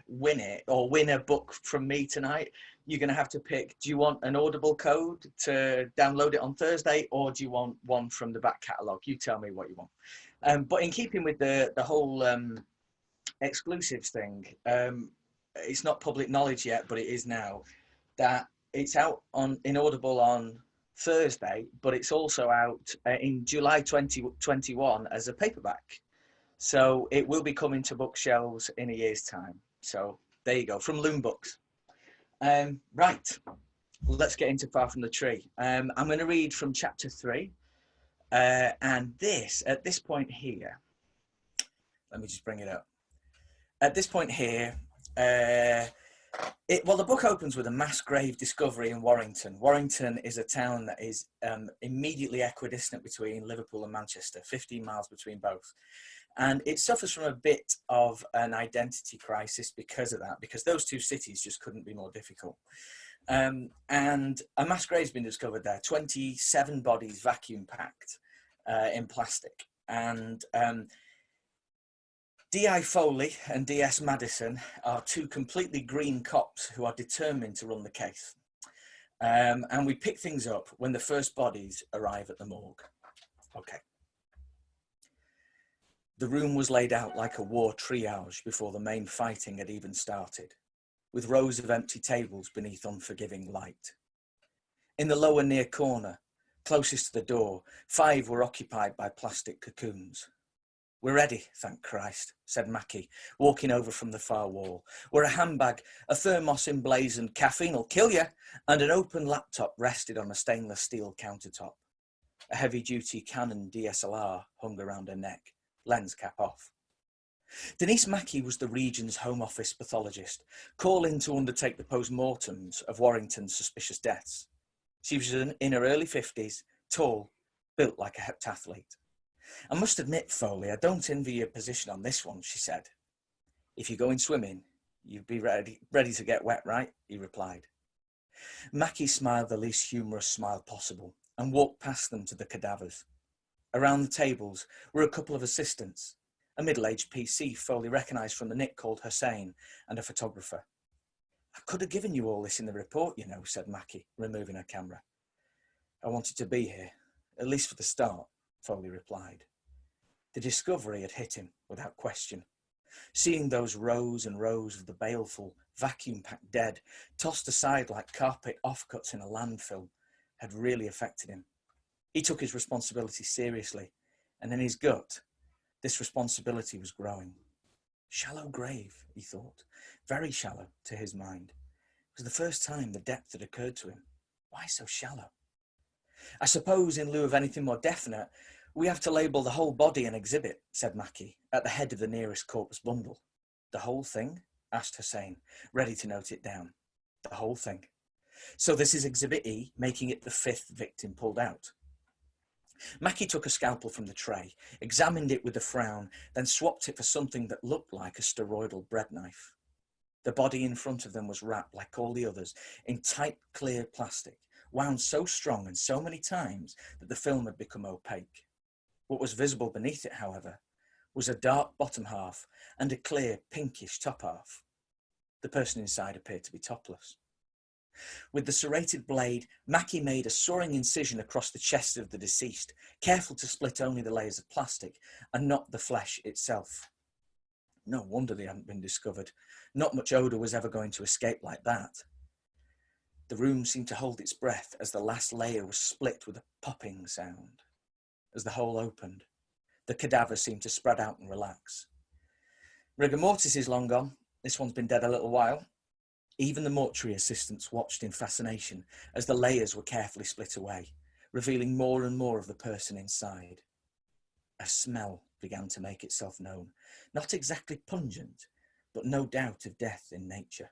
win it or win a book from me tonight, you're going to have to pick, do you want an Audible code to download it on Thursday, or do you want one from the back catalogue? You tell me what you want. But in keeping with the whole exclusives thing, it's not public knowledge yet, but it is now, that it's out in Audible on Thursday, but it's also out in July 2021 as a paperback. So it will be coming to bookshelves in a year's time. So there you go, from Loom Books. Right, let's get into Far From the Tree. I'm going to read from chapter 3. And at this point here, let me just bring it up. At this point here, the book opens with a mass grave discovery in Warrington. Warrington is a town that is immediately equidistant between Liverpool and Manchester, 15 miles between both. And it suffers from a bit of an identity crisis because of that, because those two cities just couldn't be more difficult. And a mass grave's been discovered there, 27 bodies vacuum packed in plastic. And D.I. Foley and D.S. Madison are 2 completely green cops who are determined to run the case. And we pick things up when the first bodies arrive at the morgue. Okay. The room was laid out like a war triage before the main fighting had even started, with rows of empty tables beneath unforgiving light. In the lower near corner, closest to the door, 5 were occupied by plastic cocoons. "We're ready, thank Christ," said Mackie, walking over from the far wall, where a handbag, a thermos emblazoned "Caffeine'll kill ya," and an open laptop rested on a stainless steel countertop. A heavy-duty Canon DSLR hung around her neck, lens cap off. Denise Mackey was the region's Home Office pathologist, called in to undertake the post-mortems of Warrington's suspicious deaths. She was in her early 50s, tall, built like a heptathlete. I must admit, Foley, I don't envy your position on this one, she said. If you're going swimming, you'd be ready to get wet, right? He replied. Mackey smiled the least humorous smile possible and walked past them to the cadavers. Around the tables were a couple of assistants, a middle-aged PC Foley recognised from the nick called Hussein, and a photographer. I could have given you all this in the report, you know, said Mackey, removing her camera. I wanted to be here, at least for the start, Foley replied. The discovery had hit him without question. Seeing those rows and rows of the baleful, vacuum-packed dead, tossed aside like carpet offcuts in a landfill, had really affected him. He took his responsibility seriously, and in his gut, this responsibility was growing. Shallow grave, he thought, very shallow to his mind. It was the first time the depth had occurred to him. Why so shallow? I suppose in lieu of anything more definite, we have to label the whole body an exhibit, said Mackey, at the head of the nearest corpus bundle. The whole thing? Asked Hussein, ready to note it down. The whole thing. So this is Exhibit E, making it the 5th victim pulled out. Mackey took a scalpel from the tray, examined it with a frown, then swapped it for something that looked like a steroidal bread knife. The body in front of them was wrapped, like all the others, in tight, clear plastic, wound so strong and so many times that the film had become opaque. What was visible beneath it, however, was a dark bottom half and a clear, pinkish top half. The person inside appeared to be topless. With the serrated blade, Mackey made a soaring incision across the chest of the deceased, careful to split only the layers of plastic and not the flesh itself. No wonder they hadn't been discovered. Not much odour was ever going to escape like that. The room seemed to hold its breath as the last layer was split with a popping sound. As the hole opened, the cadaver seemed to spread out and relax. Rigor mortis is long gone. This one's been dead a little while. Even the mortuary assistants watched in fascination as the layers were carefully split away, revealing more and more of the person inside. A smell began to make itself known, not exactly pungent, but no doubt of death in nature.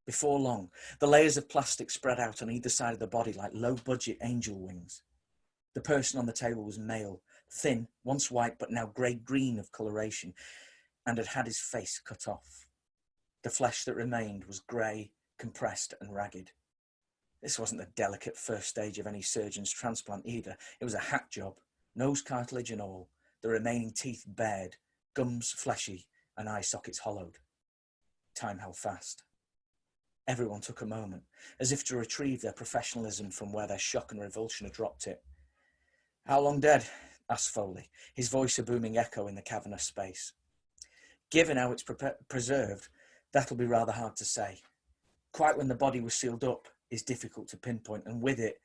Before long, the layers of plastic spread out on either side of the body like low-budget angel wings. The person on the table was male, thin, once white, but now grey-green of coloration, and had had his face cut off. The flesh that remained was grey, compressed and ragged. This wasn't the delicate first stage of any surgeon's transplant either. It was a hack job, nose cartilage and all, the remaining teeth bared, gums fleshy and eye sockets hollowed. Time held fast. Everyone took a moment, as if to retrieve their professionalism from where their shock and revulsion had dropped it. How long dead? Asked Foley, his voice a booming echo in the cavernous space. Given how it's preserved, that'll be rather hard to say. Quite when the body was sealed up is difficult to pinpoint, and with it,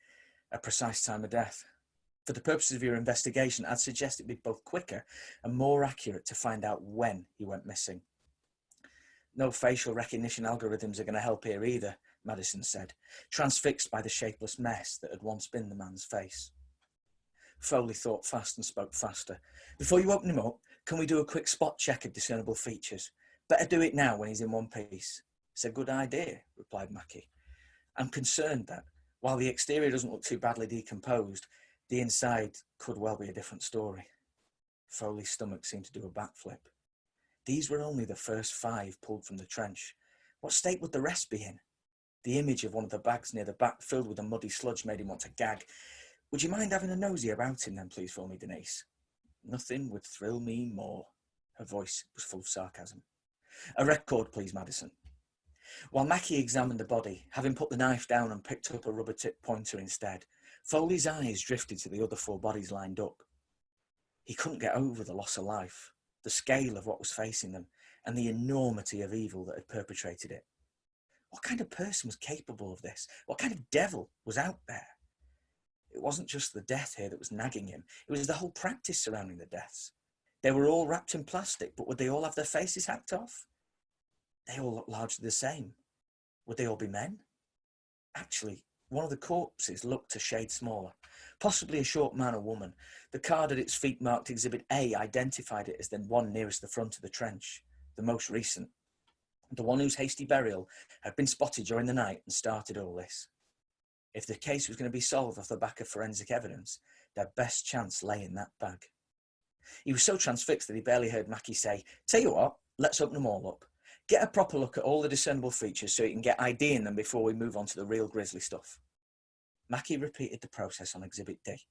a precise time of death. For the purposes of your investigation, I'd suggest it be both quicker and more accurate to find out when he went missing. No facial recognition algorithms are going to help here either, Madison said, transfixed by the shapeless mess that had once been the man's face. Foley thought fast and spoke faster. Before you open him up, can we do a quick spot check of discernible features? Better do it now when he's in one piece. It's a good idea, replied Mackey. I'm concerned that, while the exterior doesn't look too badly decomposed, the inside could well be a different story. Foley's stomach seemed to do a backflip. These were only the first 5 pulled from the trench. What state would the rest be in? The image of one of the bags near the back filled with a muddy sludge made him want to gag. Would you mind having a nosy about him then, please, for me, Denise? Nothing would thrill me more. Her voice was full of sarcasm. A record, please, Madison. While Mackey examined the body, having put the knife down and picked up a rubber-tipped pointer instead, Foley's eyes drifted to the other 4 bodies lined up. He couldn't get over the loss of life, the scale of what was facing them, and the enormity of evil that had perpetrated it. What kind of person was capable of this? What kind of devil was out there? It wasn't just the death here that was nagging him. It was the whole practice surrounding the deaths. They were all wrapped in plastic, but would they all have their faces hacked off? They all looked largely the same. Would they all be men? Actually, one of the corpses looked a shade smaller, possibly a short man or woman. The card at its feet marked Exhibit A identified it as the one nearest the front of the trench, the most recent, the one whose hasty burial had been spotted during the night and started all this. If the case was going to be solved off the back of forensic evidence, their best chance lay in that bag. He was so transfixed that he barely heard Mackie say, "Tell you what, let's open them all up. Get a proper look at all the discernible features so you can get ID in them before we move on to the real grisly stuff." Mackie repeated the process on Exhibit D.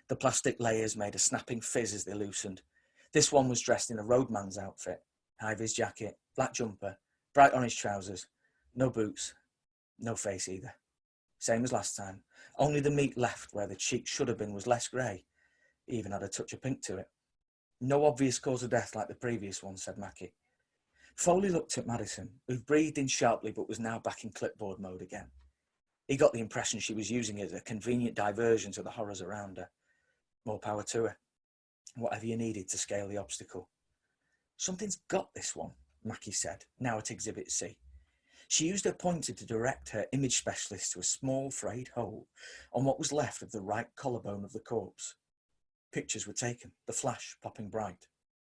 The plastic layers made a snapping fizz as they loosened. This one was dressed in a roadman's outfit, high-vis jacket, black jumper, bright orange trousers, no boots, no face either. Same as last time, only the meat left where the cheek should have been was less grey, even had a touch of pink to it. No obvious cause of death like the previous one, said Mackie. Foley looked at Madison, who breathed in sharply but was now back in clipboard mode again. He got the impression she was using it as a convenient diversion to the horrors around her. More power to her. Whatever you needed to scale the obstacle. Something's got this one, Mackie said, now at Exhibit C. She used her pointer to direct her image specialist to a small frayed hole on what was left of the right collarbone of the corpse. Pictures were taken, the flash popping bright.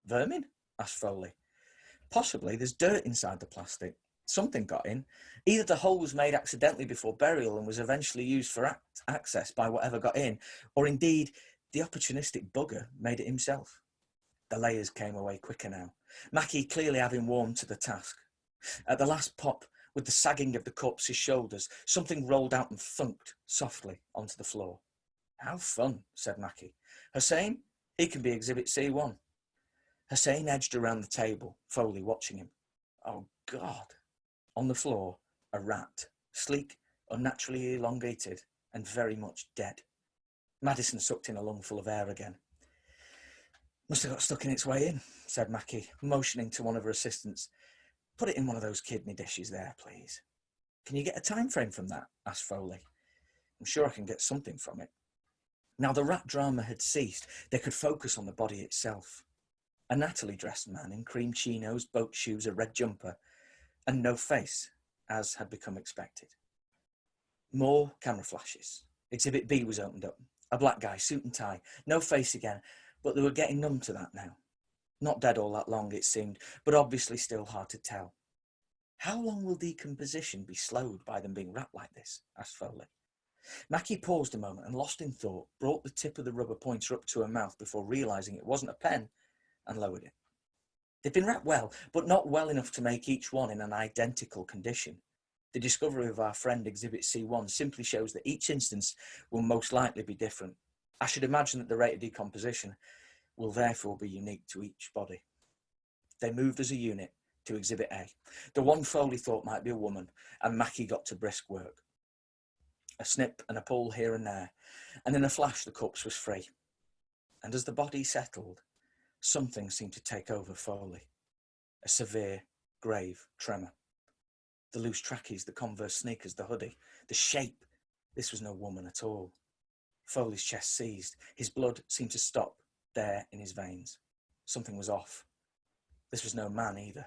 Vermin? Asked Foley. Possibly there's dirt inside the plastic. Something got in. Either the hole was made accidentally before burial and was eventually used for access by whatever got in, or indeed the opportunistic bugger made it himself. The layers came away quicker now, Mackie clearly having warmed to the task. At the last pop, with the sagging of the corpse's shoulders, something rolled out and thunked softly onto the floor. How fun, said Mackie. Hussein, he can be Exhibit C1. Hussein edged around the table, Foley watching him. Oh, God. On the floor, a rat, sleek, unnaturally elongated, and very much dead. Madison sucked in a lungful of air again. Must have got stuck in its way in, said Mackie, motioning to one of her assistants. Put it in one of those kidney dishes there, please. Can you get a time frame from that? Asked Foley. I'm sure I can get something from it. Now the rat drama had ceased. They could focus on the body itself. A nattily dressed man in cream chinos, boat shoes, a red jumper, and no face, as had become expected. More camera flashes. Exhibit B was opened up. A black guy, suit and tie, no face again, but they were getting numb to that now. Not dead all that long, it seemed, but obviously still hard to tell. How long will decomposition be slowed by them being wrapped like this? Asked Foley. Mackie paused a moment and, lost in thought, brought the tip of the rubber pointer up to her mouth before realising it wasn't a pen and lowered it. They'd been wrapped well, but not well enough to make each one in an identical condition. The discovery of our friend Exhibit C1 simply shows that each instance will most likely be different. I should imagine that the rate of decomposition will therefore be unique to each body. They moved as a unit to Exhibit A, the one Foley thought might be a woman, and Mackie got to brisk work. A snip and a pull here and there, and in a flash the corpse was free. And as the body settled, something seemed to take over Foley. A severe, grave tremor. The loose trackies, the Converse sneakers, the hoodie, the shape. This was no woman at all. Foley's chest seized. His blood seemed to stop there in his veins. Something was off. This was no man either.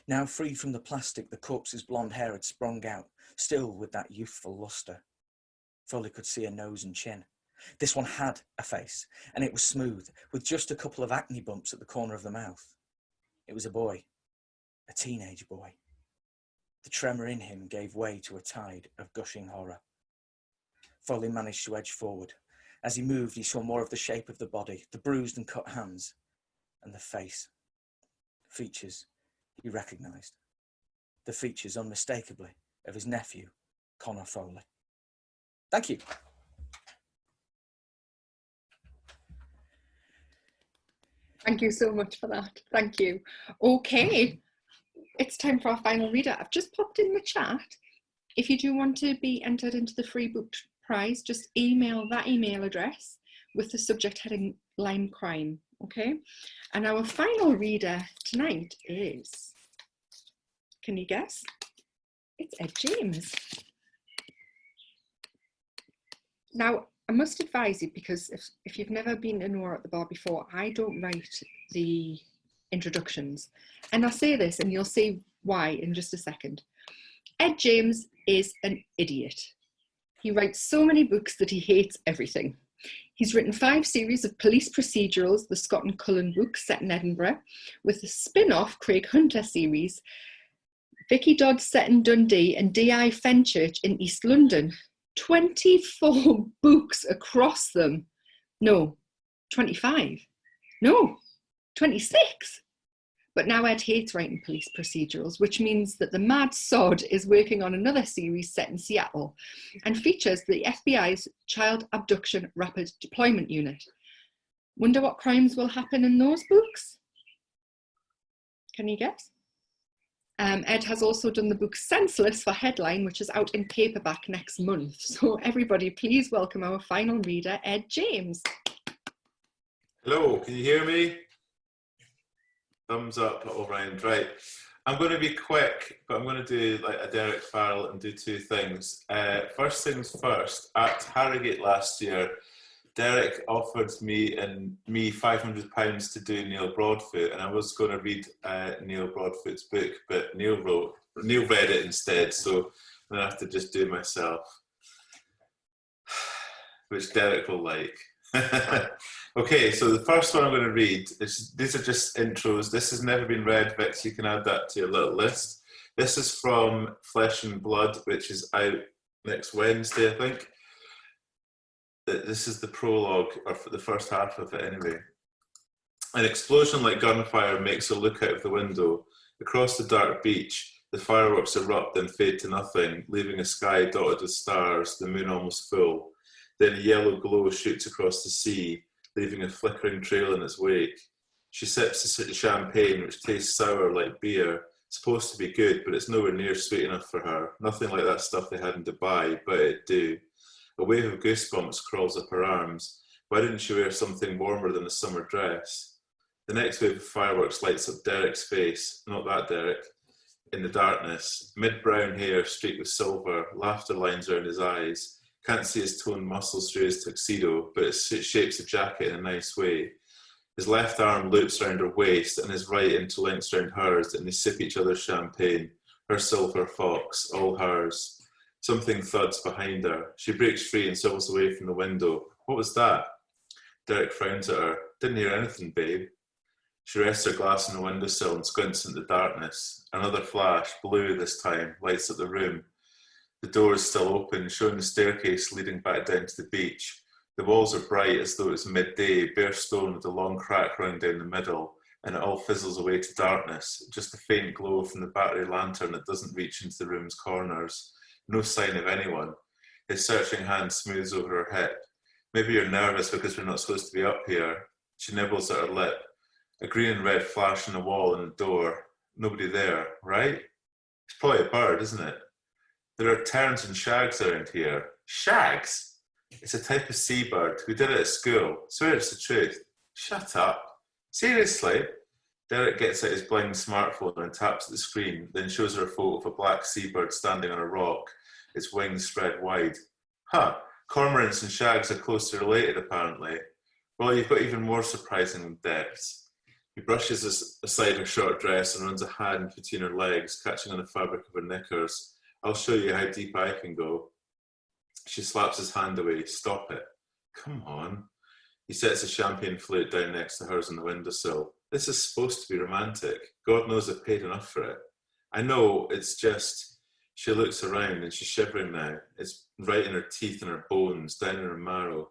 Now freed from the plastic, the corpse's blonde hair had sprung out, still with that youthful lustre. Foley could see a nose and chin. This one had a face, and it was smooth, with just a couple of acne bumps at the corner of the mouth. It was a boy, a teenage boy. The tremor in him gave way to a tide of gushing horror. Foley managed to edge forward. As he moved, he saw more of the shape of the body, the bruised and cut hands, and the face. Features he recognised. The features, unmistakably, of his nephew, Connor Foley. Thank you. Thank you so much for that. Thank you. Okay, it's time for our final reader. I've just popped in the chat. If you do want to be entered into the free book prize, just email that email address with the subject heading Lyme Crime, okay? And our final reader tonight is, can you guess? It's Ed James. Now, I must advise you, because if you've never been to Noir at the Bar before, I don't write the introductions. And I'll say this, and you'll see why in just a second. Ed James is an idiot. He writes so many books that he hates everything. He's written 5 series of police procedurals, the Scott and Cullen books set in Edinburgh, with the spin-off Craig Hunter series, Vicky Dodd set in Dundee and D.I. Fenchurch in East London. 24 books across them. No, 25. No, 26. But now Ed hates writing police procedurals, which means that the mad sod is working on another series set in Seattle and features the FBI's Child Abduction Rapid Deployment Unit. Wonder what crimes will happen in those books? Can you guess? Ed has also done the book Senseless for Headline, which is out in paperback next month. So everybody, please welcome our final reader, Ed James. Hello, can you hear me? Thumbs up all round. Right. I'm going to be quick, but I'm going to do like a Derek Farrell and do 2 things. First things first, at Harrogate last year, Derek offered me £500 to do Neil Broadfoot, and I was going to read Neil Broadfoot's book, but Neil read it instead, so I'm going to have to just do it myself, which Derek will like. Okay, so the first one I'm going to read, these are just intros. This has never been read, Vix, you can add that to your little list. This is from Flesh and Blood, which is out next Wednesday, I think. This is the prologue, or the first half of it anyway. An explosion like gunfire makes a look out of the window. Across the dark beach, the fireworks erupt and fade to nothing, leaving a sky dotted with stars, the moon almost full. Then a yellow glow shoots across the sea, leaving a flickering trail in its wake. She sips the champagne, which tastes sour like beer. It's supposed to be good, but it's nowhere near sweet enough for her. Nothing like that stuff they had in Dubai, but it do. A wave of goosebumps crawls up her arms. Why didn't she wear something warmer than a summer dress? The next wave of fireworks lights up Derek's face, not that Derek, in the darkness. Mid-brown hair streaked with silver, laughter lines around his eyes. Can't see his toned muscles through his tuxedo, but it shapes the jacket in a nice way. His left arm loops around her waist and his right interlinks around hers, and they sip each other's champagne. Her silver fox, all hers. Something thuds behind her. She breaks free and swivels away from the window. What was that? Derek frowns at her. Didn't hear anything, babe. She rests her glass on the windowsill and squints into the darkness. Another flash, blue this time, lights up the room. The door is still open, showing the staircase leading back down to the beach. The walls are bright as though it's midday, bare stone with a long crack running down the middle, and it all fizzles away to darkness, just a faint glow from the battery lantern that doesn't reach into the room's corners. No sign of anyone. His searching hand smooths over her hip. Maybe you're nervous because we're not supposed to be up here. She nibbles at her lip. A green and red flash on the wall and the door. Nobody there, right? It's probably a bird, isn't it? There are terns and shags around here. Shags? It's a type of seabird. We did it at school. Swear it's the truth. Shut up. Seriously? Derek gets out his blind smartphone and taps at the screen, then shows her a photo of a black seabird standing on a rock, its wings spread wide. Huh, cormorants and shags are closely related apparently. Well, you've got even more surprising depths. He brushes aside her short dress and runs a hand between her legs, catching on the fabric of her knickers. I'll show you how deep I can go. She slaps his hand away. Stop it. Come on. He sets a champagne flute down next to hers on the windowsill. This is supposed to be romantic. God knows I've paid enough for it. I know, it's just... She looks around and she's shivering now. It's right in her teeth and her bones, down in her marrow.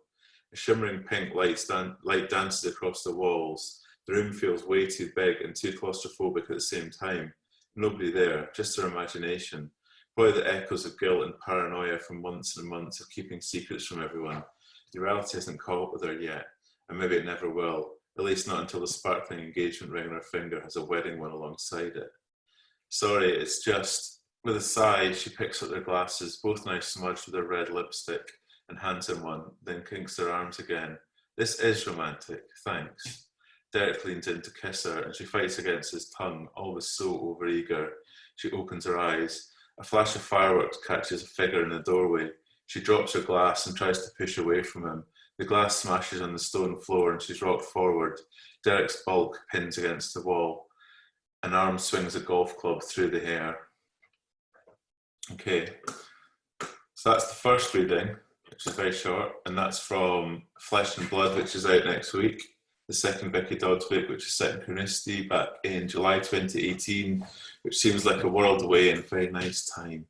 A shimmering pink light dances across the walls. The room feels way too big and too claustrophobic at the same time. Nobody there, just her imagination. Probably the echoes of guilt and paranoia from months and months of keeping secrets from everyone. The reality hasn't caught up with her yet, and maybe it never will. At least not until the sparkling engagement ring on her finger has a wedding one alongside it. Sorry, it's just... With a sigh, she picks up their glasses, both now smudged with her red lipstick, and hands him one, then kinks her arms again. This is romantic, thanks. Derek leans in to kiss her, and she fights against his tongue, always so overeager. She opens her eyes. A flash of fireworks catches a figure in the doorway. She drops her glass and tries to push away from him. The glass smashes on the stone floor and she's rocked forward. Derek's bulk pins against the wall. An arm swings a golf club through the hair. Okay, So that's the first reading, which is very short, and that's from Flesh and Blood, which is out next week. The second Vicky Dodswick, which is set in Chronicity back in July 2018, which seems like a world away and a very nice time.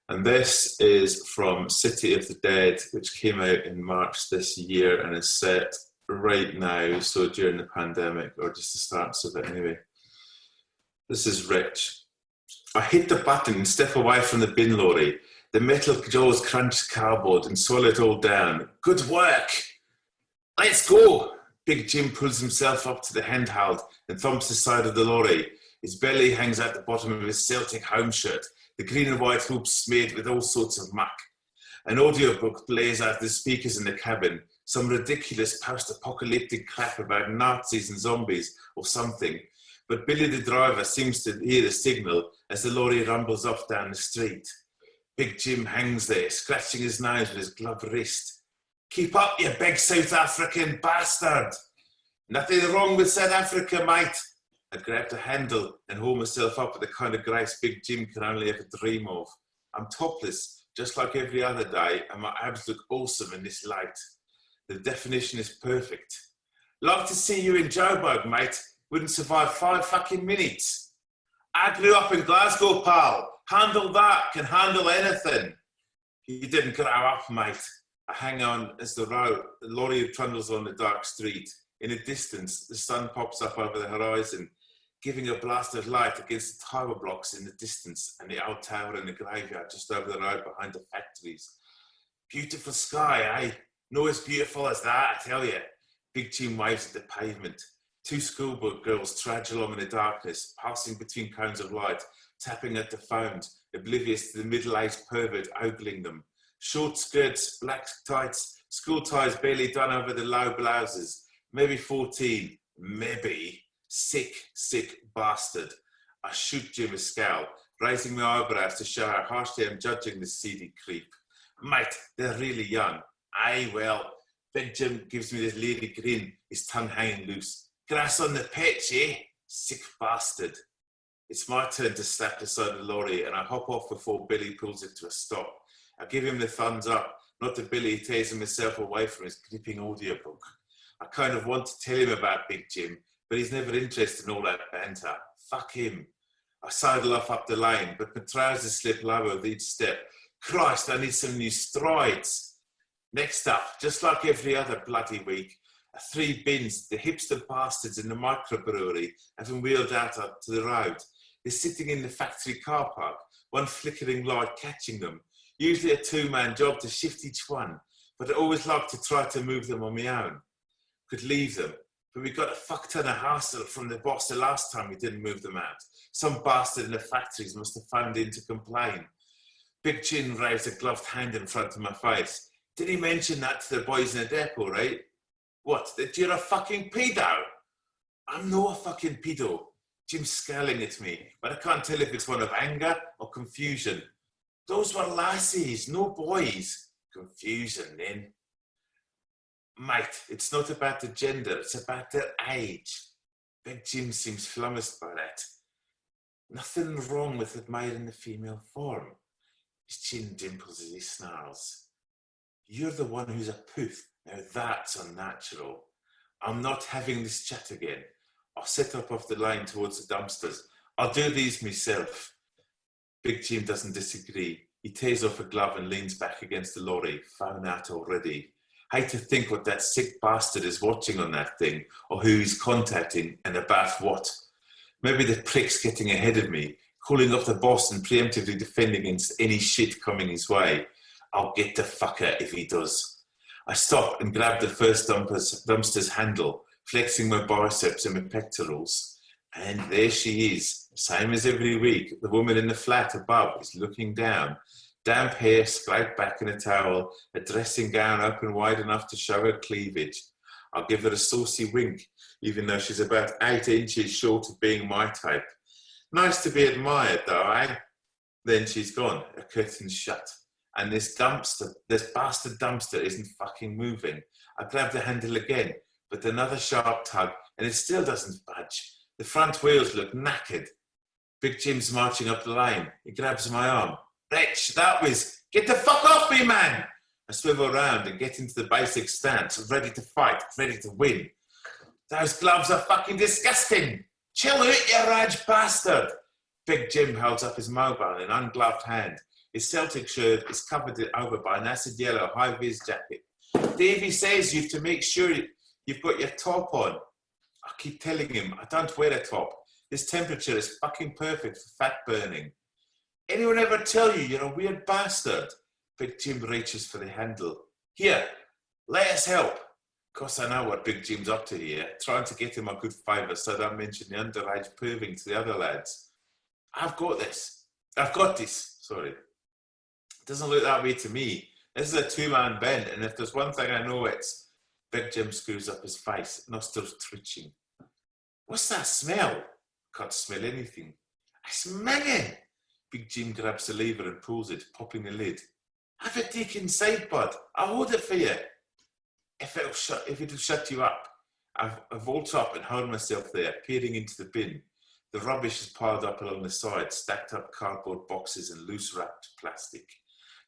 And this is from City of the Dead, which came out in March this year and is set right now, so during the pandemic, or just the starts of it anyway. This is Rich. I hit the button and step away from the bin lorry. The metal jaws crunch cardboard and swallow it all down. Good work! Let's go! Big Jim pulls himself up to the handheld and thumps the side of the lorry. His belly hangs out the bottom of his Celtic home shirt, the green and white hoops smeared with all sorts of muck. An audiobook plays out the speakers in the cabin, some ridiculous post-apocalyptic crap about Nazis and zombies or something. But Billy the driver seems to hear the signal as the lorry rumbles off down the street. Big Jim hangs there, scratching his nose with his gloved wrist. Keep up, you big South African bastard! Nothing wrong with South Africa, mate. I grabbed a handle and hauled myself up with the kind of grace Big Jim can only ever dream of. I'm topless, just like every other day, and my abs look awesome in this light. The definition is perfect. Like to see you in Joburg, mate. Wouldn't survive 5 fucking minutes. I grew up in Glasgow, pal. Handle that, can handle anything. You didn't grow up, mate. I hang on as the lorry trundles on the dark street. In the distance, the sun pops up over the horizon, giving a blast of light against the tower blocks in the distance and the old tower in the graveyard just over the road behind the factories. Beautiful sky, eh? No as beautiful as that, I tell you. Big Jim waves at the pavement. 2 schoolboy girls trudge along in the darkness, passing between cones of light, tapping at the phones, oblivious to the middle-aged pervert ogling them. Short skirts, black tights, school ties barely done over the low blouses. Maybe 14, maybe. Sick, sick bastard. I shoot Jim a scowl, raising my eyebrows to show how harshly I'm judging this seedy creep. Mate, they're really young. Aye, well, Big Jim gives me this leery grin, his tongue hanging loose. Grass on the pitch, eh? Sick bastard. It's my turn to slap the side of the lorry and I hop off before Billy pulls it to a stop. I give him the thumbs up, not that Billy tears himself away from his gripping audiobook. I kind of want to tell him about Big Jim, but he's never interested in all that banter. Fuck him. I sidle off up the lane, but my trousers slip lower with each step. Christ, I need some new strides. Next up, just like every other bloody week, 3 bins, the hipster bastards in the microbrewery have been wheeled out to the road. They're sitting in the factory car park, one flickering light catching them. Usually a 2-man job to shift each one, but I always like to try to move them on my own. Could leave them, but we got a fuck ton of hassle from the boss the last time we didn't move them out. Some bastard in the factories must have phoned in to complain. Big Chin raised a gloved hand in front of my face. Did he mention that to the boys in the depot, right? What, that you're a fucking pedo? I'm not a fucking pedo. Jim's scowling at me, but I can't tell if it's one of anger or confusion. Those were lassies, no boys. Confusion, then. Mate, it's not about the gender, it's about their age. Big Jim seems flummoxed by that. Nothing wrong with it made in the female form. His chin dimples as he snarls. You're the one who's a pooth. Now that's unnatural. I'm not having this chat again. I'll set up off the line towards the dumpsters. I'll do these myself. Big Jim doesn't disagree. He tears off a glove and leans back against the lorry, phone out already. Hate to think what that sick bastard is watching on that thing, or who he's contacting and about what. Maybe the prick's getting ahead of me, calling up the boss and preemptively defending against any shit coming his way. I'll get the fucker if he does. I stop and grab the first dumpster's handle, flexing my biceps and my pectorals. And there she is, same as every week. The woman in the flat above is looking down. Damp hair scraped back in a towel, a dressing gown open wide enough to show her cleavage. I'll give her a saucy wink, even though she's about 8 inches short of being my type. Nice to be admired, though, eh? Then she's gone, her curtain's shut. And this bastard dumpster isn't fucking moving. I grab the handle again, but another sharp tug, and it still doesn't budge. The front wheels look knackered. Big Jim's marching up the lane. He grabs my arm. Rich, that was, Get the fuck off me, man! I swivel round and get into the basic stance, ready to fight, ready to win. Those gloves are fucking disgusting! Chill out, you rage bastard! Big Jim holds up his mobile in an ungloved hand. His Celtic shirt is covered over by an acid yellow high-vis jacket. Davey says you have to make sure you've got your top on. I keep telling him I don't wear a top. This temperature is fucking perfect for fat burning. Anyone ever tell you you're a weird bastard? Big Jim reaches for the handle. Here, let us help. Of course I know what Big Jim's up to here, trying to get him a good favour so I don't mention the underage perving to the other lads. I've got this. I've got this. Sorry. It doesn't look that way to me. This is a two-man band, and if there's one thing I know, it's Big Jim screws up his face, nostrils twitching. What's that smell? Can't smell anything. I smell it. Big Jim grabs the lever and pulls it, popping the lid. Have a dick inside, bud. I'll hold it for you. If it'll shut you up. I vault up and hold myself there, peering into the bin. The rubbish is piled up along the side, stacked up cardboard boxes and loose wrapped plastic.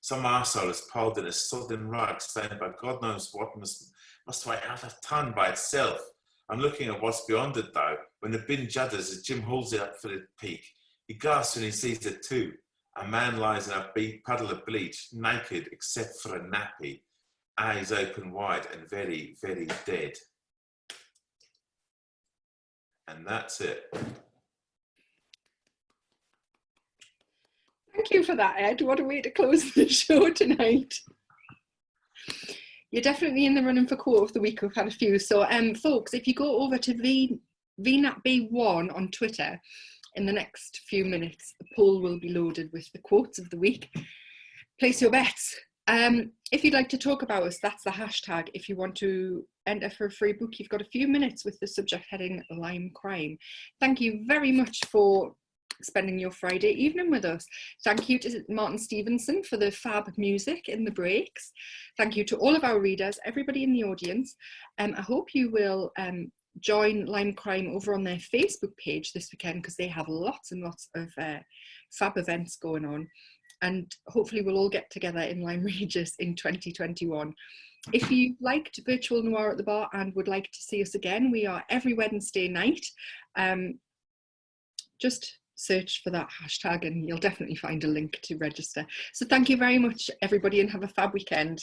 Some arsehole has piled in a sodden rug stained by God knows what must weigh half a ton by itself. I'm looking at what's beyond it though, when the bin judders as Jim holds it up for the peek. He gasps when he sees it too. A man lies in a puddle of bleach, naked except for a nappy, eyes open wide and very, very dead. And that's it. Thank you for that, Ed. What a way to close the show tonight. You're definitely in the running for quote of the week. We've had a few. So, folks, if you go over to VNatB1 on Twitter, in the next few minutes, the poll will be loaded with the quotes of the week. Place your bets. If you'd like to talk about us, that's the hashtag. If you want to enter for a free book, you've got a few minutes with the subject heading Lyme Crime. Thank you very much for spending your Friday evening with us. Thank you to Martin Stevenson for the fab music in the breaks. Thank you to all of our readers, everybody in the audience. I hope you will join Lyme Crime over on their Facebook page this weekend, because they have lots and lots of fab events going on, and hopefully we'll all get together in Lyme Regis in 2021. If you liked Virtual Noir at the Bar and would like to see us again, we are every Wednesday night. Just search for that hashtag and you'll definitely find a link to register. So thank you very much everybody, and have a fab weekend.